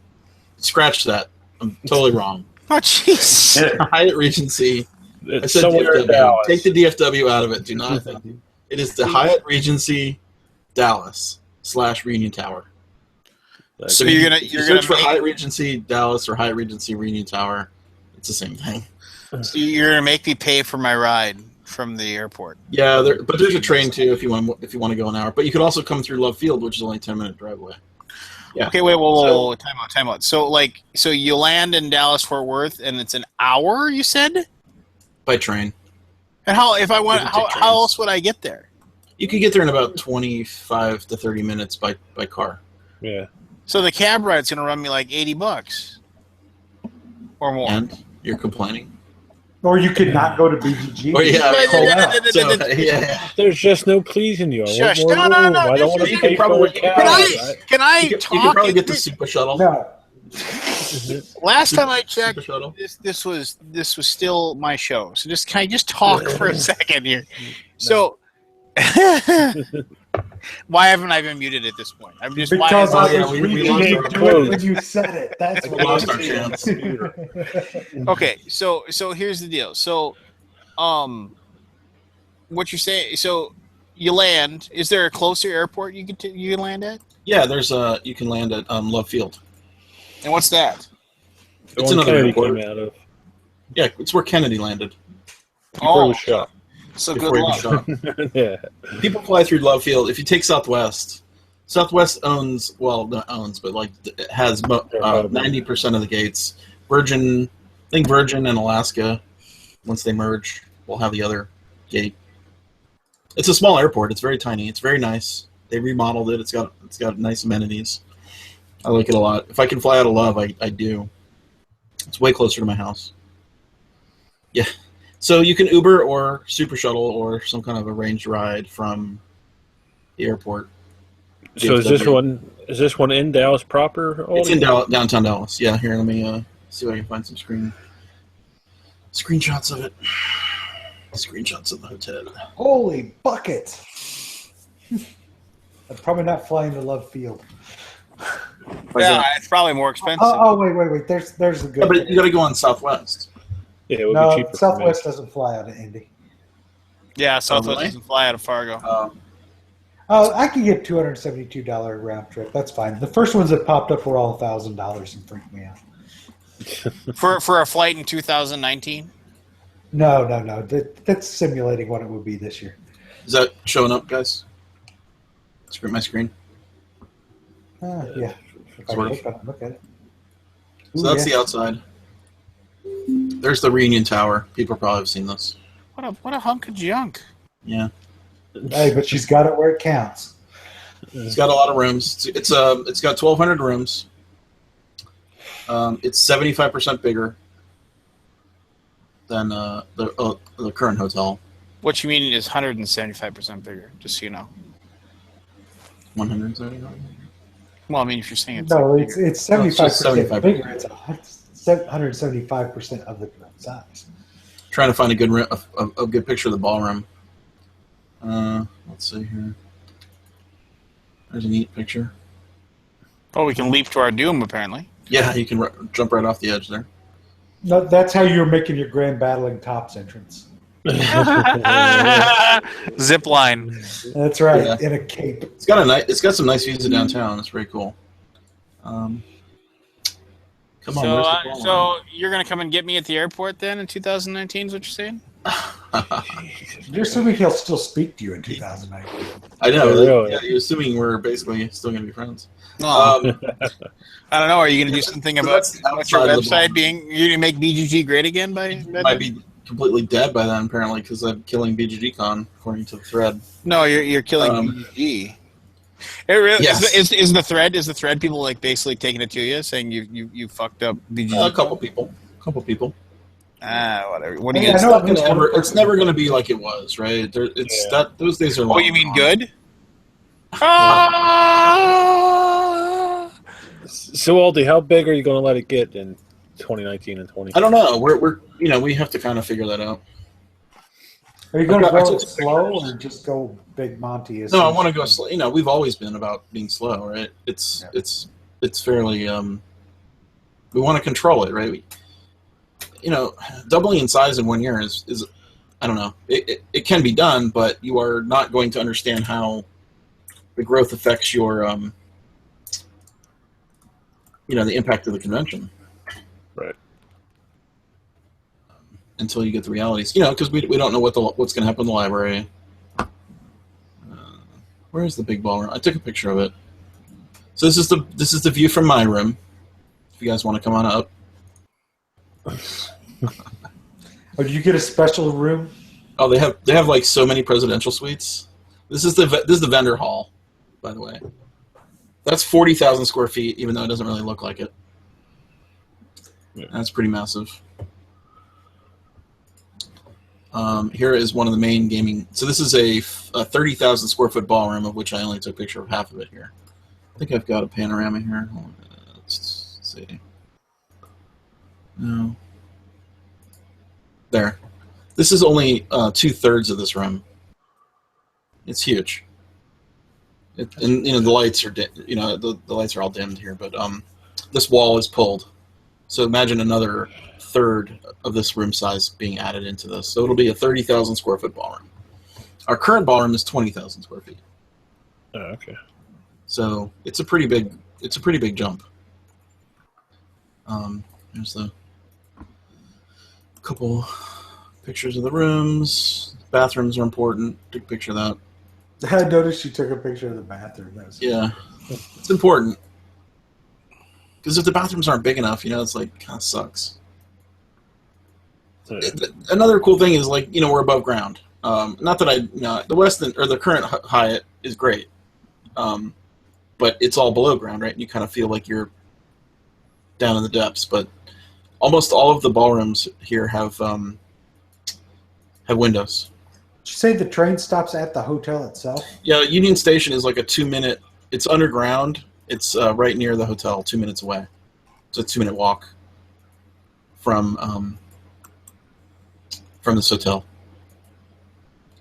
scratch that. I'm totally wrong. Oh, jeez. Hyatt Regency. I It's said somewhere in DFW. Dallas. Take the DFW out of it. Do not. It is the Hyatt Regency Dallas / Reunion Tower. So you're gonna If you you're search for gonna Hyatt Regency Dallas or Hyatt Regency Reunion Tower. It's the same thing. so you're gonna make me pay for my ride from the airport. Yeah, but there's a train too if you want to go an hour. But you could also come through Love Field, which is only 10-minute drive away. Yeah. Okay, wait, whoa, time out. So you land in Dallas Fort Worth and it's an hour, you said? By train. And how if I want You can take how trains. else would I get there? You could get there in about 25 to 30 minutes by car. Yeah. So the cab ride's gonna run me like $80 or more. And you're complaining? Or you could not go to BGG. Oh, yeah. Pull out. So, yeah. There's just no pleasing you. I want Shush. more No, no, room. no, I don't want you to could pay for probably- a can cab. Can I You talk? could probably get the Super Shuttle. No. Last time I checked, Super Shuttle. this was still my show. So just can I just talk for a second here? So why haven't I been muted at this point? I'm just Because Oh, I yeah, was we reading lost it our when clothes. you said it. That's We what lost I our was chance. okay. So here's the deal. So what you're saying? So you land. Is there a closer airport you can land at? Yeah, there's you can land at Love Field. And what's that? The It's one another Kennedy airport. came out of. Yeah, it's where Kennedy landed. Before he was shot. So Before good he was luck. shot. Yeah. People fly through Love Field. If you take Southwest, Southwest owns, well, not owns, but like it has 90% of the gates. Virgin, I think Virgin and Alaska, once they merge, will have the other gate. It's a small airport. It's very tiny. It's very nice. They remodeled it. It's got nice amenities. I like it a lot. If I can fly out of Love, I do. It's way closer to my house. Yeah. So you can Uber or Super Shuttle or some kind of arranged ride from the airport. So is this one in Dallas proper? It's in downtown Dallas. Yeah, here, let me see if I can find some screenshots of it. Screenshots of the hotel. Holy bucket! I'm probably not flying to Love Field. Yeah, it's probably more expensive. Wait. There's a good. Yeah, but you got to go on Southwest. Yeah, it would no, be cheaper. Southwest doesn't fly out of Indy. Yeah, Southwest really? doesn't fly out of Fargo. I can get $272 round trip. That's fine. The first ones that popped up were all $1,000 and freaked me out. For a flight in 2019. No. That's simulating what it would be this year. Is that showing up, guys? My screen. Yeah. If I Sort of. look at it. So that's the outside. There's the Reunion Tower. People probably have seen this. What a hunk of junk. Yeah. Hey, but she's got it where it counts. It's got a lot of rooms. It's got 1,200 rooms. It's 75% bigger than the current hotel. What you mean is 175% bigger, just so you know. 175. Well, I mean, if you're saying it's No, bigger. it's 75% 75%. bigger. It's 175% of the current size. Trying to find a good picture of the ballroom. Let's see here. There's a neat picture. Oh, we can leap to our doom, apparently. Yeah, you can jump right off the edge there. No, that's how you're making your Grand Battling Tops entrance. Zip line. That's right, Yeah. in a cape. It's got some nice views of downtown. It's very cool. Come on, where's the ballroom? So you're going to come and get me at the airport then in 2019 is what you're saying? You're assuming he'll still speak to you in 2019. I know. Really? Yeah, you're assuming we're basically still going to be friends. I don't know. Are you going to do something So about that's your outside of the website ballroom. being? You're going to make BGG great again by? Might be completely dead by then, apparently, because I'm killing BGGCon, according to the thread. No, you're killing BGG. It really Yes. is the thread. Is the thread people like basically taking it to you, saying you fucked up BGG? A couple people. Whatever. What do Hey, you? I know It's never going to be like it was, right? Those days are long. Oh, you mean gone. good? So, Aldi, how big are you going to let it get in 2019 and 2020? I don't know. We're we have to kind of figure that out. Are you going to I go took slow or just go big Monty? No, I want to go slow. We've always been about being slow, right? It's fairly we want to control it, right? Doubling in size in 1 year is I don't know. It can be done, but you are not going to understand how the growth affects your the impact of the convention. Right. Until you get the realities, because we don't know what's going to happen in the library. Where's the big ballroom? I took a picture of it. So this is the view from my room. If you guys want to come on up. Oh, did you get a special room? Oh, they have like so many presidential suites. This is the vendor hall, by the way. That's 40,000 square feet, even though it doesn't really look like it. Yeah. That's pretty massive. Here is one of the main gaming. So this is a 30,000 square foot ballroom, of which I only took a picture of half of it here. I think I've got a panorama here. Let's see. No. There. This is only 2/3 of this room. It's huge. And the lights are the lights are all dimmed here, but this wall is pulled. So imagine another third of this room size being added into this. So it'll be a 30,000 square foot ballroom. Our current ballroom is 20,000 square feet. Oh, okay. So it's a pretty big jump. There's the couple pictures of the rooms. Bathrooms are important. Take a picture of that. I noticed you took a picture of the bathroom. That was Yeah, it's important because if the bathrooms aren't big enough, it's like kind of sucks. Another cool thing is we're above ground. Not that the Westin or the current Hyatt is great, but it's all below ground, right? And you kind of feel like you're down in the depths. But almost all of the ballrooms here have windows. Did you say the train stops at the hotel itself? Yeah, Union Station is like a 2-minute. It's underground. It's right near the hotel, 2 minutes away. It's a 2-minute walk from this hotel.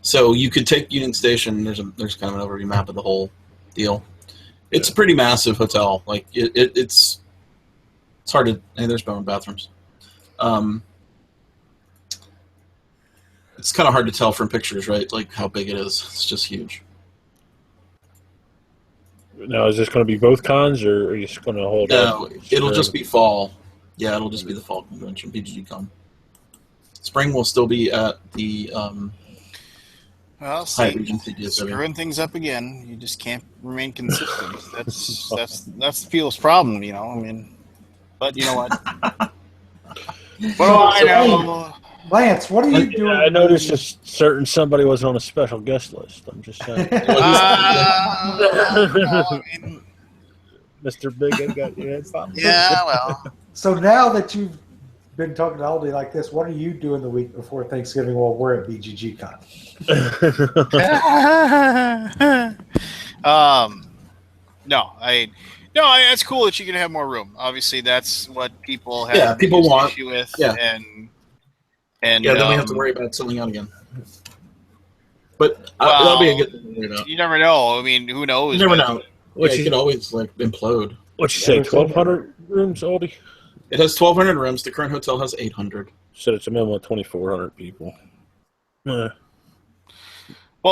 So you could take Union Station. There's kind of an overview map of the whole deal. It's a pretty massive hotel. Like it's hard to. Hey, there's my own bathrooms. It's kind of hard to tell from pictures, right? Like how big it is. It's just huge. Now, is this going to be both cons, or are you just going to hold? No, it'll just be fall. Yeah, it'll just be the fall convention, BGG Con. Spring will still be at the Well, Hyatt see, Regency DSW. screwing things up again. You just can't remain consistent. That's the people's problem, I mean, but you know what? Well, I know. Lance, what are you doing? I noticed somebody was on a special guest list. I'm just saying. No, I mean, Mr. Big Head got your head popped. yeah, well. So now that you've been talking to Aldi like this, what are you doing the week before Thanksgiving while we're at BGG Con? No, that's cool that you can have more room. Obviously, that's what people have. Yeah, people want. Issue with, Yeah. and Yeah, then we have to worry about selling out again. But that'll be a good thing to worry about. You never know. I mean, who knows? You never know. What You could always implode. What you say? 1,200 rooms, Aldi? It has 1,200 rooms. The current hotel has 800. Said it's a minimum of 2,400 people. Well,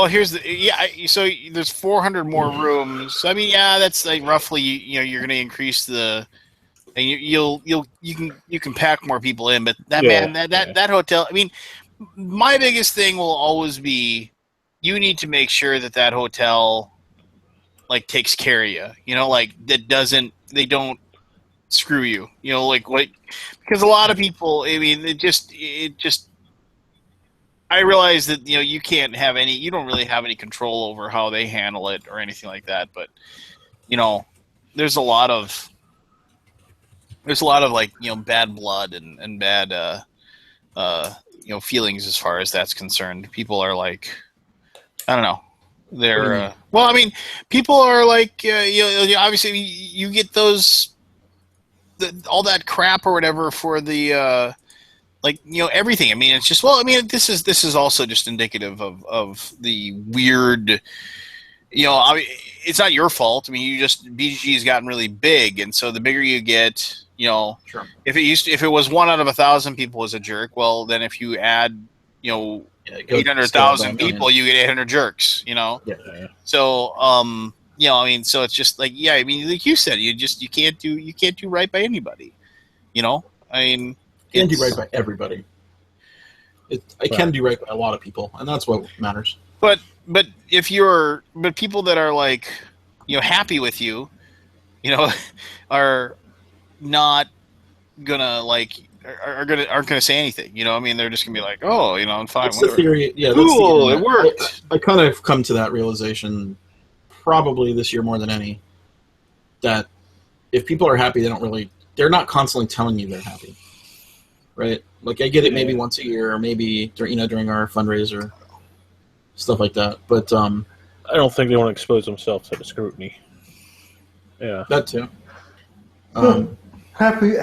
so there's 400 more rooms. I mean, yeah, that's like roughly. You're going to increase the, and you can pack more people in. But that hotel. I mean, my biggest thing will always be, you need to make sure that hotel, like, takes care of you. Like they don't screw you. Because a lot of people. I mean, it just. I realize that you can't have you don't really have any control over how they handle it or anything like that. But there's a lot of like bad blood and bad feelings as far as that's concerned. People are like, I don't know. They're well, I mean, people are like obviously you get those all that crap or whatever for the. Everything. I mean, it's just, well, I mean, this is also just indicative of the weird, it's not your fault. I mean, BGG's gotten really big. And so the bigger you get, Sure. if it was 1 out of 1,000 people was a jerk, well, then if you add, 800,000 people, you get 800 jerks, Yeah. So, I mean, so it's just like, yeah, I mean, like you said, you can't do right by anybody, I mean, I can do right by everybody. I can do right by a lot of people, and that's what matters. But people that are like, happy with you, are not gonna aren't gonna say anything. I mean, they're just gonna be like, oh, I'm fine. That's the theory. Yeah, cool. It worked. I kind of come to that realization probably this year more than any, that if people are happy, they're not constantly telling you they're happy. Right, like I get it maybe once a year, or maybe during our fundraiser, stuff like that. But I don't think they want to expose themselves to the scrutiny. Yeah, that too. Happy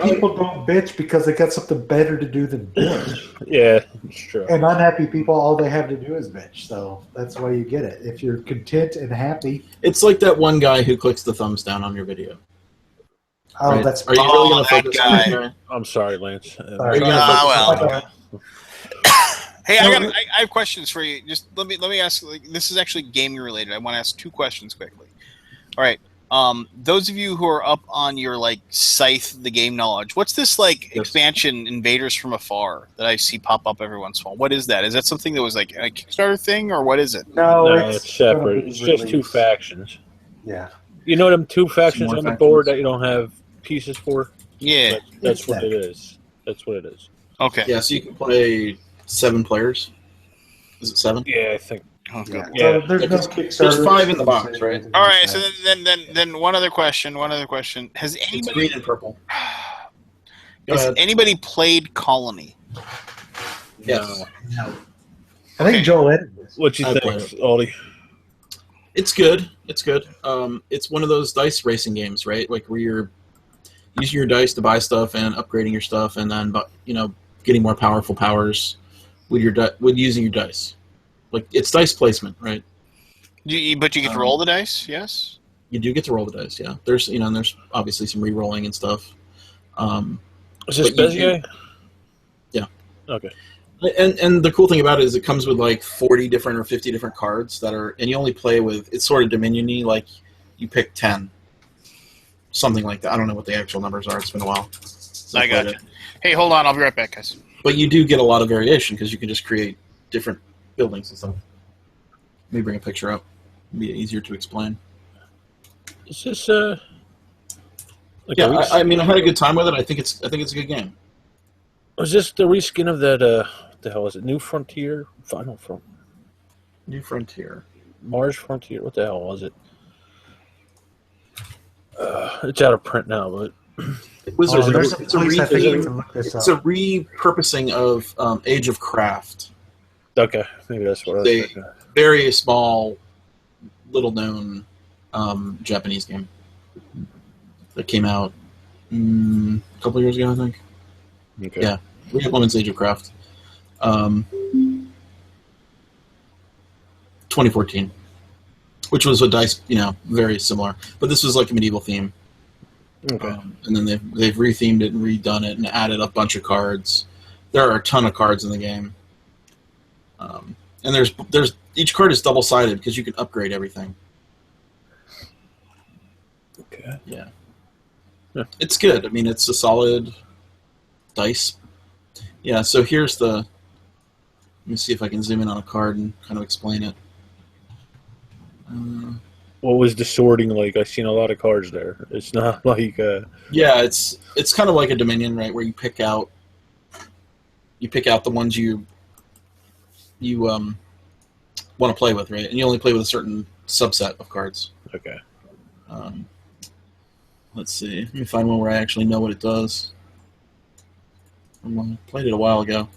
people don't bitch because they got something better to do than bitch. Yeah, it's true. And unhappy people, all they have to do is bitch. So that's why you get it. If you're content and happy, it's like that one guy who clicks the thumbs down on your video. Oh, right? that's. Are you really going to focus on that guy? I'm sorry, Lance. Are you gonna focus on that guy? Hey, I have questions for you. Just let me ask. This is actually gaming related. I want to ask 2 questions quickly. All right. Those of you who are up on your like Scythe the game knowledge, what's this like expansion Invaders from Afar that I see pop up every once in a while? What is that? Is that something that was like a Kickstarter thing, or what is it? No, No, it's separate. gonna be It's just two released. factions. Yeah. You know them two factions more on the factions. board that you don't have pieces for? Yeah. That's what it is. That's what it is. Okay. Yeah, so you can play 7 players. Is it 7? Yeah, I think. Oh, good. So there's Yeah, no 'cause Kickstarter. there's 5 in the box, right? All right. So then one other question. Has It's anybody green and purple. Go has ahead. anybody played Colony? Yes. No. I think Okay. Joel edited this. What you I think, play it. Aldi? It's good. It's good. It's one of those dice racing games, right? Like where you're using your dice to buy stuff and upgrading your stuff, and then getting more powerful powers with with using your dice. Like it's dice placement, right? But you get to roll the dice. Yes. You do get to roll the dice. Yeah. There's there's obviously some re-rolling and stuff. Is this but you Bezier? Yeah. Okay. And the cool thing about it is it comes with like 40 different or 50 different cards and you only play with, it's sort of Dominion-y, like you pick 10. Something like that. I don't know what the actual numbers are. It's been a while. I got you. Hey, hold on. I'll be right back, guys. But you do get a lot of variation because you can just create different buildings and stuff. Let me bring a picture up. It'd be easier to explain. Is this like Yeah, a I mean, I had a good time with it. I think it's a good game. was this the reskin of that? What the hell is it? New Frontier, Final Front, New Frontier. Mars Frontier. What the hell was it? It's out of print now, but It was Oh, there's a it's a place I think we can look this it's a up. repurposing of Age of Craft. okay, maybe that's what I was They- thinking. Very small, little known Japanese game that came out a couple of years ago, I think. Okay. Yeah. Women's Age of Craft. 2014. Which was a dice, very similar. But this was like a medieval theme. Okay. And then they've rethemed it and redone it and added a bunch of cards. There are a ton of cards in the game. And there's each card is double-sided because you can upgrade everything. Okay. Yeah. Yeah. It's good. I mean, it's a solid dice. Yeah, so here's the... Let me see if I can zoom in on a card and kind of explain it. What was the sorting like? I've seen a lot of cards there. It's not like Yeah, it's kind of like a Dominion, right, where you pick out the ones you want to play with, right? And you only play with a certain subset of cards. okay. Let's see. Let me find one where I actually know what it does. I played it a while ago.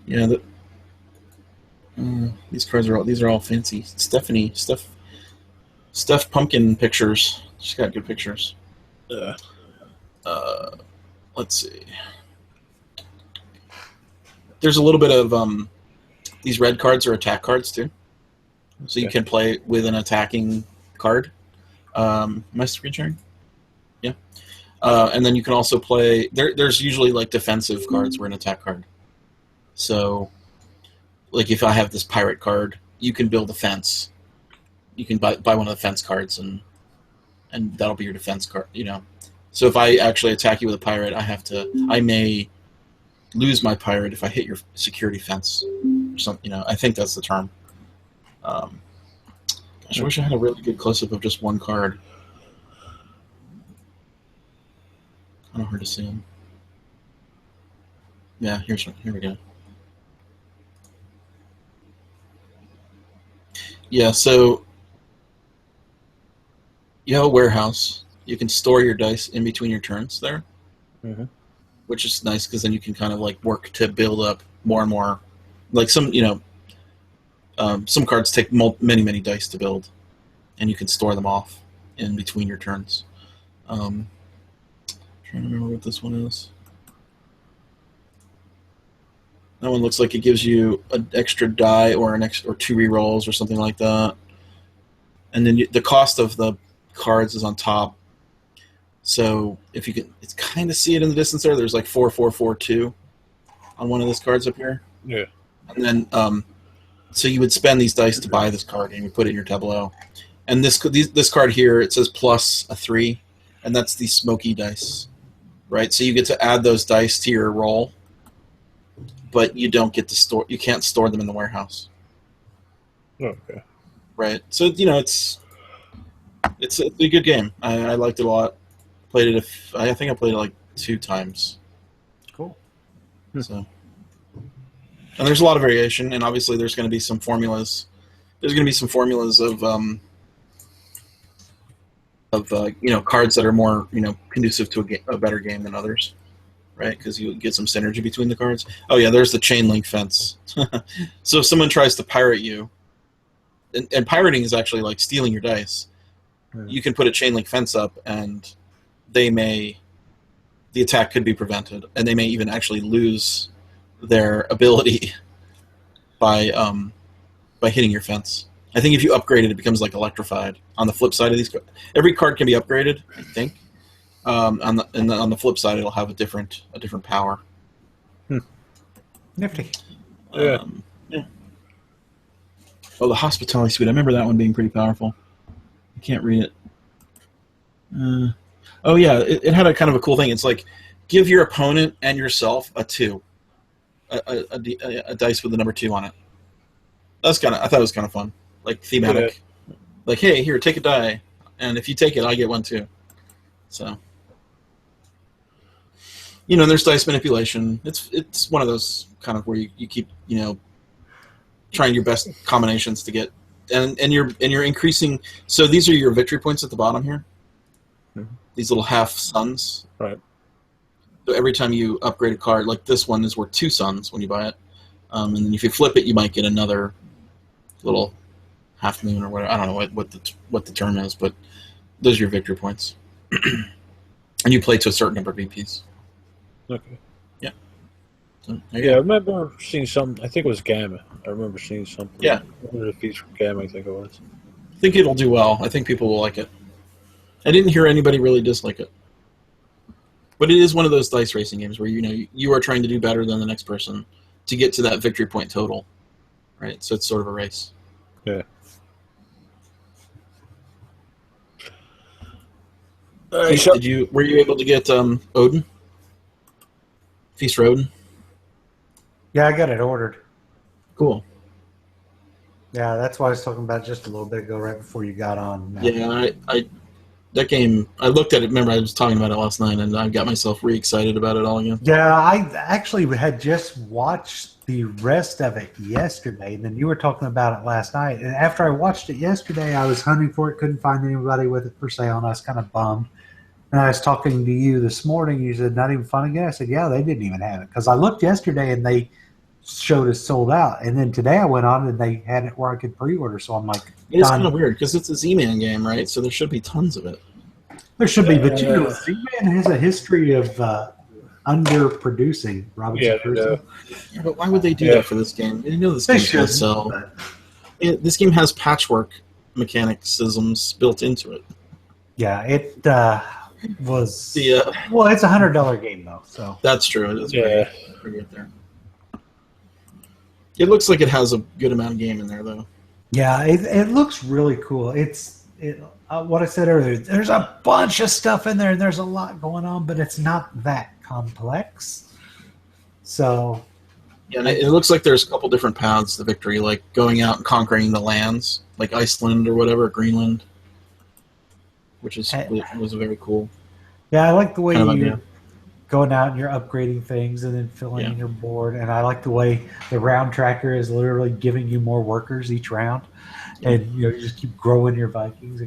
Yeah, these cards are all fancy. Steph Pumpkin pictures. She's got good pictures. Let's see. There's a little bit of these red cards are attack cards too, so you can play with an attacking card. Am I screen sharing? Yeah. And then you can also play. There's usually like defensive cards where an attack card. So, like if I have this pirate card, you can build a fence. You can buy one of the fence cards, and that'll be your defense card. So if I actually attack you with a pirate, I may lose my pirate if I hit your security fence or something. I think that's the term. Gosh, I wish I had a really good close-up of just one card. Kind of hard to see him. Yeah, here we go. Yeah, so you have a warehouse. You can store your dice in between your turns there, which is nice because then you can kind of like work to build up more and more. Like some cards take many dice to build, and you can store them off in between your turns. Trying to remember what this one is. That one looks like it gives you an extra die or or 2 rerolls or something like that. And then the cost of the cards is on top. So if you can, it's kind of see it in the distance there. There's like 4 4 4 2 on one of those cards up here. Yeah. And then So you would spend these dice to buy this card, and you put it in your tableau. And this card here, it says plus a 3, and that's the smoky dice, right? So you get to add those dice to your roll, but you don't get to store. You can't store them in the warehouse. Okay. Right. So it's a good game. I liked it a lot. Played it. I think I played it like 2 times. Cool. So, and there's a lot of variation, and obviously there's going to be some formulas. There's going to be some formulas of cards that are more conducive to a better game than others, right? Because you get some synergy between the cards. Oh yeah, there's the chain link fence. So if someone tries to pirate you, and pirating is actually like stealing your dice. You can put a chain link fence up, and the attack could be prevented, and they may even actually lose their ability by hitting your fence. I think if you upgrade it, it becomes like electrified. On the flip side of these, every card can be upgraded, I think. On the flip side, it'll have a different power. Nifty. Yeah. Yeah. Oh, the hospitality suite. I remember that one being pretty powerful. I can't read it. Oh yeah, it had a kind of a cool thing. It's like give your opponent and yourself a 2, a dice with the number 2 on it. I thought it was kind of fun, like thematic. Yeah. Like, hey, here, take a die, and if you take it, I get one too. So, there's dice manipulation. It's one of those kind of where you keep trying your best combinations to get, and you're increasing. So these are your victory points at the bottom here. Mm-hmm. These little half suns. Right. So every time you upgrade a card, like this one is worth 2 suns when you buy it, and then if you flip it, you might get another little half moon or whatever. I don't know what the term is, but those are your victory points, and you play to a certain number of VPs. Okay. Yeah. So, I remember seeing some. I think it was Gamma. I remember seeing something. Yeah. One of the feats from Gamma, I think it was. I think it'll do well. I think people will like it. I didn't hear anybody really dislike it. But it is one of those dice racing games where you are trying to do better than the next person to get to that victory point total, right? So it's sort of a race. Yeah. Were you able to get Odin? Feast for Odin? Yeah, I got it ordered. Cool. Yeah, that's what I was talking about just a little bit ago, right before you got on. Yeah, that game, I looked at it. Remember, I was talking about it last night, and I got myself re-excited about it all again. Yeah, I actually had just watched the rest of it yesterday, and then you were talking about it last night. And after I watched it yesterday, I was hunting for it, couldn't find anybody with it for sale, and I was kind of bummed. And I was talking to you this morning. You said, not even fun again? I said, yeah, they didn't even have it. Because I looked yesterday, and they showed us sold out. And then today I went on, and they had it where I could pre-order. So I'm like, it's kind of weird, because it's a Z-Man game, right? So there should be tons of it. There should be, but Z-Man has a history of underproducing Robinson Crusoe. Yeah, but why would they do that for this game? They know this game should sell. This game has patchwork mechanicisms built into it. Yeah, it was. Well, it's $100 game though, so that's true. It is pretty good there. It looks like it has a good amount of game in there, though. Yeah, it looks really cool. What I said earlier, there's a bunch of stuff in there, and there's a lot going on, but it's not that complex. So, yeah, and it looks like there's a couple different paths to victory, like going out and conquering the lands, like Iceland or whatever, Greenland, which was very cool. Yeah, I like the way you're going out and you're upgrading things and then filling in your board, and I like the way the round tracker is literally giving you more workers each round. And you just keep growing your Vikings,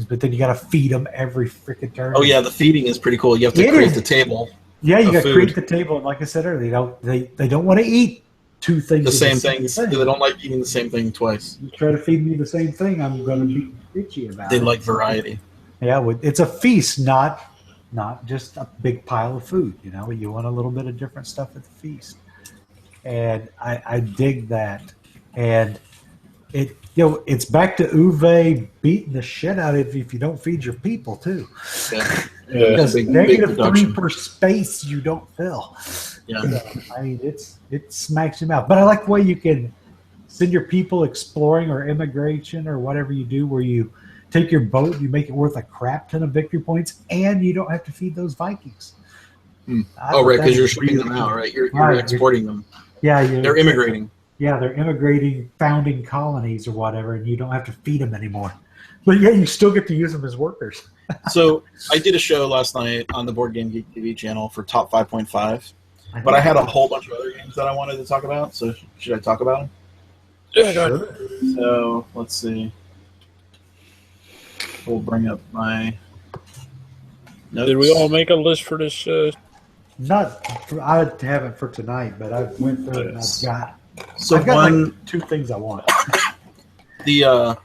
but then you got to feed them every freaking turn. Oh yeah, the feeding is pretty cool. You have to create the table. Yeah, you got to create the table, and like I said earlier, they don't want to eat 2 things. The same things. They don't like eating the same thing twice. You try to feed me the same thing, I'm going to be bitchy about it. They like variety. Yeah, it's a feast, not just a big pile of food. You want a little bit of different stuff at the feast, and I dig that. And it's back to Uwe beating the shit out of you if you don't feed your people too. Yeah. Because -3 per space you don't fill. Yeah. I mean, it smacks you out. But I like the way you can send your people exploring or immigration or whatever you do, where you take your boat, you make it worth a crap ton of victory points, and you don't have to feed those Vikings. Oh, right, because you're shipping them out, right? You're exporting them. Yeah, They're immigrating. Yeah, they're immigrating, founding colonies or whatever, and you don't have to feed them anymore. But yeah, you still get to use them as workers. So I did a show last night on the Board Game Geek TV channel for Top 5.5, but I had a whole bunch of other games that I wanted to talk about. So should I talk about them? Yeah, go ahead. So let's see. We'll bring up my notes. Did we all make a list for this? I haven't for tonight, but I went through it and I've got like 2 things I want. The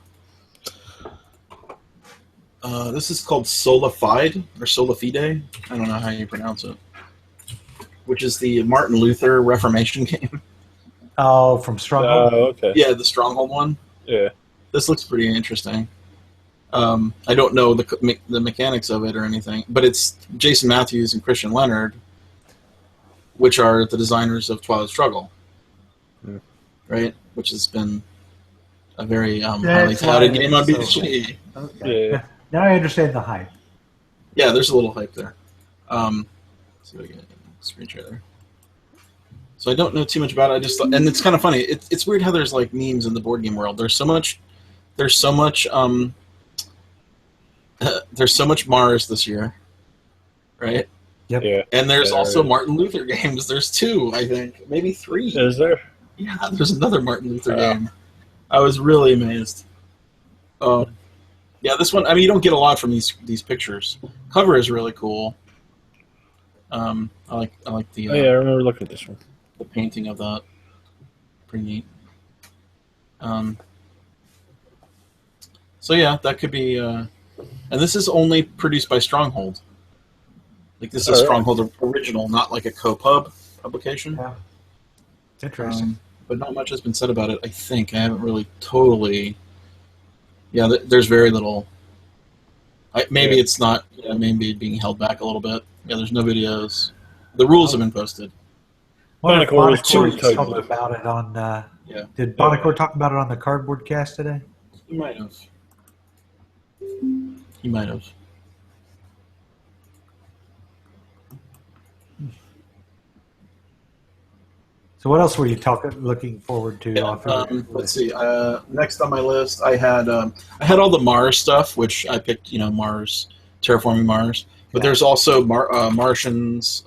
this is called Solafide or Solafide. I don't know how you pronounce it. Which is the Martin Luther Reformation game. Oh, from Stronghold. Oh, okay. Yeah, the Stronghold one. Yeah. This looks pretty interesting. I don't know the mechanics of it or anything, but it's Jason Matthews and Christian Leonard, which are the designers of Twilight Struggle, right? Which has been a very highly touted game on BGG. Okay. Yeah. Now I understand the hype. Yeah, there's a little hype there. Let's see if I get a screen share there. So I don't know too much about it. I just thought, and it's kind of funny. It's weird how there's like memes in the board game world. There's so much Mars this year, right? Yep. Yeah. And there's also Martin Luther games. There's 2, I think, maybe 3. Is there? Yeah, there's another Martin Luther game. I was really amazed. Yeah, this one. I mean, you don't get a lot from these pictures. Cover is really cool. I like the. Oh, yeah, I remember looking at this one. The painting of that. Pretty neat. So yeah, that could be. And this is only produced by Stronghold. Like this is Stronghold original, not like a co-pub publication. Yeah. Interesting. But not much has been said about it. I think I haven't really totally. Yeah, there's very little. Maybe it's not. Yeah, maybe being held back a little bit. Yeah, there's no videos. The rules have been posted. Bonacore talked about it on. Yeah. Did Bonacore talk about it on the Cardboard Cast today? He might have. He might have. So what else were you looking forward to? Yeah, let's see. Next on my list, I had all the Mars stuff, which I picked. Mars, terraforming Mars. But there's also Martians.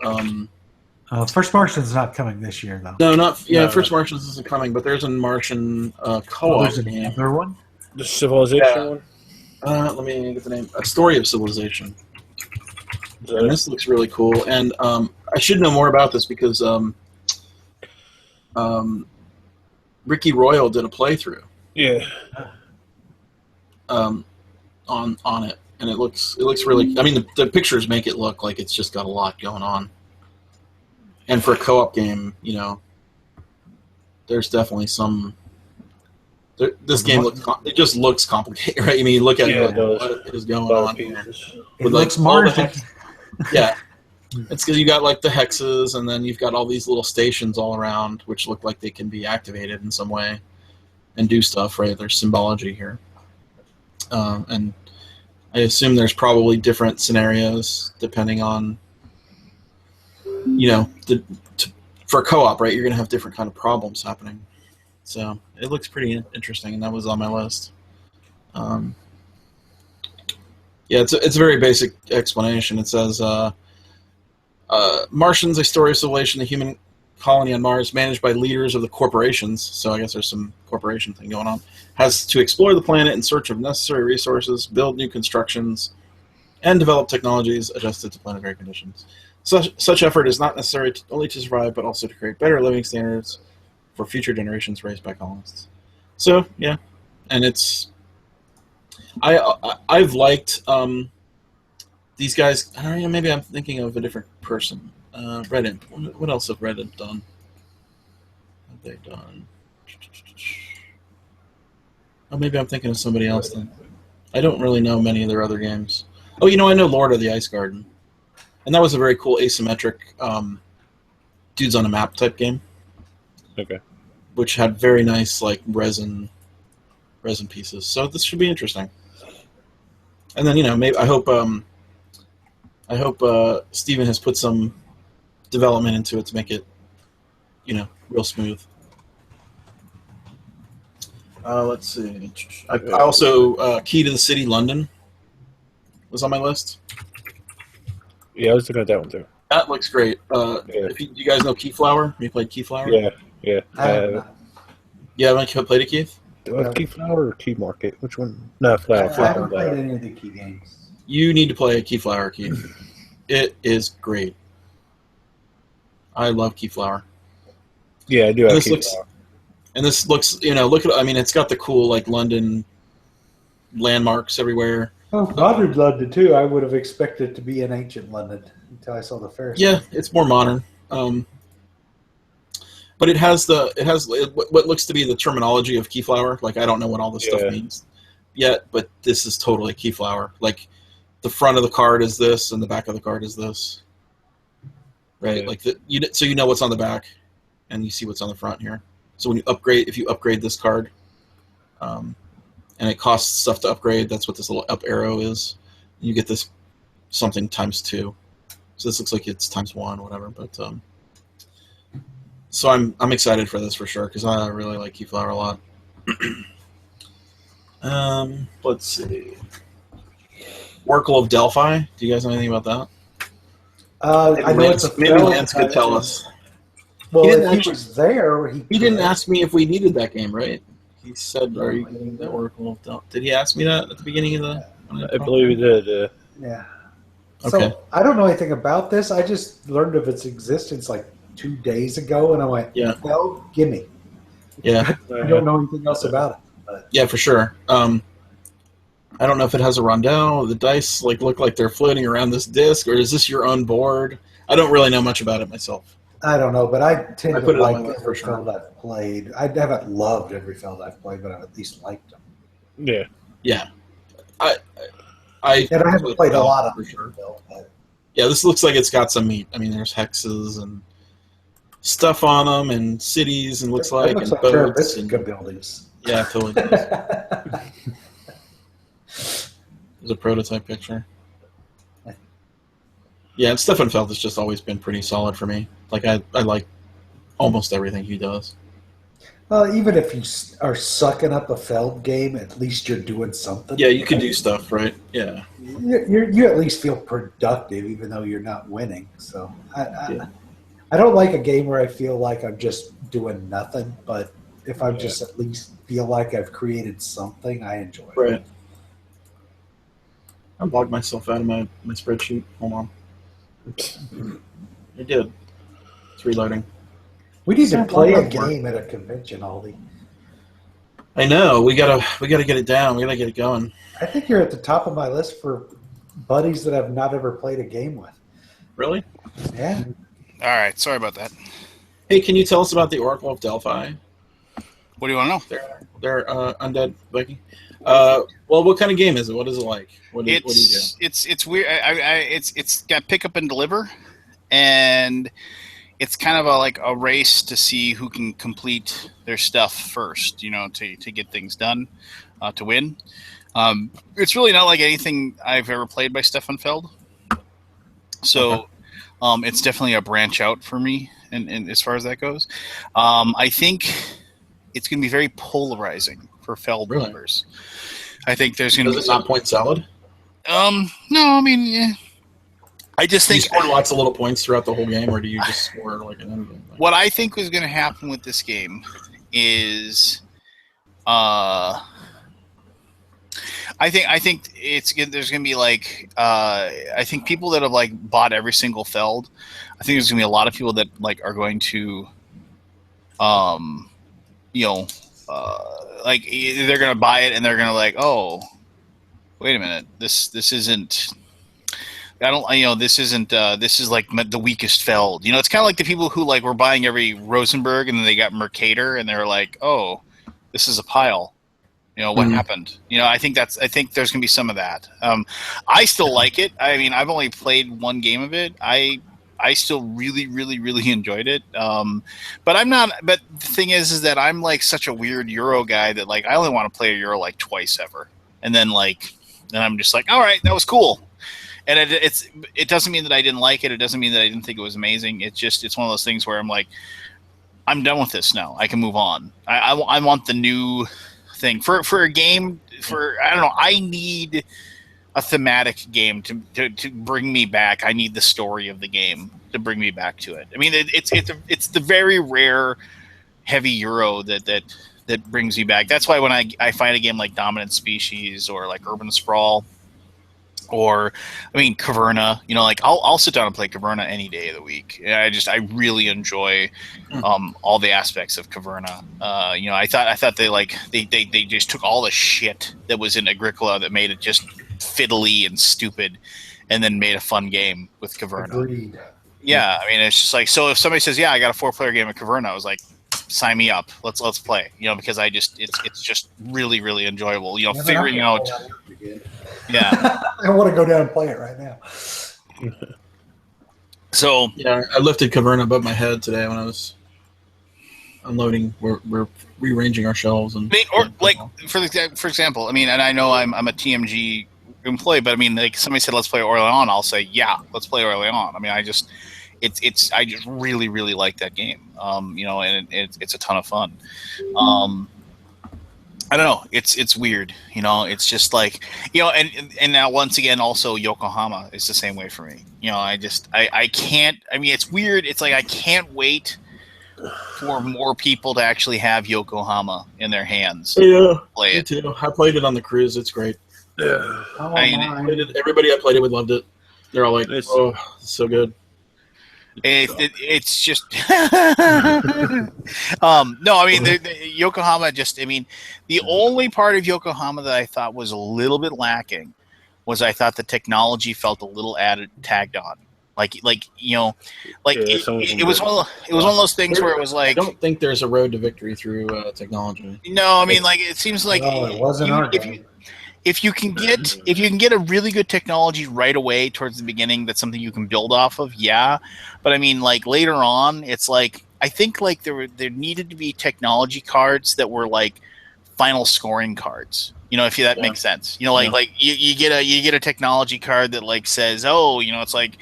First Martian's not coming this year, though. No, not yeah. First Martians isn't coming, but there's a Martian co-op. There's another one. The Civilization one. Let me get the name. A Story of Civilization. And this looks really cool. And I should know more about this because Ricky Royal did a playthrough. Yeah. On it, and it looks really. I mean, the pictures make it look like it's just got a lot going on. And for a co-op game, there's definitely some. This game it just looks complicated, right? I mean, look at what is going on here. It looks Martian. Yeah, it's because you got like the hexes, and then you've got all these little stations all around, which look like they can be activated in some way and do stuff. Right? There's symbology here, and I assume there's probably different scenarios depending on, for co-op, right? You're gonna have different kind of problems happening. So it looks pretty interesting, and that was on my list. It's a very basic explanation. It says, Martians, a story of civilization, the human colony on Mars, managed by leaders of the corporations, so I guess there's some corporation thing going on, has to explore the planet in search of necessary resources, build new constructions, and develop technologies adjusted to planetary conditions. Such effort is not necessary only to survive, but also to create better living standards for future generations raised by colonists. So yeah, and it's I've liked these guys. I don't know, maybe I'm thinking of a different person. Reddit. What else have Reddit done? What have they done? Oh, maybe I'm thinking of somebody else then. I don't really know many of their other games. Oh, I know Lord of the Ice Garden, and that was a very cool asymmetric dudes on a map type game. Okay. which had very nice like resin pieces. So this should be interesting. And then maybe I hope Steven has put some development into it to make it real smooth. Let's see. I also Key to the City London was on my list. Yeah, I was looking at that one too. That looks great. If you guys know Keyflower, you played Keyflower? Yeah. I have not. You haven't played it, Keith? Keyflower or Key Market? Which one? No, Flower. I haven't played any of the key games. You need to play Keyflower, Keith. It is great. I love Keyflower. Yeah, I do have Keyflower. And this looks, look at. I mean, it's got the cool like London landmarks everywhere. Oh, modern London too. I would have expected it to be in ancient London until I saw the fair. Yeah, it's more modern. But it has what looks to be the terminology of Keyflower. Like I don't know what all this stuff means yet, but this is totally Keyflower. Like the front of the card is this, and the back of the card is this. Right, like so you know what's on the back, and you see what's on the front here. So when if you upgrade this card, and it costs stuff to upgrade, that's what this little up arrow is. You get this something ×2. So this looks like it's ×1 or whatever. But so I'm excited for this for sure because I really like Keyflower a lot. Let's see. Oracle of Delphi. Do you guys know anything about that? I know it's a maybe Lance could tell us. Well, He didn't if he was there, he didn't ask me if we needed that game, right? He said, "Are you getting the Oracle of Delphi?" Did he ask me that at the beginning of the? I believe he did. Yeah. Okay. So I don't know anything about this. I just learned of its existence like 2 days ago, and I went, Yeah. well, gimme. Yeah. I don't know anything else about it. But. Yeah, for sure. I don't know if it has a rondel. The dice look like they're floating around this disc, or is this your own board? I don't really know much about it myself. I don't know, but I tend put to it on my like list every for sure. Feld I've played. I haven't loved every Feld I've played, but I've at least liked them. Yeah. Yeah. And I haven't played a lot of for them. sure. But Yeah, this looks like it's got some meat. I mean, there's hexes and stuff on them, and cities, and looks it like looks and like boats. Terabithia buildings. Yeah, it totally does. There's a prototype picture. Yeah, and Stefan Feld has just always been pretty solid for me. Like I like almost everything he does. Well, even if you are sucking up a Feld game, at least you're doing something. Yeah, you can do stuff, right? Yeah. You at least feel productive, even though you're not winning. So I don't like a game where I feel like I'm just doing nothing. But if I just at least feel like I've created something, I enjoy it. Right. I logged myself out of my spreadsheet. Hold on. I did. It's reloading. We need to play a Work. game at a convention, Aldi. I know. We gotta get it down. We gotta get it going. I think you're at the top of my list for buddies that I've not ever played a game with. Really? Yeah. All right, sorry about that. Hey, can you tell us about the Oracle of Delphi? What do you want to know? They're undead Viking. Well, what kind of game is it? What is it like? What do you do? It's weird. It's got pick up and deliver, and it's kind of a race to see who can complete their stuff first. To get things done, to win. It's really not like anything I've ever played by Stefan Feld. So, it's definitely a branch out for me, and as far as that goes, I think it's going to be very polarizing for Feld members. I think there's going to be. Does it not point salad? No, I mean, yeah. I just Do you think score lots of little points throughout the whole game, or do you just score like an end game? what I think was going to happen with this game is, I think there's going to be I think people that have bought every single Feld. I think there's going to be a lot of people that are going to, they're going to buy it and they're going to oh, wait a minute, this isn't. I don't. This isn't. This is the weakest Feld. It's kind of like the people who were buying every Rosenberg and then they got Mercator and they're like, oh, this is a pile. What happened? I think there's gonna be some of that. I still like it. I mean, I've only played one game of it. I I still really, really, really enjoyed it. But I'm not. But the thing is that I'm like such a weird Euro guy that like I only want to play a Euro like twice ever, and then I'm just like, all right, that was cool. And it doesn't mean that I didn't like it. It doesn't mean that I didn't think it was amazing. It's one of those things where I'm like, I'm done with this now. I can move on. I want the new thing for a game. I don't know. I need a thematic game to bring me back. I need the story of the game to bring me back to it. I mean, it's the very rare heavy Euro that brings me back. That's why when I find a game like Dominant Species or like Urban Sprawl, or Caverna, like I'll sit down and play Caverna any day of the week. I really enjoy all the aspects of Caverna. I thought they just took all the shit that was in Agricola that made it just fiddly and stupid, and then made a fun game with Caverna. Agreed. Yeah, it's just like, so if somebody says, yeah, I got a 4-player game of Caverna, I was like, sign me up. Let's play. Because it's just really, really enjoyable. Figuring out. Yeah. I want to go down and play it right now. So yeah, I lifted Caverna above my head today when I was unloading. We're rearranging our shelves and for example, and I know I'm a TMG employee, but like somebody said, let's play Orleans. I'll say, yeah, let's play Orleans. I just really, really like that game. And it's a ton of fun. I don't know. It's weird. It's just like, and now once again, also Yokohama is the same way for me. I can't, it's weird. It's like, I can't wait for more people to actually have Yokohama in their hands. Yeah. Play it. Me too. I played it on the cruise. It's great. Yeah. Everybody I played it with loved it. They're all like, oh, it's so good. It's just the Yokohama just the only part of Yokohama that I thought was a little bit lacking was I thought the technology felt a little tagged on. It was one of those things where it was like, I don't think there's a road to victory through technology. No, it seems like it wasn't our game. If you can get a really good technology right away towards the beginning, that's something you can build off of. Yeah, but later on, it's like I think there needed to be technology cards that were like final scoring cards. If that makes sense. You get a technology card that says, oh, it's like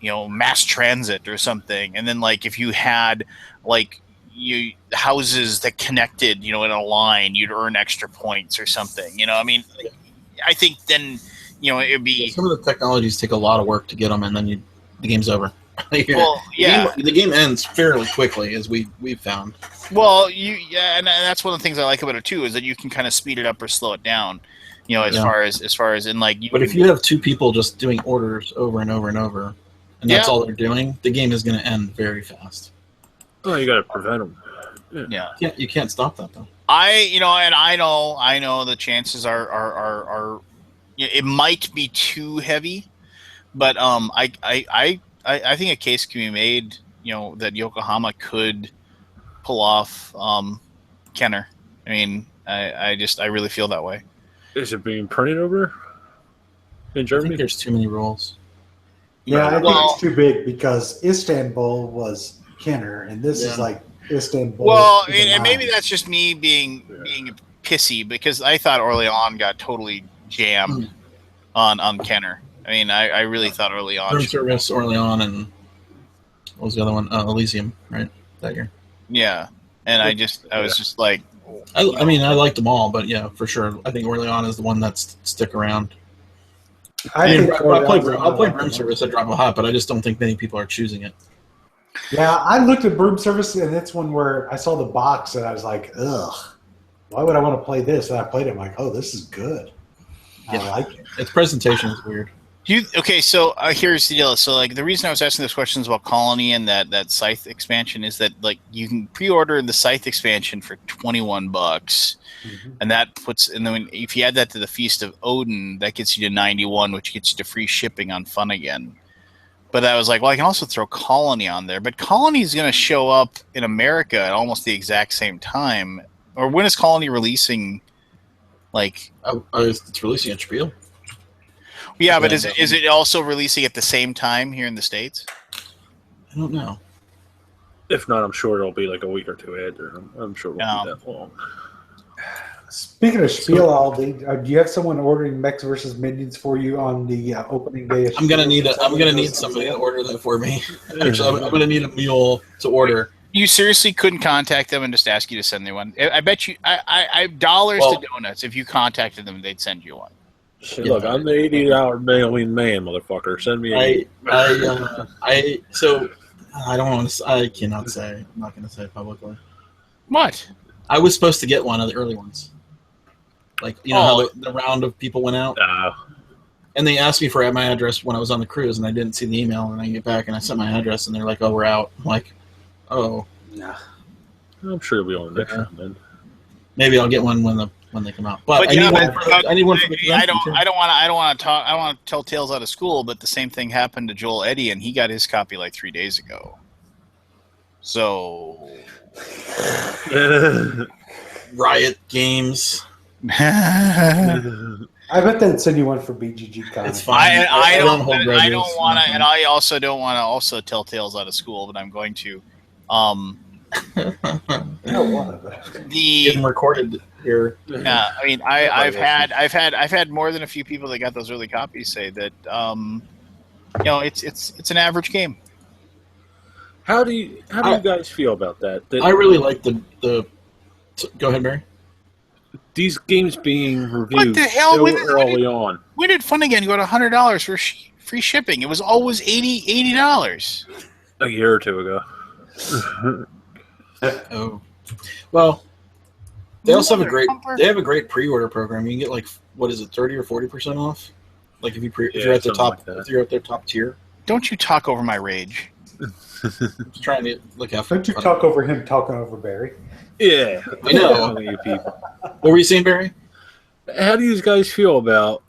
mass transit or something, and then if you had houses that connected in a line, you'd earn extra points or something. I think then it'd be some of the technologies take a lot of work to get them, and then the game's over. Well, yeah, the game ends fairly quickly, as we've found. Well, and that's one of the things I like about it too, is that you can kind of speed it up or slow it down. As far as in But if you have two people just doing orders over and over and over, and that's all they're doing, the game is going to end very fast. Oh, you got to prevent them. Yeah, you can't stop that though. I know the chances are it might be too heavy, but I think a case can be made, that Yokohama could pull off Kenner. I really feel that way. Is it being printed over in Germany? I think there's too many rules. Yeah, I think it's too big because Istanbul was Kenner, and this is like Istanbul. Well, and maybe that's just me being pissy, because I thought Orleans got totally jammed on Kenner. I really thought Orleans. Room Service, Orleans, and what was the other one? Elysium, right? That year. Yeah, and I was just like, I liked them all, but yeah, for sure, I think Orleans is the one that's stick around. I'll play Room Service at drop a hat, but I just don't think many people are choosing it. Yeah, I looked at Broom Service, and it's one where I saw the box, and I was like, ugh, why would I want to play this? And I played it, I'm like, oh, this is good. I like it. Its presentation is weird. So here's the deal. So the reason I was asking those questions about Colony and that Scythe expansion is that you can pre-order the Scythe expansion for $21, and that puts, and then if you add that to the Feast of Odin, that gets you to 91, which gets you to free shipping on Fun Again. But I was like, well, I can also throw Colony on there, but Colony is going to show up in America at almost the exact same time. Or when is Colony releasing? It's releasing at Spiel. Yeah, but is it also releasing at the same time here in the States? I don't know. If not, I'm sure it'll be like a week or two after. I'm sure it won't be that long. Speaking of Spiel, Aldi, do you have someone ordering Mechs versus Minions for you on the opening day? I'm gonna need somebody to order that for me. Actually, I'm gonna need a mule to order. You seriously couldn't contact them and just ask you to send me one? I bet you. I dollars to donuts. If you contacted them, they'd send you one. Look, I'm the $80 mailing man, motherfucker. Send me. I don't want to. I cannot say. I'm not going to say it publicly. What? I was supposed to get one of the early ones. Like, you know how the round of people went out? And they asked me for my address when I was on the cruise, and I didn't see the email, and I get back, and I sent my address, and they're like, oh, we're out. I'm like, oh. Nah. I'm sure it'll be on the next one, then. Maybe I'll get one when they come out. But I need one for the convention. I don't want to tell tales out of school, but the same thing happened to Joel Eddy, and he got his copy like 3 days ago. So Riot Games. I bet they'd send you one for BGG Con. It's fine. I don't want to, and I also don't want to also tell tales out of school, but I'm going to. Getting recorded here. Yeah, I mean, I've had more than a few people that got those early copies say that it's an average game. How do you guys feel about that? I really like the. Go ahead, Barry. These games being reviewed What the hell? so early on. When did Fun Again go to $100 for free shipping? It was always $80. A year or two ago. Oh, well, they also have a great pre-order program. You can get like 30 or 40% off. Like if you're at the top, if you're at their top tier. Don't you talk over my rage? I'm just trying to look out. Don't you talk over him talking over Barry? Yeah, I know. You people. What were you saying, Barry? How do you guys feel about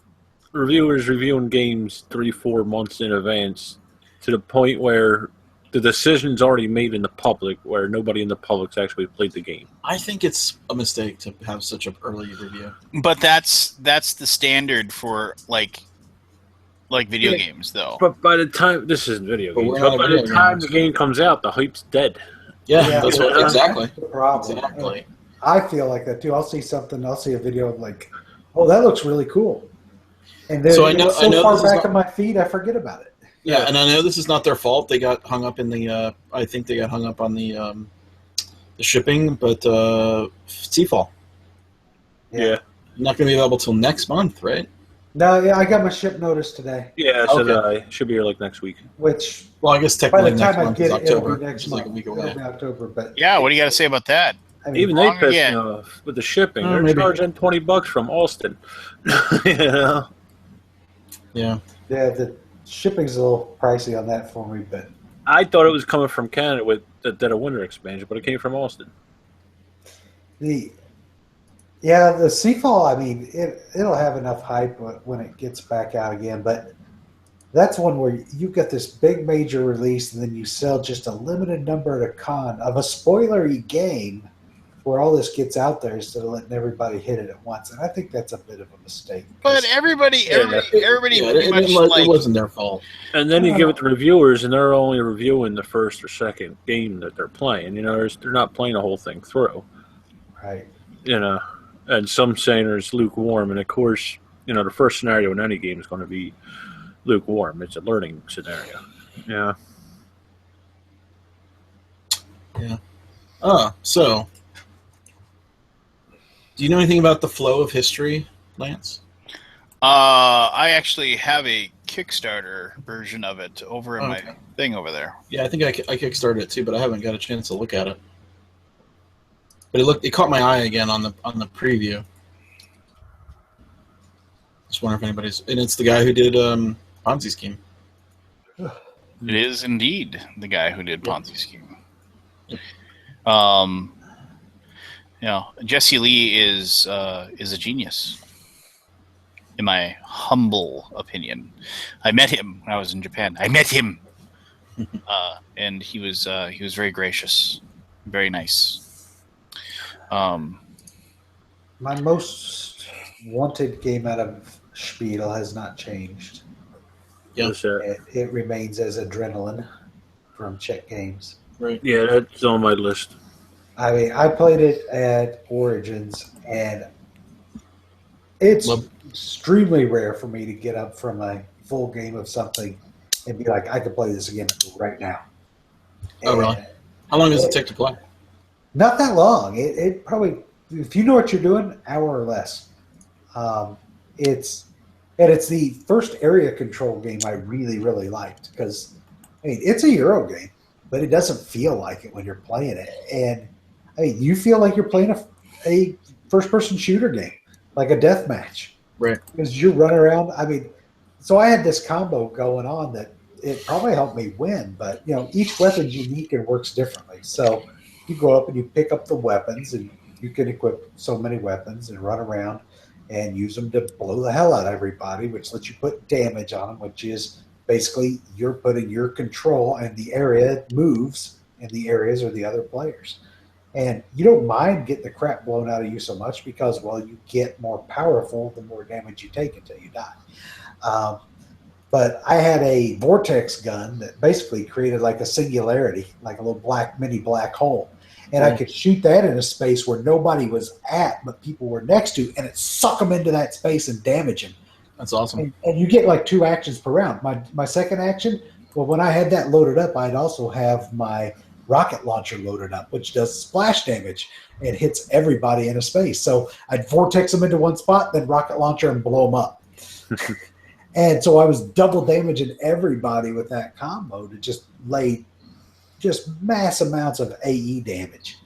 reviewers reviewing games 3-4 months in advance to the point where the decision's already made in the public, where nobody in the public's actually played the game? I think it's a mistake to have such an early review. But that's the standard for like video games, though. But by the time this isn't video games, but by the time the game comes out, the hype's dead. Yeah, that's what exactly. That's the problem. Exactly. I feel like that too. I'll see a video of like, oh, that looks really cool, and then I know far back in my feed, I forget about it. Yeah, and I know this is not their fault. They got hung up in the. I think they got hung up on the shipping, but Seafall. Yeah. Not going to be available till next month, right? No, yeah, I got my ship notice today. Yeah, so should be here like next week. Which, well, I guess by technically the time next I month get is it, it'll October. be next It's month. like a week It'll away. be October, but Yeah, what do you got to say about that? I mean, Even they pissed me off with the shipping. They're charging $20 from Austin. You know? Yeah. Yeah, the shipping's a little pricey on that for me, but I thought it was coming from Canada with a winter expansion, but it came from Austin. the Seafall, I mean, it'll have enough hype when it gets back out again, but that's one where you get this big major release and then you sell just a limited number at a con of a spoilery game where all this gets out there instead of letting everybody hit it at once. And I think that's a bit of a mistake. But everybody pretty much it wasn't their fault. And then you give it to reviewers, and they're only reviewing the first or second game that they're playing. You know, they're not playing the whole thing through. Right. You know, and some saying it's lukewarm. And of course, you know, the first scenario in any game is going to be lukewarm. It's a learning scenario. Yeah. Yeah. So, do you know anything about the flow of history, Lance? I actually have a Kickstarter version of it over in my thing over there. Yeah, I think I kickstarted it too, but I haven't got a chance to look at it. But it caught my eye again on the preview. Just wonder if anybody's, and it's the guy who did Ponzi Scheme. It is indeed the guy who did Ponzi Scheme. Yep. You know, Jesse Lee is a genius, in my humble opinion. I met him when I was in Japan. And he was very gracious, very nice. My most wanted game out of Spiel has not changed. Yep. It remains as Adrenaline. from Czech Games. Right. Yeah, that's on my list. I mean, I played it at Origins, and it's extremely rare for me to get up from a full game of something and be like, I could play this again right now. Oh, really? How long does it take to play? Not that long. It probably, if you know what you're doing, hour or less. It's the first area control game I really, really liked because, I mean, it's a Euro game, but it doesn't feel like it when you're playing it. And, I mean, you feel like you're playing a first-person shooter game, like a death match. Right. Because you run around. I mean, so I had this combo going on that it probably helped me win, but, you know, each weapon's unique and works differently. So you go up and you pick up the weapons, and you can equip so many weapons and run around and use them to blow the hell out of everybody, which lets you put damage on them, which is basically you're putting your control, and the area moves, and the areas are the other players. And you don't mind getting the crap blown out of you so much because, well, you get more powerful the more damage you take until you die. But I had a vortex gun that basically created like a singularity, like a little mini black hole. And I could shoot that in a space where nobody was at, but people were next to, and it suck them into that space and damage them. That's awesome. And you get like 2 actions per round. My second action, well, when I had that loaded up, I'd also have my rocket launcher loaded up, which does splash damage and hits everybody in a space. So I'd vortex them into one spot, then rocket launcher and blow them up. And so I was double damaging everybody with that combo to just lay just mass amounts of AE damage.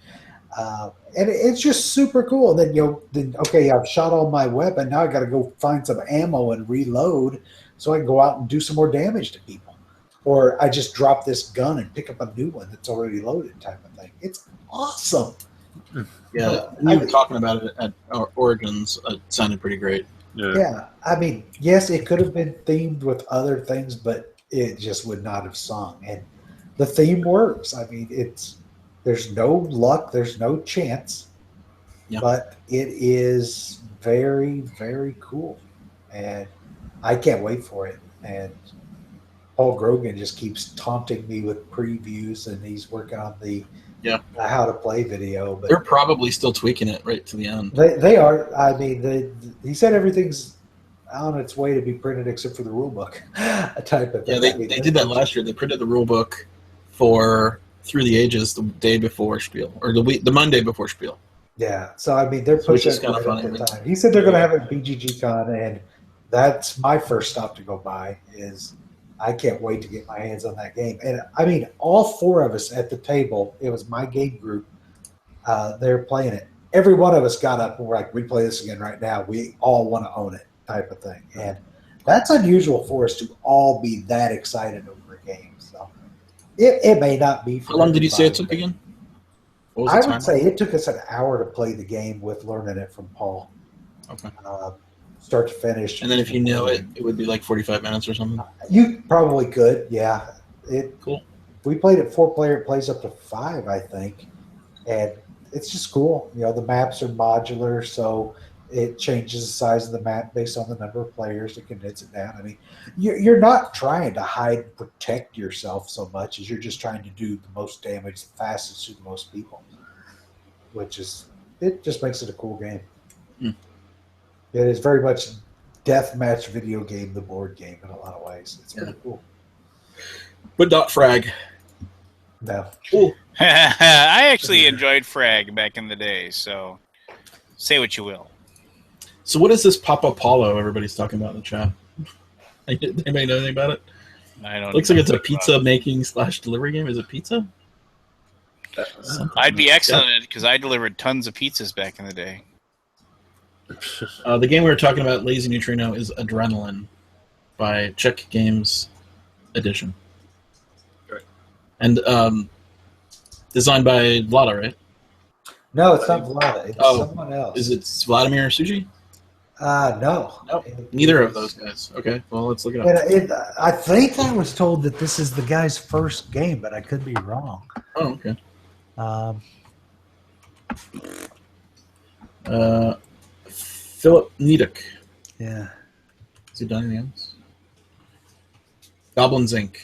And it's just super cool. And then, okay, I've shot all my weapon. Now I got to go find some ammo and reload so I can go out and do some more damage to people. Or I just drop this gun and pick up a new one that's already loaded type of thing. It's awesome. Yeah, we were talking about it at Origins. It sounded pretty great. Yeah, I mean, yes, it could have been themed with other things, but it just would not have sung. And the theme works. I mean, there's no luck, there's no chance, but it is very, very cool. And I can't wait for it. And Paul Grogan just keeps taunting me with previews, and he's working on the how to play video. But they're probably still tweaking it right to the end. They are. I mean, he said everything's on its way to be printed except for the rule book type of thing. Yeah, they did that last year. They printed the rule book for Through the Ages the day before Spiel, or the Monday before Spiel. Yeah, so I mean, they're pushing it right at the time. He said they're going to have it at BGG-Con, and that's my first stop to go by. Is I can't wait to get my hands on that game. And I mean, all 4 of us at the table, it was my game group. They're playing it. Every one of us got up and we're like, we play this again right now. We all want to own it type of thing. And that's unusual for us to all be that excited over a game. So it may not be for How long did you say it took again? I would say it took us an hour to play the game with learning it from Paul. Okay. Start to finish. And then if you know it, it would be like 45 minutes or something? You probably could, yeah. Cool. We played it 4-player. It plays up to 5, I think. And it's just cool. You know, the maps are modular, so it changes the size of the map based on the number of players to condense it down. I mean, you're not trying to hide and protect yourself so much as you're just trying to do the most damage the fastest to the most people, it just makes it a cool game. It is very much deathmatch video game, the board game in a lot of ways. It's pretty cool. But .frag. No. Cool. I actually enjoyed Frag back in the day, so say what you will. So what is this Papa Paulo everybody's talking about in the chat? Anybody know anything about it? I don't. Looks like it's a pizza making / delivery game. Is it pizza? I'd be excellent at it because I delivered tons of pizzas back in the day. The game we were talking about, Lazy Neutrino, is Adrenaline by Czech Games Edition. Right. And designed by Vlada, right? No, it's not Vlada. It's someone else. Is it Vladimir Suji? No. Nope. Neither of those guys. Okay, well, let's look it up. And I think I was told that this is the guy's first game, but I could be wrong. Oh, okay. Philip Niedek. Yeah. Has he done anything else? Goblins Inc.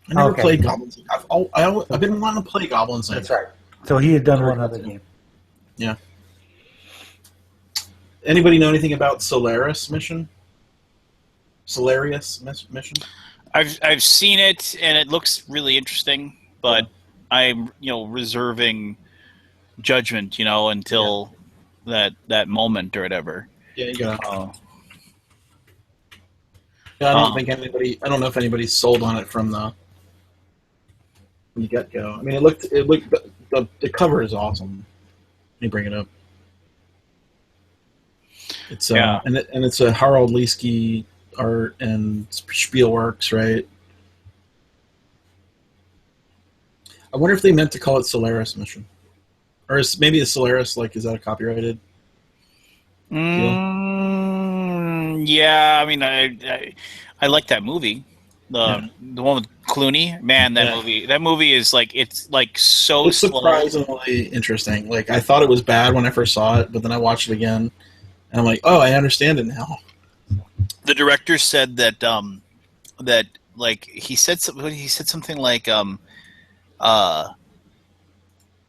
I never played Goblins Inc. I've been wanting to play Goblins. That's right. So he had done one other game. Yeah. Anybody know anything about Solaris mission? Mission? I've seen it and it looks really interesting, but I'm reserving judgment until that moment or whatever. Yeah, you gotta. I don't think anybody. I don't know if anybody's sold on it from the get go. I mean, it looked. The cover is awesome. Let me bring it up. It's and it's a Harold Leesky art and Spielworks, right? I wonder if they meant to call it Solaris Mission, or maybe the Solaris is that a copyrighted? Yeah, I mean, I like that movie, the one with Clooney. Man, that movie is it's so it's surprisingly interesting. Like I thought it was bad when I first saw it, but then I watched it again, and I'm like, oh, I understand it now. The director said that he said something like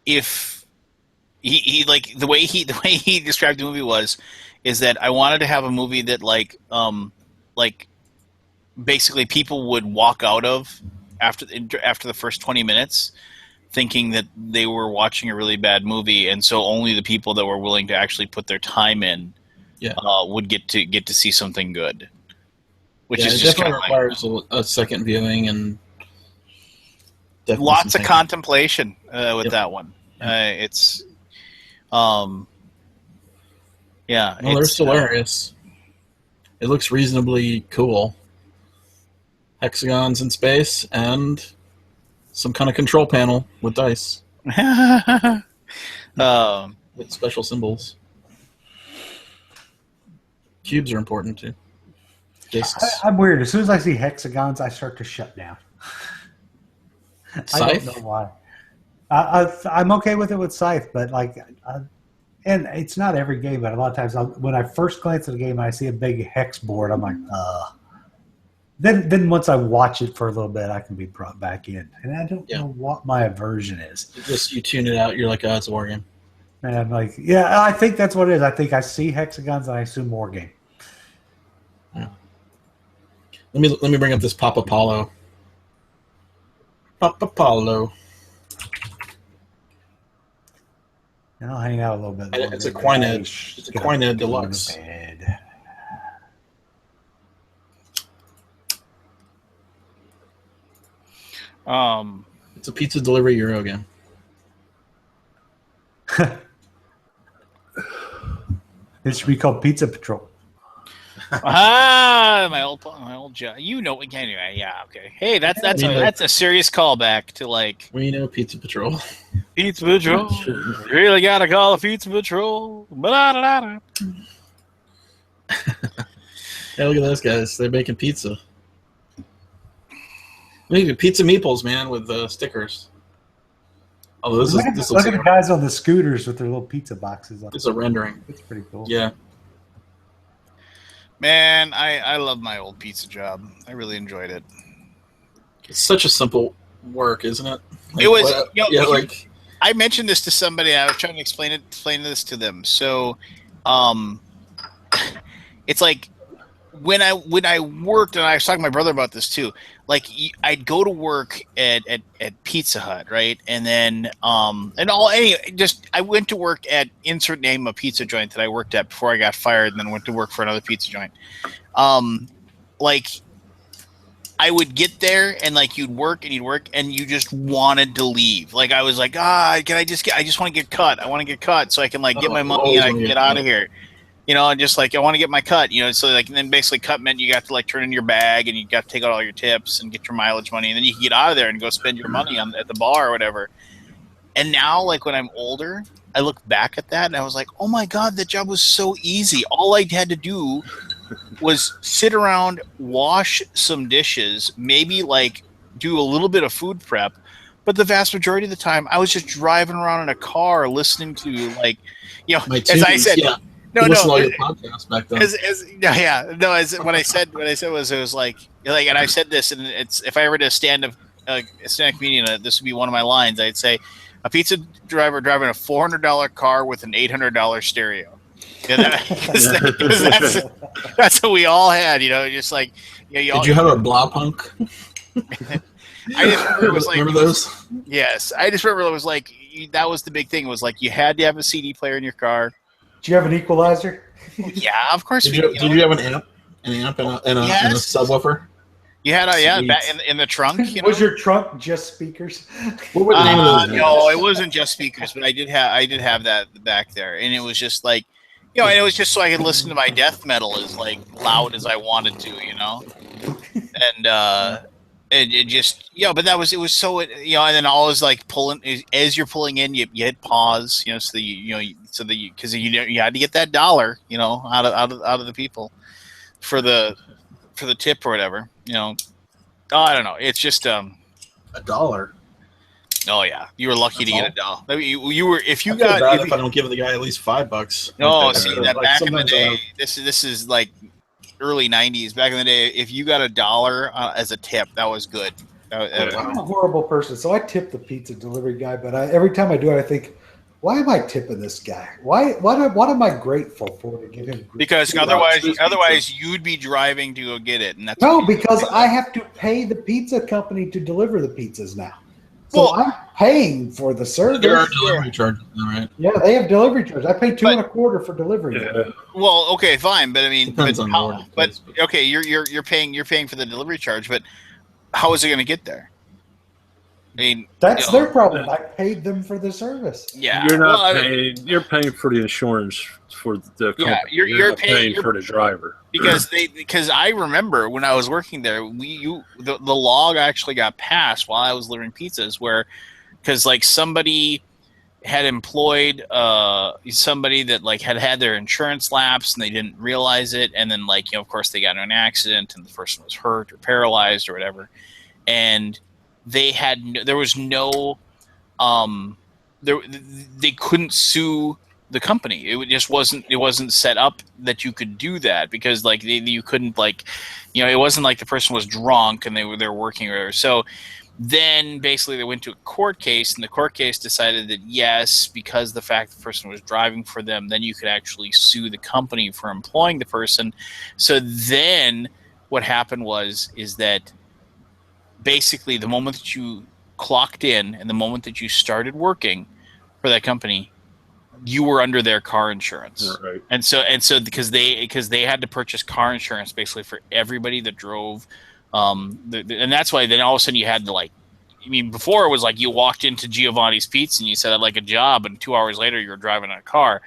if he the way he described the movie is that I wanted to have a movie that basically people would walk out of after the first 20 minutes thinking that they were watching a really bad movie, and so only the people that were willing to actually put their time in would get to see something good. Which is just definitely requires a second viewing and lots of contemplation with that one. It's there's Solaris. It looks reasonably cool. Hexagons in space and some kind of control panel with dice. With special symbols. Cubes are important too. I'm weird. As soon as I see hexagons, I start to shut down. I don't know why. I'm okay with it with Scythe, but and it's not every game, but a lot of times when I first glance at the game and I see a big hex board, I'm like, Then once I watch it for a little bit, I can be brought back in, and I don't know what my aversion is. You tune it out. You're like, it's a war game. And I'm like, yeah, I think that's what it is. I think I see hexagons and I assume war game. Yeah. Let me bring up this Papa Paulo. Papa Paulo. And I'll hang out a little bit. It's a Quined. It's a Quined Deluxe. It's a pizza delivery Euro game. It should be called Pizza Patrol. my old job. Anyway. Yeah. Okay. Hey, that's a serious callback to We know Pizza Patrol. Pizza Patrol. Really gotta call a Pizza Patrol. Hey, look at those guys. They're making pizza. Maybe pizza meeples, man, with stickers. Oh, look at the guys on the scooters with their little pizza boxes on. It's a rendering. It's pretty cool. Yeah. Man, I love my old pizza job. I really enjoyed it. It's such a simple work, isn't it? It was. I mentioned this to somebody. I was trying to explain this to them. So, it's like when I worked, and I was talking to my brother about this too. I'd go to work at Pizza Hut, right? And then I went to work at insert name a pizza joint that I worked at before I got fired, and then went to work for another pizza joint. I would get there and you'd work and you just wanted to leave. I was like, I just want to get cut. I want to get cut so I can get my money and I can get out of here. And just I want to get my cut, so and then basically cut meant you got to turn in your bag and you got to take out all your tips and get your mileage money, and then you can get out of there and go spend your money at the bar or whatever. And now, when I'm older, I look back at that and I was like, oh my God, that job was so easy. All I had to do was sit around, wash some dishes, maybe do a little bit of food prep. But the vast majority of the time I was just driving around in a car listening to as I said, No. Podcasts back then. What I said was, it was and I said this, and it's if I ever did a stand-up stand-up comedian, this would be one of my lines. I'd say, a pizza driver driving a $400 car with an $800 stereo. Yeah, that's what we all had, just like. Did you have a Blaupunkt? I just remember it was like. Remember those? Yes, I just remember it was like that was the big thing. It was like you had to have a CD player in your car. Do you have an equalizer? Yeah, of course. Did you have an amp and a subwoofer? You had back in the trunk. Was your trunk just speakers? What were the name of those? No, it wasn't just speakers, but I did have that back there, and it was just like, and it was just so I could listen to my death metal as like loud as I wanted to, and it just but it was so and then always like pulling as you're pulling in, you hit pause, so because you had to get that dollar, out of the people for the tip or whatever, I don't know. It's just $1. Oh yeah, you were lucky to get $1. You were if I don't give the guy at least $5. No, see that back in the day. This is like early '90s. Back in the day, if you got $1 as a tip, that was good. I'm a horrible person, so I tip the pizza delivery guy. But every time I do it, I think, why am I tipping this guy? What am I grateful for to give him? Because otherwise you'd be driving to go get it, and that's because I have to pay the pizza company to deliver the pizzas now. So I'm paying for the service. There are delivery charges, right? Yeah, they have delivery charges. I pay $2.25 for delivery. Yeah. Well, okay, fine, but I mean, okay, you're paying for the delivery charge, but how is it going to get there? I mean, that's their problem. I paid them for the service. Yeah, you're not paying. You're paying for the insurance for the company. Yeah, you're not paying for the driver because I remember when I was working there, the log actually got passed while I was delivering pizzas, because like somebody had employed somebody that like had their insurance lapse and they didn't realize it, and then of course they got in an accident and the person was hurt or paralyzed or whatever, and they couldn't sue the company. It just wasn't set up that you could do that, because you couldn't it wasn't like the person was drunk and they were working or whatever. So then basically they went to a court case, and the court case decided that yes, because the fact the person was driving for them, then you could actually sue the company for employing the person. So then what happened is that basically the moment that you clocked in and the moment that you started working for that company, you were under their car insurance. Right. And so because they had to purchase car insurance basically for everybody that drove, and that's why then all of a sudden you had to before it was like you walked into Giovanni's Pizza and you said I'd like a job, and 2 hours later you were driving a car.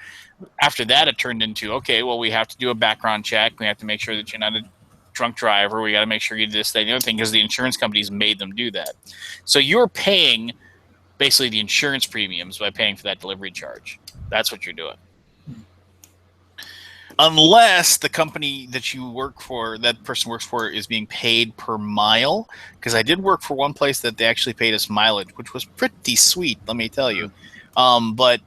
After that it turned into, okay, well, we have to do a background check, we have to make sure that you're not a drunk driver, we got to make sure you do this, that, and the other thing, because the insurance companies made them do that. So you're paying basically the insurance premiums by paying for that delivery charge. That's what you're doing. Unless the company that you work for, that person works for, is being paid per mile. Because I did work for one place that they actually paid us mileage, which was pretty sweet, let me tell you. But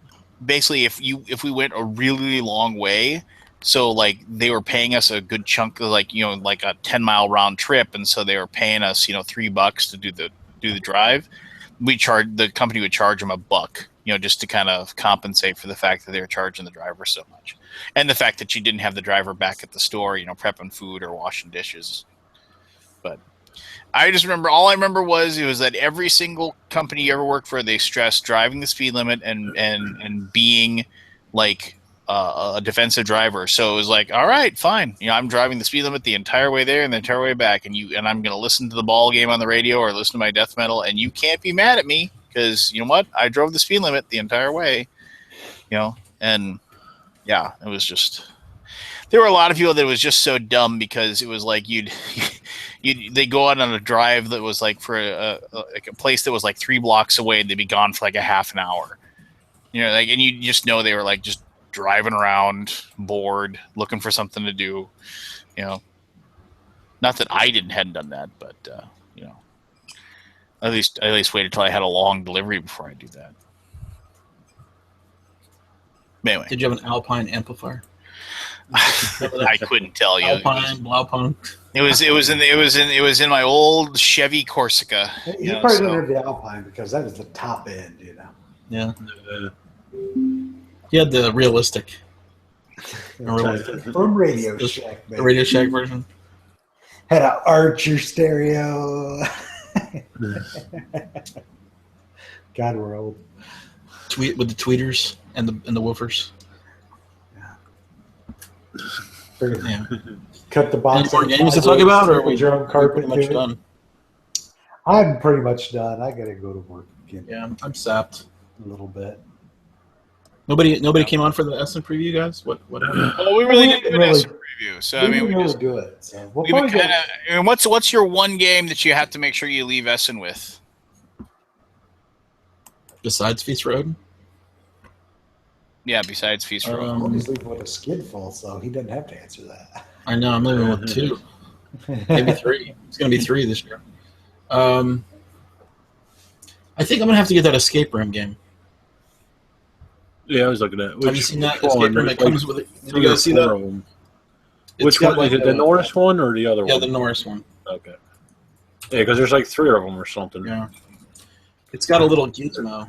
basically, if we went a really long way, so they were paying us a good chunk of like a 10-mile round trip, and so they were paying us $3 to do the drive. The company would charge them $1, just to kind of compensate for the fact that they were charging the driver so much, and the fact that you didn't have the driver back at the store, prepping food or washing dishes. But I just remember, all I remember was that every single company you ever worked for, they stressed driving the speed limit and being a defensive driver. So it was like, all right, fine. I'm driving the speed limit the entire way there and the entire way back, and I'm going to listen to the ball game on the radio or listen to my death metal, and you can't be mad at me because you know what? I drove the speed limit the entire way. And yeah, it was just. There were a lot of people that was just so dumb, because it was like they go out on a drive that was for a place that was 3 blocks away, and they'd be gone for a half an hour. And you just know they were just driving around, bored, looking for something to do. Not that I hadn't done that, but at least wait until I had a long delivery before I do that. Anyway, did you have an Alpine amplifier? I couldn't tell you. Alpine, Blaupunkt. It was in my old Chevy Corsica. He probably didn't have the Alpine because that was the top end, Yeah. He had the realistic. From Radio Shack, The Radio Shack version. Had an Archer stereo. God, we're old. Tweet with the tweeters and the woofers. Yeah. Cut the box. Any more games to talk about, or are we drum carpet pretty much done? I'm pretty much done. I gotta go to work again. Yeah, I'm sapped A little bit. Nobody came on for the Essen preview, guys. What happened? Well, we really didn't do an Essen preview, so I mean, we just do it. So we'll we probably kind of. I mean, what's your one game that you have to make sure you leave Essen with? Besides Feast for Odin? Yeah, besides Feast for Odin. Odin. He's leaving with a skid full, so he doesn't have to answer that. I know, I'm living with 2. Maybe 3. It's going to be 3 this year. I think I'm going to have to get that escape room game. Yeah, I was looking at. Have you seen that escape room that comes with it? Did you guys see that? Which one? Like the Norris one or the other one? Yeah, the Norris one. Okay. Yeah, because there's like 3 of them or something. Yeah. It's got a little gizmo.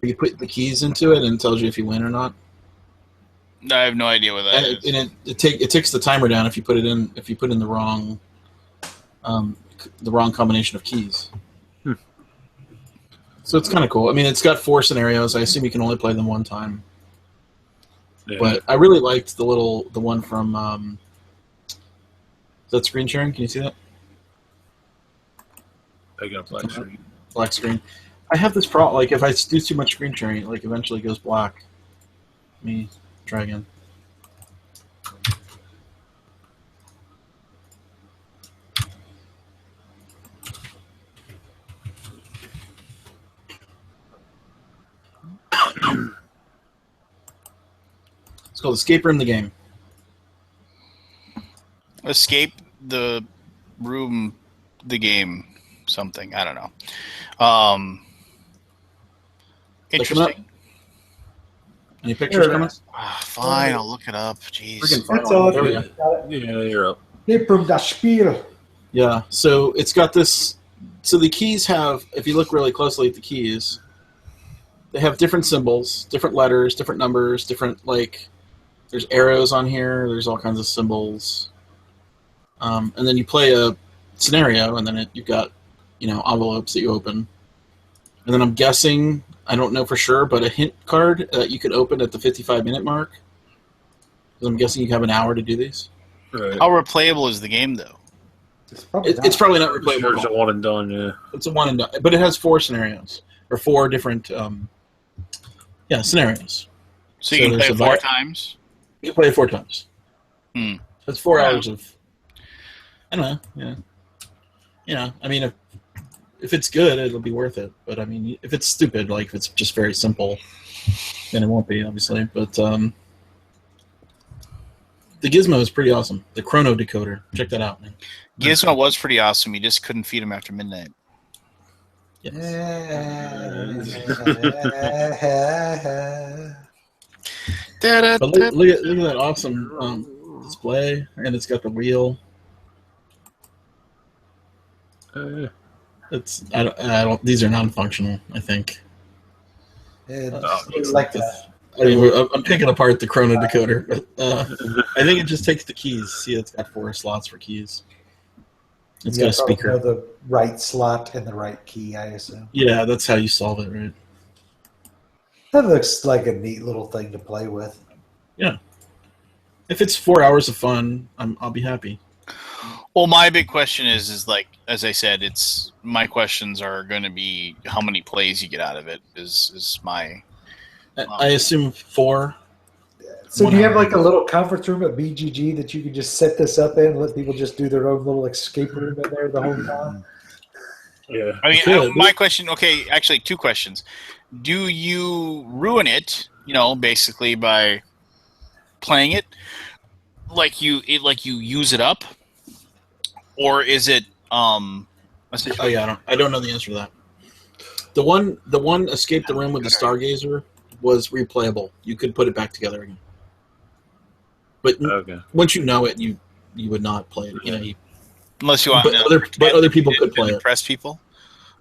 You put the keys into it and it tells you if you win or not. I have no idea what that is. And it takes the timer down if you put in the wrong combination of keys. So it's kind of cool. I mean, it's got 4 scenarios. I assume you can only play them one time. Yeah. But I really liked the one from. Is that screen sharing? Can you see that? I got black screen. Black screen. I have this problem. Like if I do too much screen sharing, it eventually goes black. Let me try again. It's called Escape Room the Game. Escape the room, the game, something. I don't know. Interesting. Any pictures coming? Fine, I'll look it up. Jeez. That's all. There we go. Yeah, you're up. Escape room, das Spiel. Yeah, so it's got this. So the keys have, if you look really closely at the keys, they have different symbols, different letters, different numbers, different, like, there's arrows on here, there's all kinds of symbols. And then you play a scenario, and then you've got, envelopes that you open. And then I'm guessing, I don't know for sure, but a hint card that you could open at the 55-minute mark. Because I'm guessing you have an hour to do these. Right. How replayable is the game, though? It's probably not replayable. It's a one and done, yeah. It's a one and done, but it has 4 scenarios or 4 different, scenarios. So you can play it 4 times. You can play it 4 times. That's 4 Wow. hours of. I don't know. Yeah. I mean, if it's good, it'll be worth it. But I mean, if it's stupid, like if it's just very simple, then it won't be, obviously. But the gizmo is pretty awesome. The chrono decoder. Check that out, man. Gizmo was pretty awesome. You just couldn't feed him after midnight. Yes. But look at that awesome display, and it's got the wheel. It's I don't. These are non-functional, I think. It's like that. I mean, I'm picking apart the chrono decoder, but I think it just takes the keys. See, it's got 4 slots for keys. It's got a speaker. Know the right slot and the right key, I assume. Yeah, that's how you solve it, right? That looks like a neat little thing to play with. Yeah. If it's 4 hours of fun, I'll be happy. Well, my big question is like, as I said, my questions are going to be how many plays you get out of it is my. I assume 4. So do you have like a little conference room at BGG that you could just set this up in and let people just do their own little escape room in there the whole time? Yeah. I mean, my question. Okay, actually, 2 questions. Do you ruin it? Basically by playing it, like you use it up, or is it? I don't know the answer to that. The one escape the room with the Stargazer was replayable. You could put it back together again. But once you know it, you you would not play it. You know, Unless you want but other people could play it. Impress people.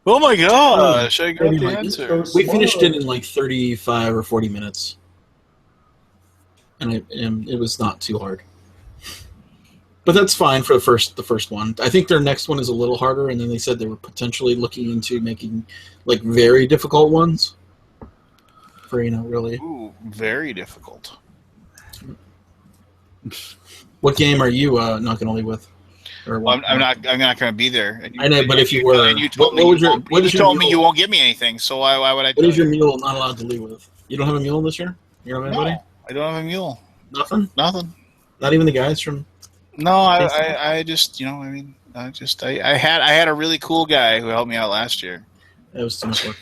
Oh my gosh! I got Maybe the like- answers. We finished it in like 35 or 40 minutes, and it was not too hard. But that's fine for the first one. I think their next one is a little harder, and then they said they were potentially looking into making like very difficult ones. For really. Ooh, very difficult. What game are you not going to leave with? Or Well, I'm not going to be there. And I know, but if you were, and you told me you won't give me anything. So why would I? What is your mule not allowed to leave with? You don't have a mule this year? You don't have anybody? No, I don't have a mule. Nothing. Nothing. Not even the guys from. No, I just I had a really cool guy who helped me out last year. That was too much work.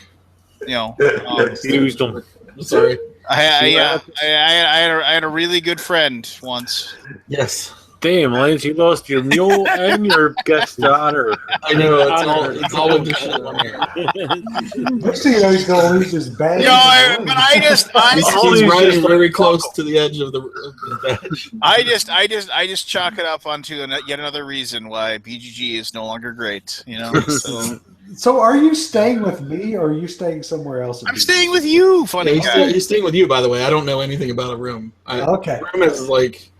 Used them. Sorry. I had a really good friend once. Yes. Damn, Lance, you lost your mule and your guest honor. I know. It's all of the shit on here. Next thing you know, he's going to lose his badge. But I just He's riding very close to the edge of the badge. I just chalk it up onto yet another reason why BGG is no longer great. So are you staying with me, or are you staying somewhere else? I'm staying with you, funny guy. He's staying with you, by the way. I don't know anything about a room. Okay. The room is like.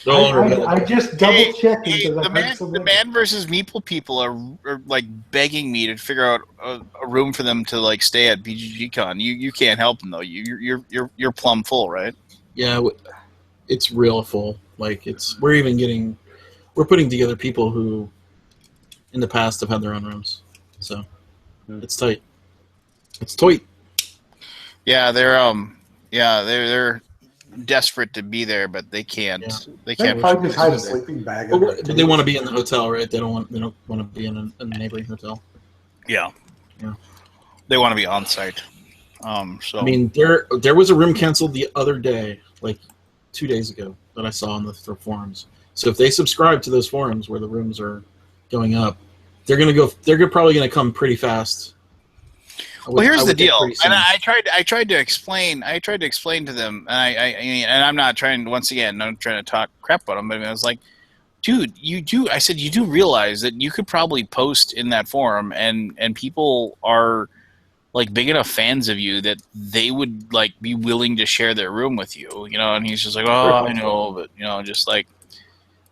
I just double checked the man versus Meeple people are like begging me to figure out a room for them to like stay at BGG Con. You can't help them though. You're plumb full, right? Yeah, it's real full. Like we're putting together people who in the past have had their own rooms, so it's tight. It's tight. Yeah, they're desperate to be there, but they can't. Yeah. They can't. Probably just hide a sleeping bag. But they want to be in the hotel, right? They don't want to be in a neighboring hotel. Yeah. Yeah. They want to be on site. So I mean, there was a room canceled the other day, like 2 days ago, that I saw on the forums. So if they subscribe to those forums where the rooms are going up, they're probably gonna come pretty fast. Well, here's the deal, and I tried to explain to them, and I'm not trying to talk crap about them, but I was like, dude, I said you do realize that you could probably post in that forum, and people are like big enough fans of you that they would like be willing to share their room with you, and he's just like, oh, I know, but just like,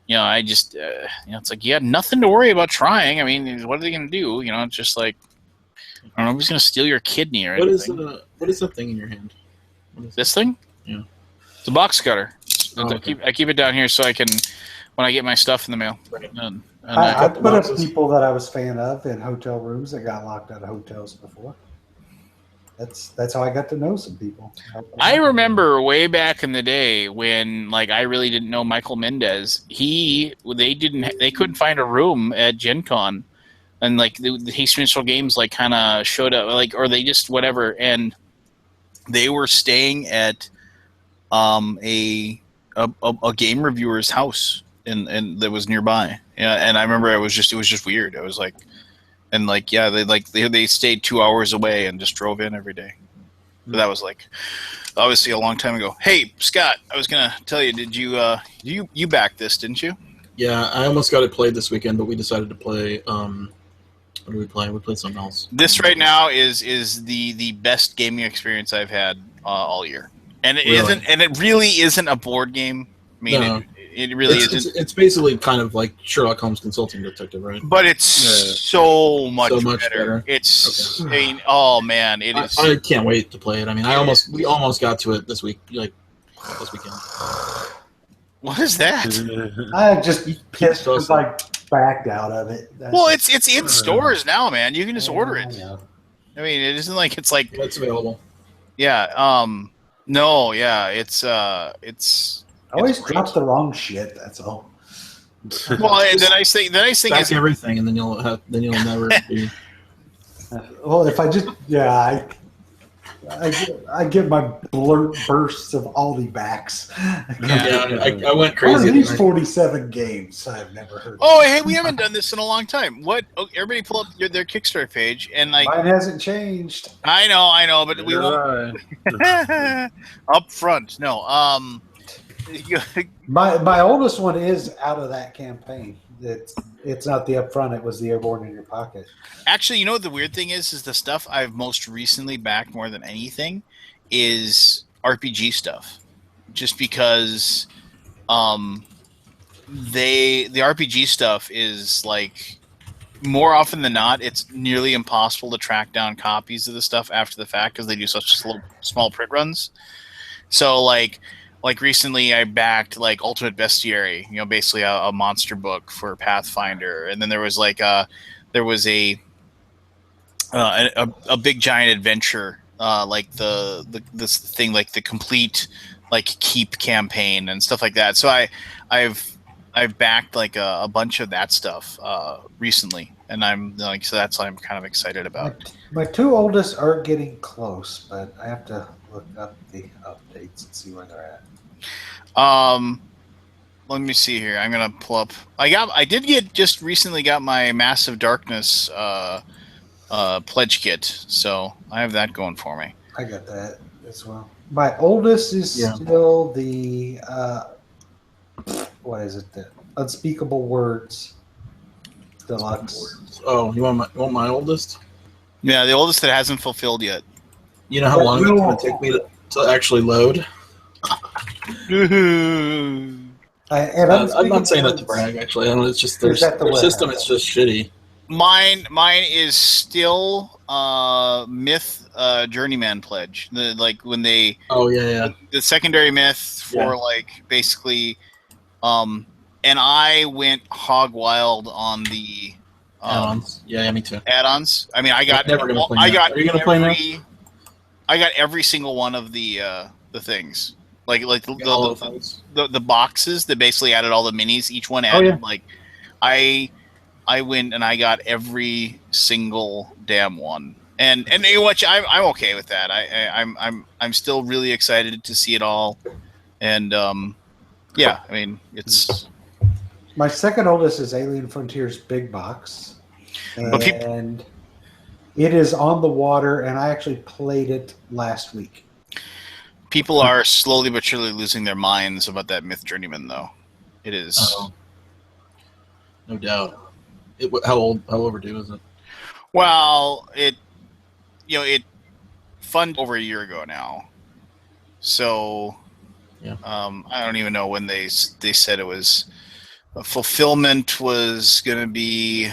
it's like you had nothing to worry about trying. I mean, what are they gonna do? It's just like. I don't know, nobody's going to steal your kidney or anything. What is that thing in your hand? This thing? Yeah. It's a box cutter. Oh, okay. I keep it down here so I can, when I get my stuff in the mail. Right. I put up people that I was a fan of in hotel rooms that got locked out of hotels before. That's how I got to know some people. I remember way back in the day when I really didn't know Michael Mendez. They couldn't find a room at Gen Con. And the Haste Minstrel Games kind of showed up, or they just whatever, and they were staying at a game reviewer's house and that was nearby. Yeah, and I remember it was just weird. It was they stayed 2 hours away and just drove in every day. But that was obviously a long time ago. Hey Scott, I was gonna tell you, did you back this, didn't you? Yeah, I almost got it played this weekend, but we decided to play. What did we play? We played something else. This right now is the best gaming experience I've had all year, and it really isn't a board game. I mean, no. it really isn't. It's basically kind of like Sherlock Holmes Consulting Detective, right? But it's so much better. It's okay. I mean, oh man, it is. I can't wait to play it. I mean, we almost got to it this week, this weekend. What is that? I just pissed backed out of it. Well, it's in stores now, man. You can just order it. I mean, it isn't like it's like it's available. Yeah. No. Yeah. It's. I always drop the wrong shit. That's all. Well, the nice thing is everything, and then you'll never be. Well, if I just I get my bursts of Aldi backs. I went crazy. What are these 47 games I've never heard of? Oh, hey, we haven't done this in a long time. What? Oh, everybody pull up their Kickstarter page and mine hasn't changed. I know, but we won't. Up front, no. My oldest one is out of that campaign. It's not the upfront. It was the airborne in your pocket. Actually, you know what the weird thing is the stuff I've most recently backed more than anything is RPG stuff. Just because the RPG stuff is like more often than not, it's nearly impossible to track down copies of the stuff after the fact because they do such small print runs. So like recently I backed like Ultimate Bestiary, basically a monster book for Pathfinder, and then there was a big giant adventure, like this thing, like the complete like keep campaign and stuff like that. So I've backed like a bunch of that stuff recently, and I'm like, so that's what I'm kind of excited about. My two oldest are getting close, but I have to look up the updates and see where they're at. Let me see here. I'm gonna pull up. I did just recently got my Massive Darkness pledge kit, so I have that going for me. I got that as well. My oldest is still the what is it? The Unspeakable Words Deluxe. Oh, you want my oldest? Yeah, the oldest that hasn't fulfilled yet. You know how long it's going to take me to actually load? I'm not saying that to brag. Actually, it's just their system is just shitty. Mine is still Myth Journeyman pledge. When they the secondary myth for like basically, and I went hog wild on the add-ons. Yeah, me too. Add-ons. I mean, I got never gonna play. Are you gonna play now? I got every single one of the things. Like the boxes that basically added all the minis. Each one added I went and I got every single damn one, and you know what? I'm okay with that. I'm still really excited to see it all, and I mean it's. My second oldest is Alien Frontiers Big Box, and it is on the water, and I actually played it last week. People are slowly but surely losing their minds about that Myth Journeyman, though. It is. No doubt. How overdue is it? Well, it funded over a year ago now. So, I don't even know when they said it was. Fulfillment was going to be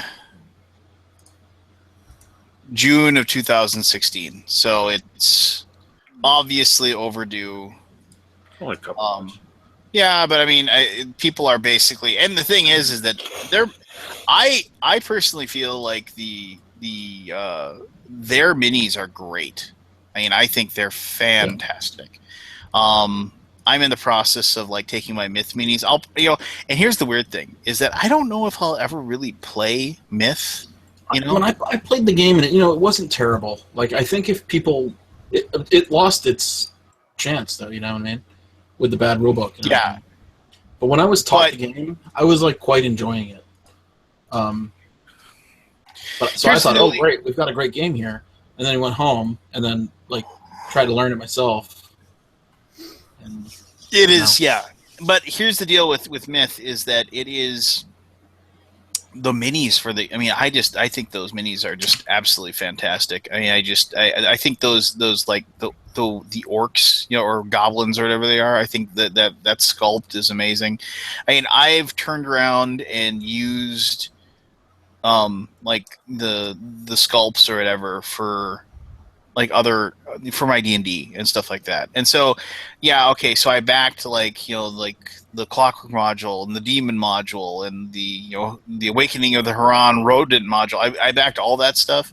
June of 2016. So it's obviously overdue. Only a couple months. Yeah, but I mean, people are basically, and the thing is that they're. I personally feel like their minis are great. I mean, I think they're fantastic. I'm in the process of like taking my Myth minis. And here's the weird thing is that I don't know if I'll ever really play Myth. When I played the game and it wasn't terrible. Like I think if people, it lost its chance though. You know what I mean? With the bad rulebook. Yeah. But when I was taught the game, I was like quite enjoying it. So I thought, oh great, we've got a great game here. And then I went home and then like tried to learn it myself. And, it is, yeah. But here's the deal with Myth is that it is the minis for the. I mean, I think those minis are just absolutely fantastic. I mean, I think those like the orcs, or goblins or whatever they are. I think that sculpt is amazing. I mean, I've turned around and used like the sculpts or whatever for like for my D&D and stuff like that. And so so I backed like the Clockwork module and the Demon module and the Awakening of the Haran Rodent module. I backed all that stuff,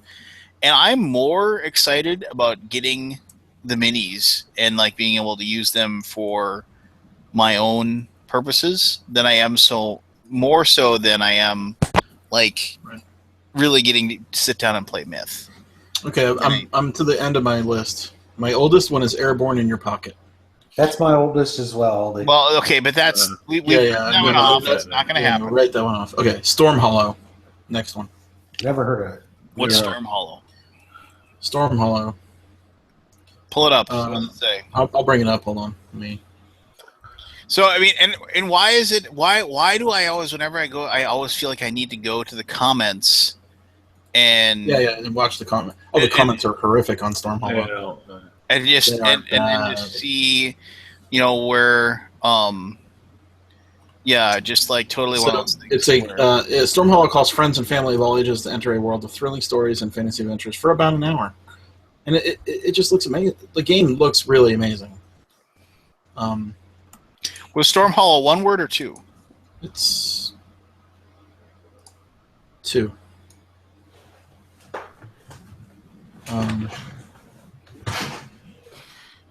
and I'm more excited about getting the minis and like being able to use them for my own purposes than I am more so than I am like really getting to sit down and play Myth. Okay, I'm to the end of my list. My oldest one is Airborne in Your Pocket. That's my oldest as well. Well, okay, but that's that one off. That's not going to happen. Write that one off. Okay, Storm Hollow. Next one. Never heard of it. What's Storm Hollow? Storm Hollow. Pull it up. What does it say? I'll bring it up. Hold on. So I mean, and why is it? Why do I always, whenever I go, I always feel like I need to go to the comments and and watch the comment. Oh, the comments are horrific on Storm Hollow. and just and then just see, where just like totally one of those things. It's Storm Hollow calls friends and family of all ages to enter a world of thrilling stories and fantasy adventures for about an hour, and it just looks amazing. The game looks really amazing. Was Storm Hollow one word or two? It's 2.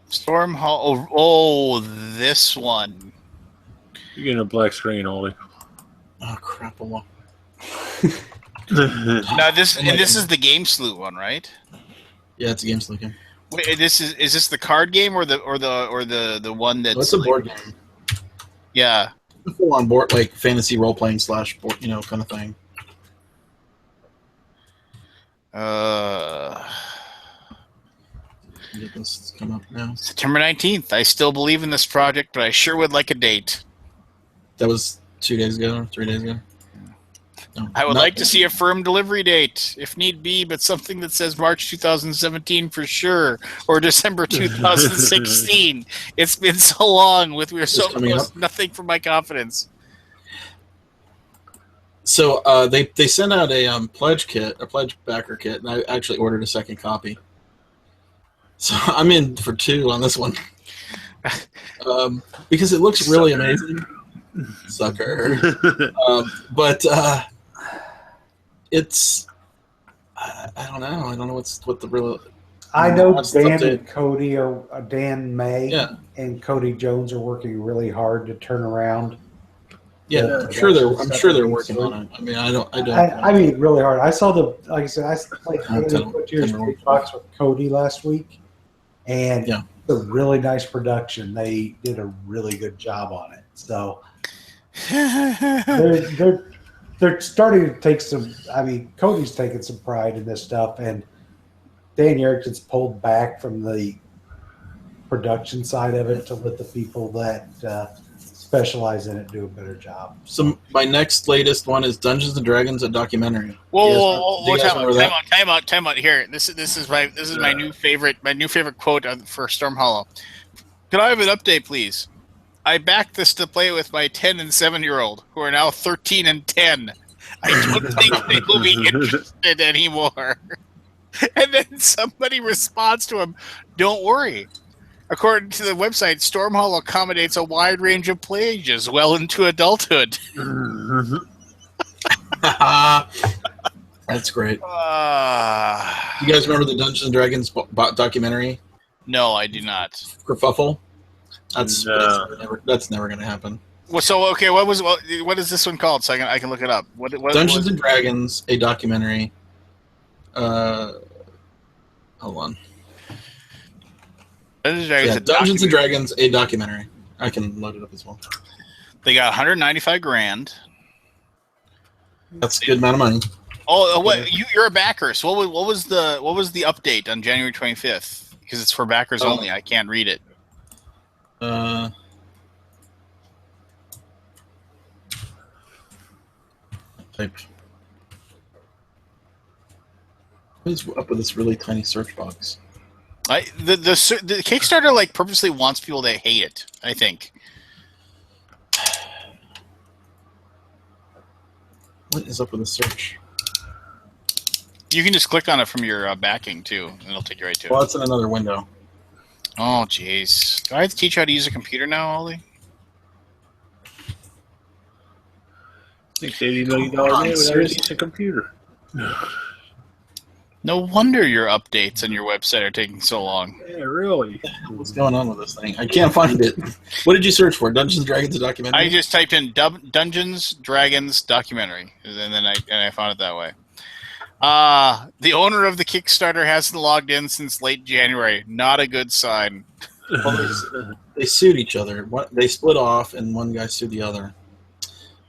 Storm Hollow. Oh, this one. You're getting a black screen, Ollie. Oh crap! Now this is the Game Sloot one, right? Yeah, it's a Game Sloot game. Wait, is this the card game or the one that's? It's a board game. Yeah, Full on board, like fantasy role playing / board, kind of thing. Get this come up now. September 19th. I still believe in this project, but I sure would like a date. That was 2 days ago, 3 days ago. No, I would like to see a firm delivery date, if need be, but something that says March 2017 for sure, or December 2016. It's been so long. We were so close. Nothing for my confidence. So they sent out a pledge backer kit, and I actually ordered a second copy. So I'm in for 2 on this one, because it looks really amazing. Sucker. But it's I don't know. I don't know what the real. I know Dan and Cody are Dan May and Cody Jones are working really hard to turn around. Yeah, I'm sure they're working on it. I mean, I mean, really hard. I saw like I said, I played Frontiers Big Box with Cody last week, and it's a really nice production. They did a really good job on it. So they're starting to take some. I mean, Cody's taking some pride in this stuff, and Dan Erickson's pulled back from the production side of it to let the people that specialize in it do a better job. So my next latest one is Dungeons and Dragons, a documentary. Whoa! Time out! Here, this is my new favorite quote for Storm Hollow. Could I have an update, please? I backed this to play with my 10 and 7-year-old, who are now 13 and 10. I don't think they will be interested anymore. And then somebody responds to him, "Don't worry. According to the website, Storm Hollow accommodates a wide range of play ages well into adulthood." That's great. You guys remember the Dungeons and Dragons documentary? No, I do not. Kerfuffle? That's never going to happen. Well, so okay, what is this one called? So I can look it up. What Dungeons and Dragons, a documentary. Hold on. Dungeons and Dragons, a documentary. I can load it up as well. They got $195,000. That's a good amount of money. Oh, what? You're a backer. So what was the update on January 25th? Because it's for backers only. I can't read it. Type. What is up with this really tiny search box? The Kickstarter purposely wants people to hate it, I think. What is up with the search? You can just click on it from your backing too, and it'll take you right to it. Well, it's in another window. Oh, jeez. Do I have to teach you how to use a computer now, Ollie? It's $80 million man without using a computer. No wonder your updates on your website are taking so long. Yeah, really. What's going on with this thing? I can't find it. What did you search for? Dungeons & Dragons, a documentary? I just typed in Dungeons Dragons documentary, and then I found it that way. The owner of the Kickstarter hasn't logged in since late January. Not a good sign. Well, they sued each other. They split off, and one guy sued the other.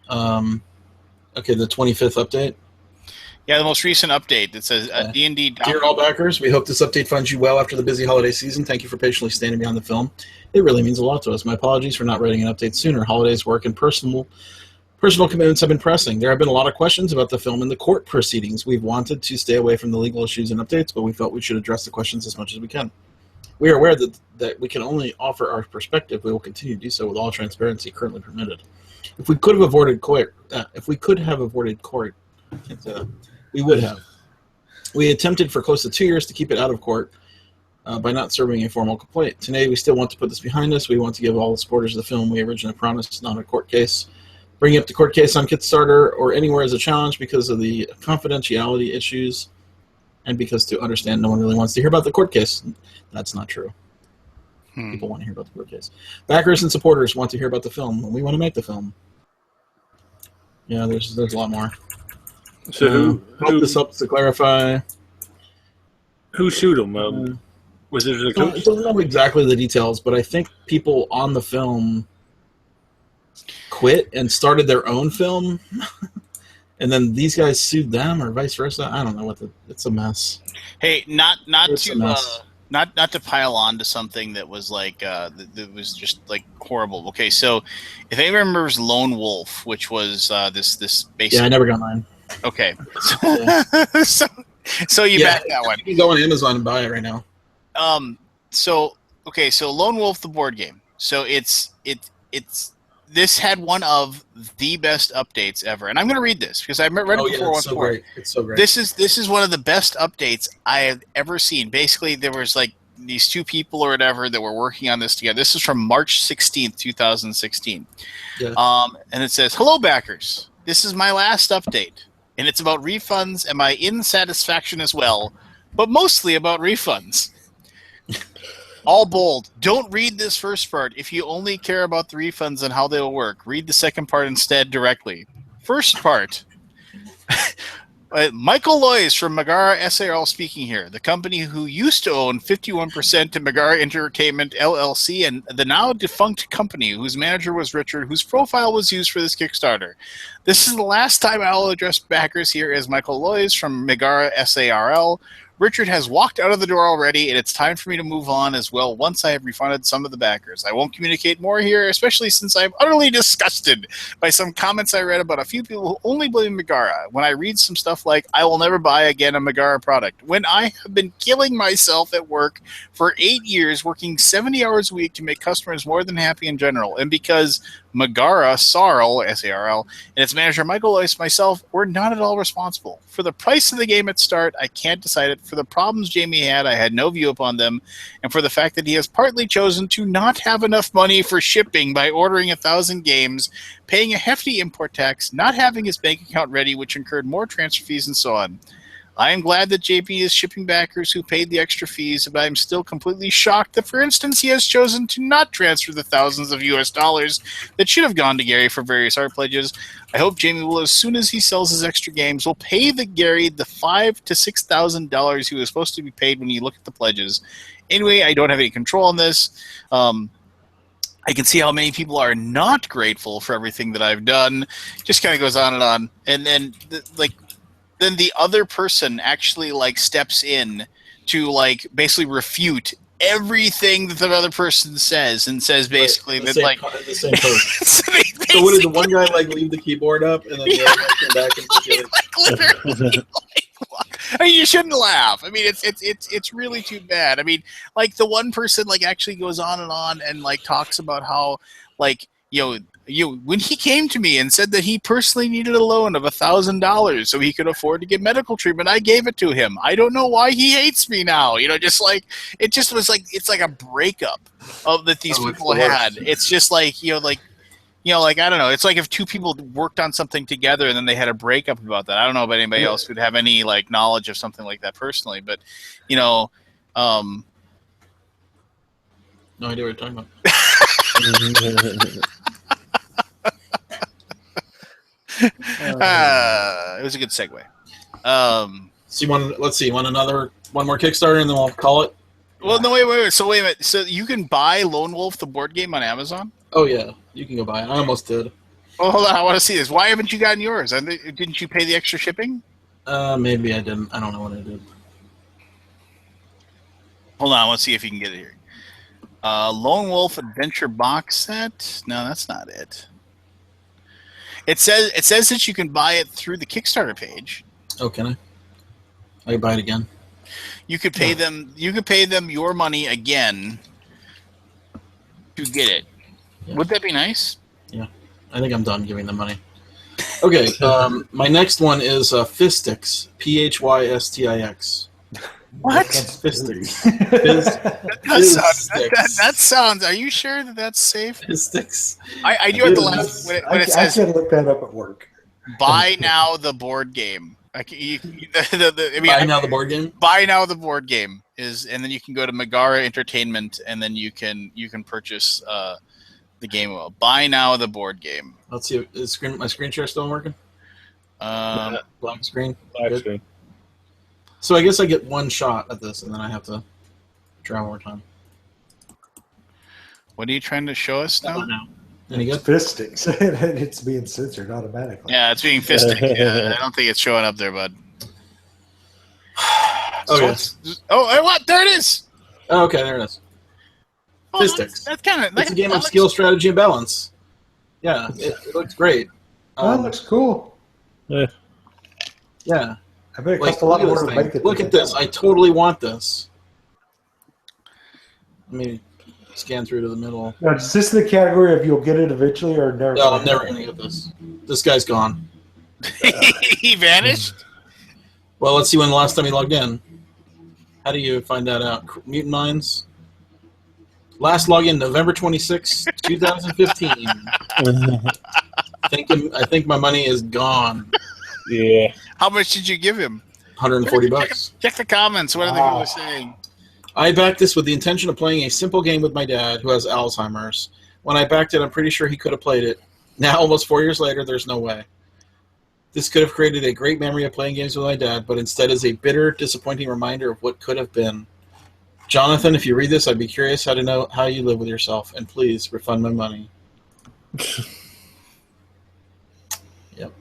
Okay, the 25th update. Yeah, the most recent update that says D&D. Dear all backers, we hope this update finds you well after the busy holiday season. Thank you for patiently standing behind the film. It really means a lot to us. My apologies for not writing an update sooner. Holidays, work, and personal commitments have been pressing. There have been a lot of questions about the film in the court proceedings. We've wanted to stay away from the legal issues and updates, but we felt we should address the questions as much as we can. We are aware that we can only offer our perspective. We will continue to do so with all transparency currently permitted. If we could have avoided court, we would have. We attempted for close to 2 years to keep it out of court by not serving a formal complaint. Today, we still want to put this behind us. We want to give all the supporters of the film we originally promised, not a court case. Bringing up the court case on Kickstarter or anywhere is a challenge because of the confidentiality issues and because, to understand, no one really wants to hear about the court case. That's not true. People want to hear about the court case. Backers and supporters want to hear about the film, and we want to make the film. Yeah, there's a lot more. So hope this helps to clarify. Who sued him? Was it a I don't know exactly the details, but I think people on the film quit and started their own film, and then these guys sued them, or vice versa. I don't know it's a mess. Hey, not to pile on to something that was like that was just like horrible. Okay, so if anyone remembers Lone Wolf, which was this basic. Yeah, I never got mine. Okay, so you back that one. You can go on Amazon and buy it right now. So Lone Wolf, the board game. So it's this had one of the best updates ever, and I'm going to read this because I've read it before once before. Great. It's so great. This is one of the best updates I have ever seen. Basically, there was like these two people or whatever that were working on this together. This is from March 16th, 2016. Yeah. And it says, "Hello, backers. This is my last update, and it's about refunds and my insatisfaction as well, but mostly about refunds." All bold. Don't read this first part if you only care about the refunds and how they will work. Read the second part instead directly. First part. Michael Lois from Megara SARL speaking here. The company who used to own 51% to Megara Entertainment LLC and the now defunct company whose manager was Richard, whose profile was used for this Kickstarter. This is the last time I will address backers here as Michael Lois from Megara SARL. Richard has walked out of the door already, and it's time for me to move on as well once I have refunded some of the backers. I won't communicate more here, especially since I'm utterly disgusted by some comments I read about a few people who only blame Megara. When I read some stuff like, I will never buy again a Megara product, when I have been killing myself at work for 8 years, working 70 hours a week to make customers more than happy in general, and because Megara, SARL, S-A-R-L, and its manager Michael Lois, myself, were not at all responsible. For the price of the game at start, I can't decide it. For the problems Jamie had, I had no view upon them. And for the fact that he has partly chosen to not have enough money for shipping by ordering 1,000 games, paying a hefty import tax, not having his bank account ready, which incurred more transfer fees and so on. I am glad that JP is shipping backers who paid the extra fees, but I am still completely shocked that, for instance, he has chosen to not transfer the thousands of US dollars that should have gone to Gary for various art pledges. I hope Jamie will, as soon as he sells his extra games, will pay Gary the $5,000 to $6,000 he was supposed to be paid when you look at the pledges. Anyway, I don't have any control on this. I can see how many people are not grateful for everything that I've done. Just kind of goes on and on. And then, then the other person actually steps in to basically refute everything that the other person says and says basically the that same post. So what did the one guy leave the keyboard up and then the other guy came back and took it? Literally, I mean, you shouldn't laugh. I mean, it's really too bad. I mean, the one person actually goes on and talks about how when he came to me and said that he personally needed a loan of $1,000 so he could afford to get medical treatment, I gave it to him. I don't know why he hates me now. It just was it's like a breakup of that these people had. It's just I don't know. It's like if two people worked on something together and then they had a breakup about that. I don't know if anybody else would have any knowledge of something like that personally, but no idea what you're talking about. It was a good segue. So you want one more Kickstarter and then we'll call it? Well, no, wait. So wait a minute. So you can buy Lone Wolf the board game on Amazon? Oh yeah, you can go buy it. I almost did. Oh, hold on. I want to see this. Why haven't you gotten yours? Didn't you pay the extra shipping? Maybe I didn't. I don't know what I did. Hold on, let's see if you can get it here. Lone Wolf Adventure box set. No, that's not it. It says that you can buy it through the Kickstarter page. Oh, can I? I can buy it again. You could pay them. You could pay them your money again to get it. Yeah. Would that be nice? Yeah, I think I'm done giving them money. Okay, my next one is Phystix. Phystix. What? Phystix. That sounds. Are you sure that that's safe? Phystix. I do have to laugh when it says I can look that up at work. "Buy now the board game." Buy now the board game. Buy now the board game is, and then you can go to Megara Entertainment, and then you can purchase the game. Well, buy now the board game. Let's see. Is my screen share still working? Black screen. Black screen. So I guess I get one shot at this, and then I have to try one more time. What are you trying to show us now? No. Any good? Fistics. It's being censored automatically. Yeah, it's being fisted. Yeah, I don't think it's showing up there, bud. Oh, yes. What? There it is. Oh, okay, there it is. Oh, Phystix. That's kind of. It's a game of skill, strategy, and balance. Yeah, it looks great. Oh, that looks cool. Yeah. I bet it costs a lot more to make it. Look at this. I totally want this. Let me scan through to the middle. Now, is this the category of you'll get it eventually or never? No, I'm never going to get this. This guy's gone. He vanished? Well, let's see when the last time he logged in. How do you find that out? Mutant Minds? Last login, November 26, 2015. I think my money is gone. Yeah. How much did you give him? $140. Check the comments. What are the people saying? I backed this with the intention of playing a simple game with my dad, who has Alzheimer's. When I backed it, I'm pretty sure he could have played it. Now, almost 4 years later, there's no way. This could have created a great memory of playing games with my dad, but instead is a bitter, disappointing reminder of what could have been. Jonathan, if you read this, I'd be curious how to know how you live with yourself, and please refund my money. Yep.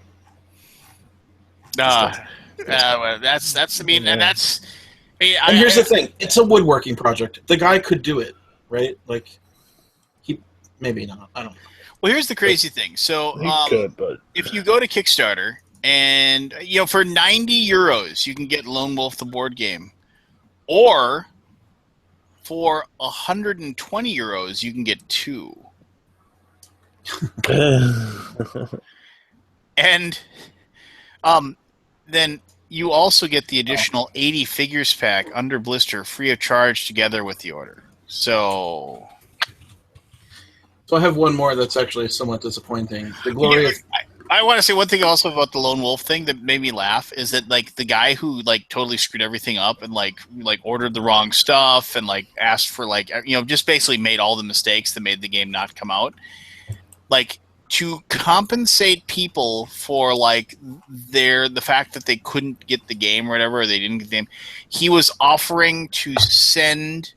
Well, that's. I mean, and that's. And here's the thing: it's a woodworking project. The guy could do it, right? Like, he maybe not. I don't know. Well, here's the crazy thing. So, He could, but if you go to Kickstarter and for €90 you can get Lone Wolf the board game, or for €120 you can get two. And then you also get the additional 80 figures pack under blister free of charge together with the order. So I have one more that's actually somewhat disappointing. The glory of I want to say one thing also about the Lone Wolf thing that made me laugh is that like the guy who like totally screwed everything up and like ordered the wrong stuff and like asked for like just basically made all the mistakes that made the game not come out. Like, to compensate people for like the fact that they couldn't get the game or whatever, or they didn't get the game, he was offering to send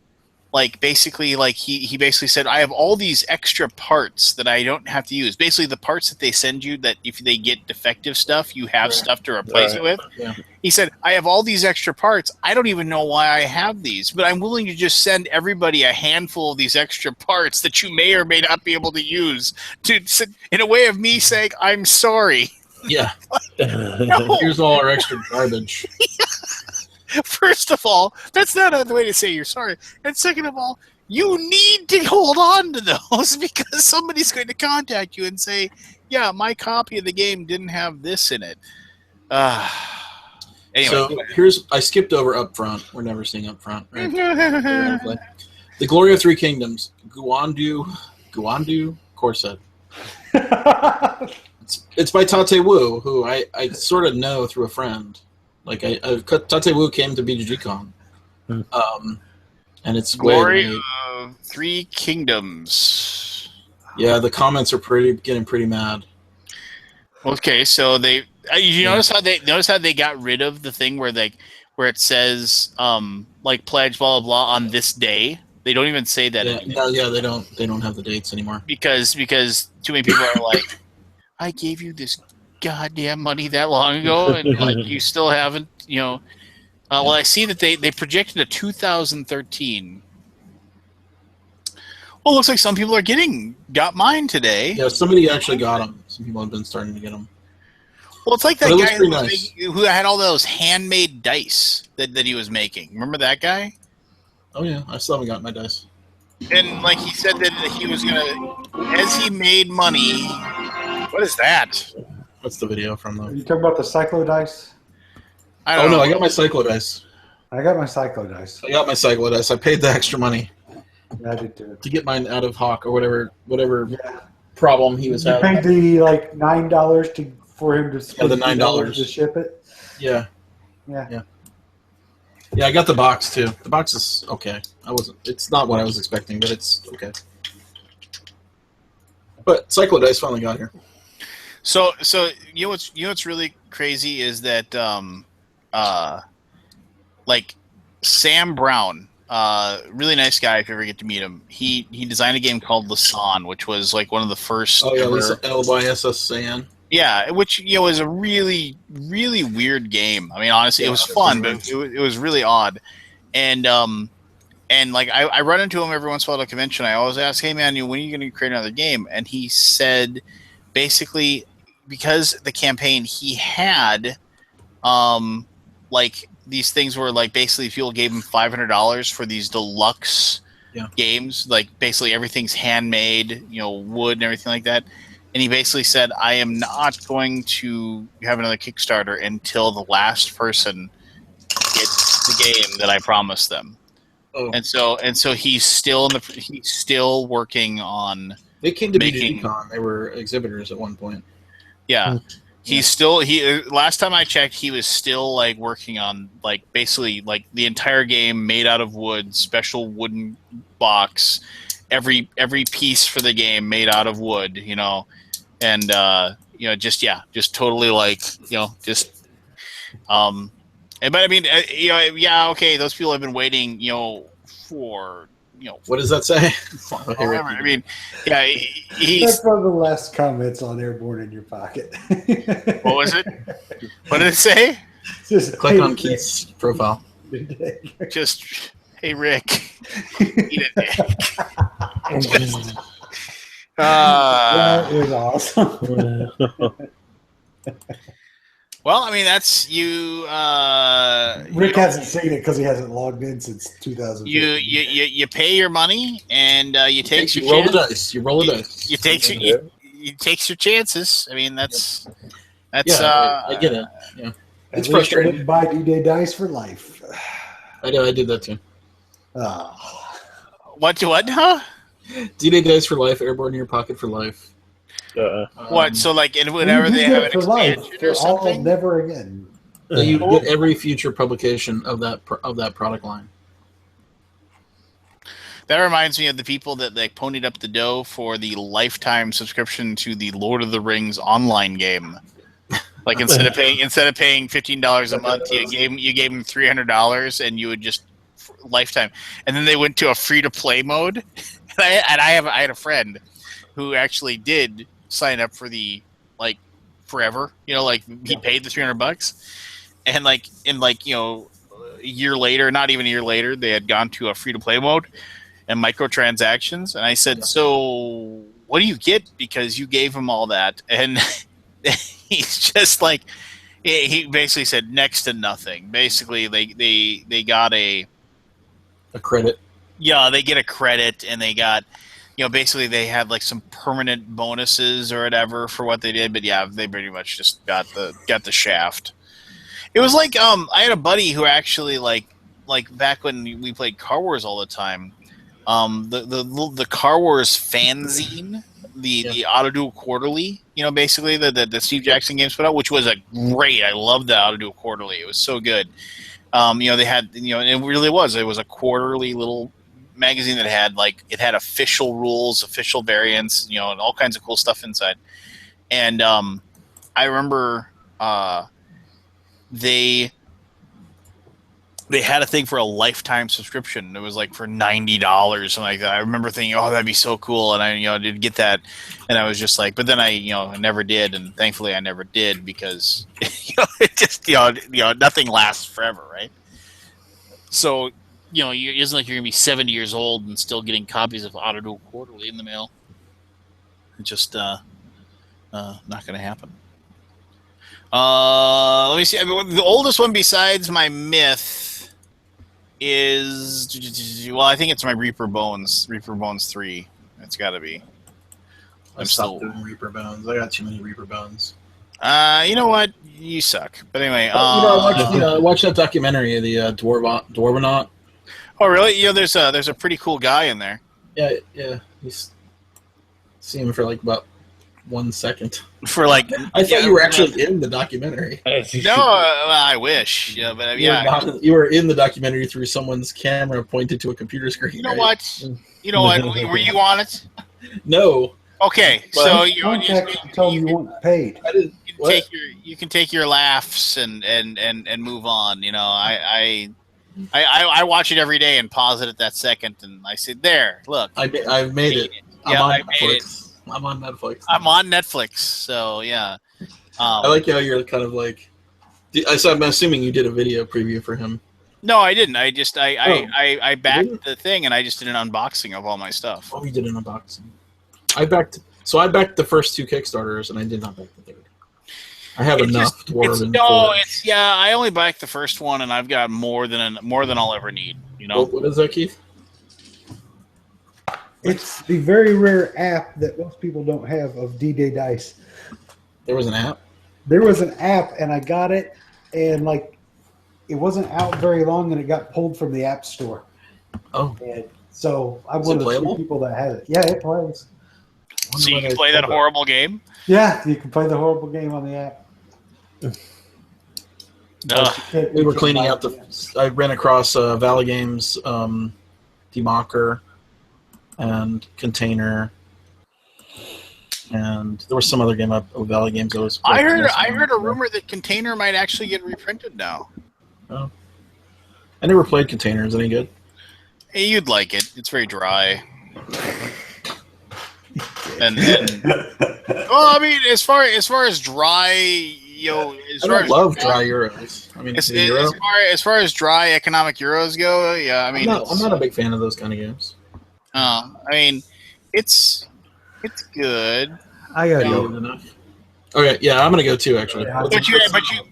like basically like he basically said, I have all these extra parts that I don't have to use. Basically the parts that they send you that if they get defective stuff, you have stuff to replace it with. Yeah. He said, I have all these extra parts. I don't even know why I have these, but I'm willing to just send everybody a handful of these extra parts that you may or may not be able to use in a way of me saying, I'm sorry. Yeah. No. Here's all our extra garbage. First of all, that's not the way to say you're sorry. And second of all, you need to hold on to those because somebody's going to contact you and say, yeah, my copy of the game didn't have this in it. Anyway. So I skipped over Upfront. We're never seeing Upfront, right? The Glory of Three Kingdoms. Guandu Corset. It's by Tate Wu, who I sort of know through a friend. Like Tate Wu came to BGG-Con, and it's Glory of Three Kingdoms. Yeah, the comments are getting pretty mad. Okay, so they notice how they got rid of the thing where it says like pledge blah blah blah on this day. They don't even say that anymore. Yeah, they don't have the dates anymore because too many people are like, I gave you this goddamn money that long ago, and like you still haven't, well, I see that they projected a 2013. Well, it looks like some people got mine today. Yeah, somebody actually got them. Some people have been starting to get them. Well, it's like that But it guy looks pretty nice. who had all those handmade dice that he was making. Remember that guy? Oh yeah, I still haven't got my dice. And like he said that he was gonna, as he made money. What is that? What's the video from Are though? you talking about the Cyclo dice? I Oh don't no, know. I got my Cyclo dice. I got my Cyclo dice. I got my Cyclo dice. I paid the extra money Yeah, I did too. to get mine out of Hawk or whatever Yeah. problem he was You having. paid the like $9 for him to the spend $9 to ship it. Yeah. Yeah. Yeah, I got the box too. The box is okay. It's not what I was expecting, but it's okay. But Cyclo dice finally got here. So what's really crazy is that like Sam Brown, really nice guy if you ever get to meet him. He designed a game called Lasan, which was like one of the first Oh yeah, ever, Lisa LYSS San. yeah, which was a really really weird game. I mean, honestly, it was fun, but it was really odd. And like I run into him every once in a while at a convention. I always ask, "Hey man, when are you going to create another game?" And he said, basically, because the campaign he had, like these things were like basically people gave him $500 for these deluxe games, like basically everything's handmade, wood and everything like that. And he basically said, "I am not going to have another Kickstarter until the last person gets the game that I promised them." Oh. And so he's still working on. They came to making- BGCon. They were exhibitors at one point. Yeah. Last time I checked, he was still like working on like basically like the entire game made out of wood, special wooden box, every piece for the game made out of wood, and just totally like, but I mean, okay, those people have been waiting, for, What does that say? forever. I mean, yeah, he's. That's one of the last comments on Airborne in your pocket. What was it? What did it say? Just, Click hey, on Keith's profile. Just, hey Rick, eat a dick. That is awesome. Well, I mean, that's you. Rick hasn't seen it because he hasn't logged in since 2000. You pay your money and you take your roll the chance. dice. You roll the dice. You takes your chances. I mean, that's I get it. Yeah, it's I frustrating. wouldn't buy D-Day dice for life. I did that too. What? Huh? D-Day dice for life. Airborne in your pocket for life. What? So like, and whenever You they get have it an for life, expansion for or something. never again. So you get every future publication of that product line. That reminds me of the people that like ponied up the dough for the lifetime subscription to the Lord of the Rings online game. Like instead of paying $15 a month, you gave them $300, and you would just lifetime. And then they went to a free to play mode. And I had a friend who actually did sign up for the like forever. Like he paid the $300, and like a year later, not even a year later, they had gone to a free to play mode and microtransactions. And I said, "So what do you get because you gave him all that?" And he's just like, he basically said next to nothing. Basically, they got a credit. Yeah, they get a credit, and they got, basically they had like some permanent bonuses or whatever for what they did. But yeah, they pretty much just got the shaft. It was like I had a buddy who actually like back when we played Car Wars all the time. The Car Wars fanzine, the Auto Duel Quarterly, basically the Steve Jackson games put out, which was I loved the Auto Duel Quarterly. It was so good. They had, and it really was. It was a quarterly little magazine that had official rules, official variants, and all kinds of cool stuff inside. And I remember they they had a thing for a lifetime subscription. It was like for $90, something like that. I remember thinking, "Oh, that'd be so cool," and I did get that, and I was just like, but then I never did, and thankfully I never did because it just nothing lasts forever, right? So it isn't like you're gonna be 70 years old and still getting copies of Auto Quarterly in the mail. It's just not gonna happen. Let me see. I mean, the oldest one besides my myth is, well, I think it's my Reaper Bones 3. It's got to be. I stopped doing Reaper Bones. I got too many Reaper Bones. You know what? You suck. But anyway, I watched that documentary of the Dwarvenaut. Oh, really? There's a pretty cool guy in there. Yeah. He's seen him for like about 1 second. For like, I thought you were actually in the documentary. No, I wish. Yeah, but you were in the documentary through someone's camera pointed to a computer screen. You know what? Were you on it? No. Okay, But so Tell you want paid. I didn't. you can take your laughs and move on. I watch it every day and pause it at that second, and I say, "There, look, I've made it. I made it. I'm on Netflix. I'm on Netflix." So yeah, I like how you're kind of like. I'm assuming you did a video preview for him. No, I didn't. I just I backed the thing, and I just did an unboxing of all my stuff. Oh, you did an unboxing. I backed the first 2 Kickstarters, and I did not back the third. I have enough Dwarven. I only backed the first one, and I've got more than I'll ever need. What is that, Keith? It's the very rare app that most people don't have of D-Day Dice. There was an app? There was an app, and I got it, and it wasn't out very long, and it got pulled from the App Store. Oh. And so I'm one of the few people that has it. Yeah, it plays. So you can play that horrible game? Yeah, you can play the horrible game on the app. We were cleaning out I ran across Valley Games, Democker, and Container, and there was some other game of Valley Games that was. I heard a rumor that Container might actually get reprinted now. Oh, I never played Container. Is it any good? Hey, you'd like it. It's very dry. and well, I mean, as far as dry, I love dry Euros. I mean, as far as dry economic Euros go, yeah. I mean, I'm not a big fan of those kind of games. I mean, it's good. I gotta go. Okay, yeah, I'm gonna go too. Actually,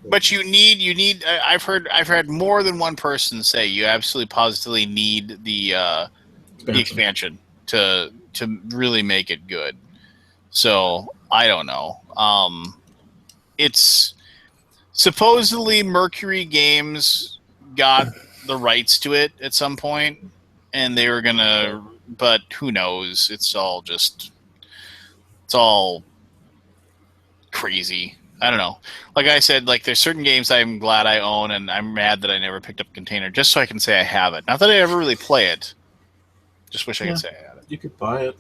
but you need. I've heard more than one person say you absolutely positively need the expansion to really make it good. So I don't know. It's supposedly Mercury Games got the rights to it at some point, and they were gonna. But who knows? It's all crazy. I don't know. Like I said, there's certain games I'm glad I own, and I'm mad that I never picked up Container, just so I can say I have it. Not that I ever really play it. Just wish I could say I had it. You could buy it.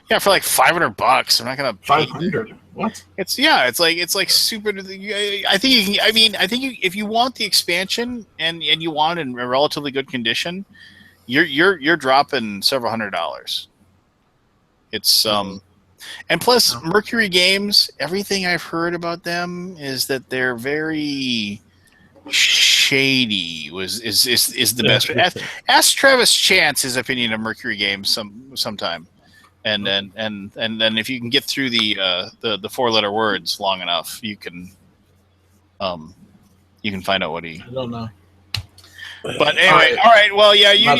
Yeah, for like $500. I'm not gonna pay 500. What? It's like super. I think you can. I mean, I think if you want the expansion and you want it in a relatively good condition, you're dropping several $100s. It's and plus Mercury Games. Everything I've heard about them is that they're very shady. Is the best. Ask Travis Chance his opinion of Mercury Games sometime. And then if you can get through the 4-letter words long enough, you can find out what he. I don't know. But anyway, all right. Well, yeah, you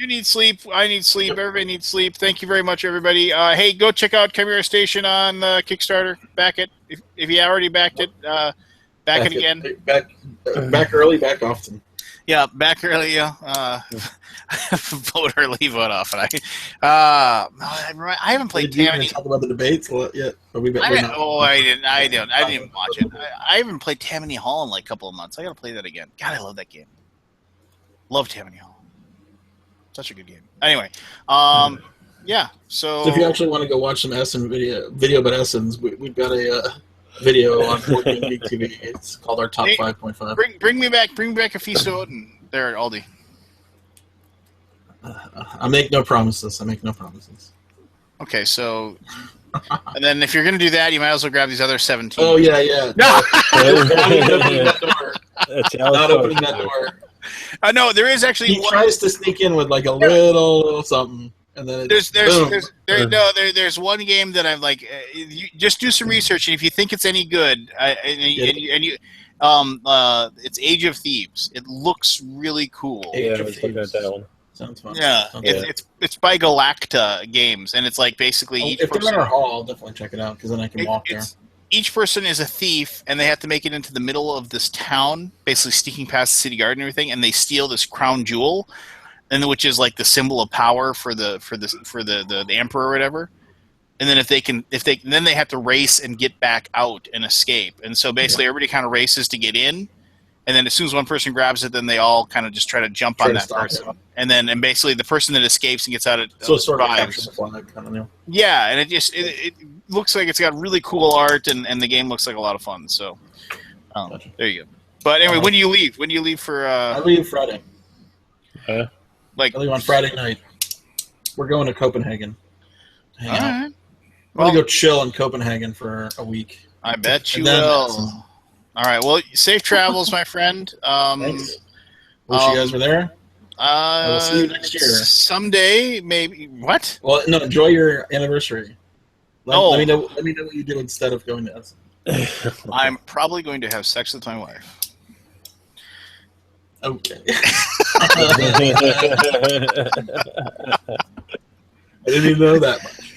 need sleep. I need sleep. Everybody needs sleep. Thank you very much, everybody. Hey, go check out Chimera Station on Kickstarter. Back it if you already backed it. Back it again. Back early, back often. Yeah, back early. Yeah. Vote early, vote often. I haven't played Tammany. Talk about the debates yet? I didn't watch it. I haven't played Tammany Hall in like a couple of months. I gotta play that again. God, I love that game. Love Tammany Hall. Such a good game. Anyway, yeah. So if you actually want to go watch some Essen video about Essens, we've got a video on 14 Geek TV. It's called our top Hey, 5.5. Bring me back a feast of Odin there at Aldi. I make no promises. Okay, so and then if you're gonna do that, you might as well grab these other 17. Oh yeah. No. Not opening that door. Not opening that door. No, there is actually He tries to sneak in with like a little something, and then there's one game that I'm like, you just do some research, and if you think it's any good, it's Age of Thieves. It looks really cool. Yeah, I was looking at that one. Sounds fun. Yeah, Sounds it's by Galacta Games, and it's like basically if they're in our hall, I'll definitely check it out because then I can walk there. Each person is a thief, and they have to make it into the middle of this town, basically sneaking past the city guard and everything, and they steal this crown jewel, and which is like the symbol of power for the emperor or whatever. And then then they have to race and get back out and escape. And so basically everybody kind of races to get in, and then as soon as one person grabs it, then they all kind of just try to jump on that person. And basically the person that escapes and gets out, so it's sort of capture the flag kind of deal. Yeah, and it looks like it's got really cool art, and the game looks like a lot of fun. So Gotcha. there you go. But anyway, when do you leave? When do you leave for? I leave Friday. I leave on Friday night. We're going to Copenhagen. Hang out. Right. I'm gonna go chill in Copenhagen for a week. I bet you will. All right. Well, safe travels, my friend. Thanks. Wish you guys were there. I will see you next year. Someday, maybe. What? Well, no. Enjoy your anniversary. Let me know. Let me know what you do instead of going to Essen. I'm probably going to have sex with my wife. Okay. I didn't even know that much.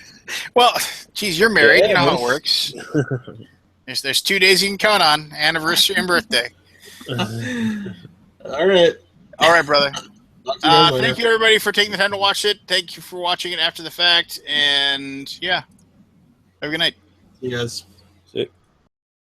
Well, geez, you're married. Yeah, you know how it works. There's 2 days you can count on: anniversary and birthday. All right, brother. Thank you, everybody, for taking the time to watch it. Thank you for watching it after the fact, and yeah, have a good night. See you guys.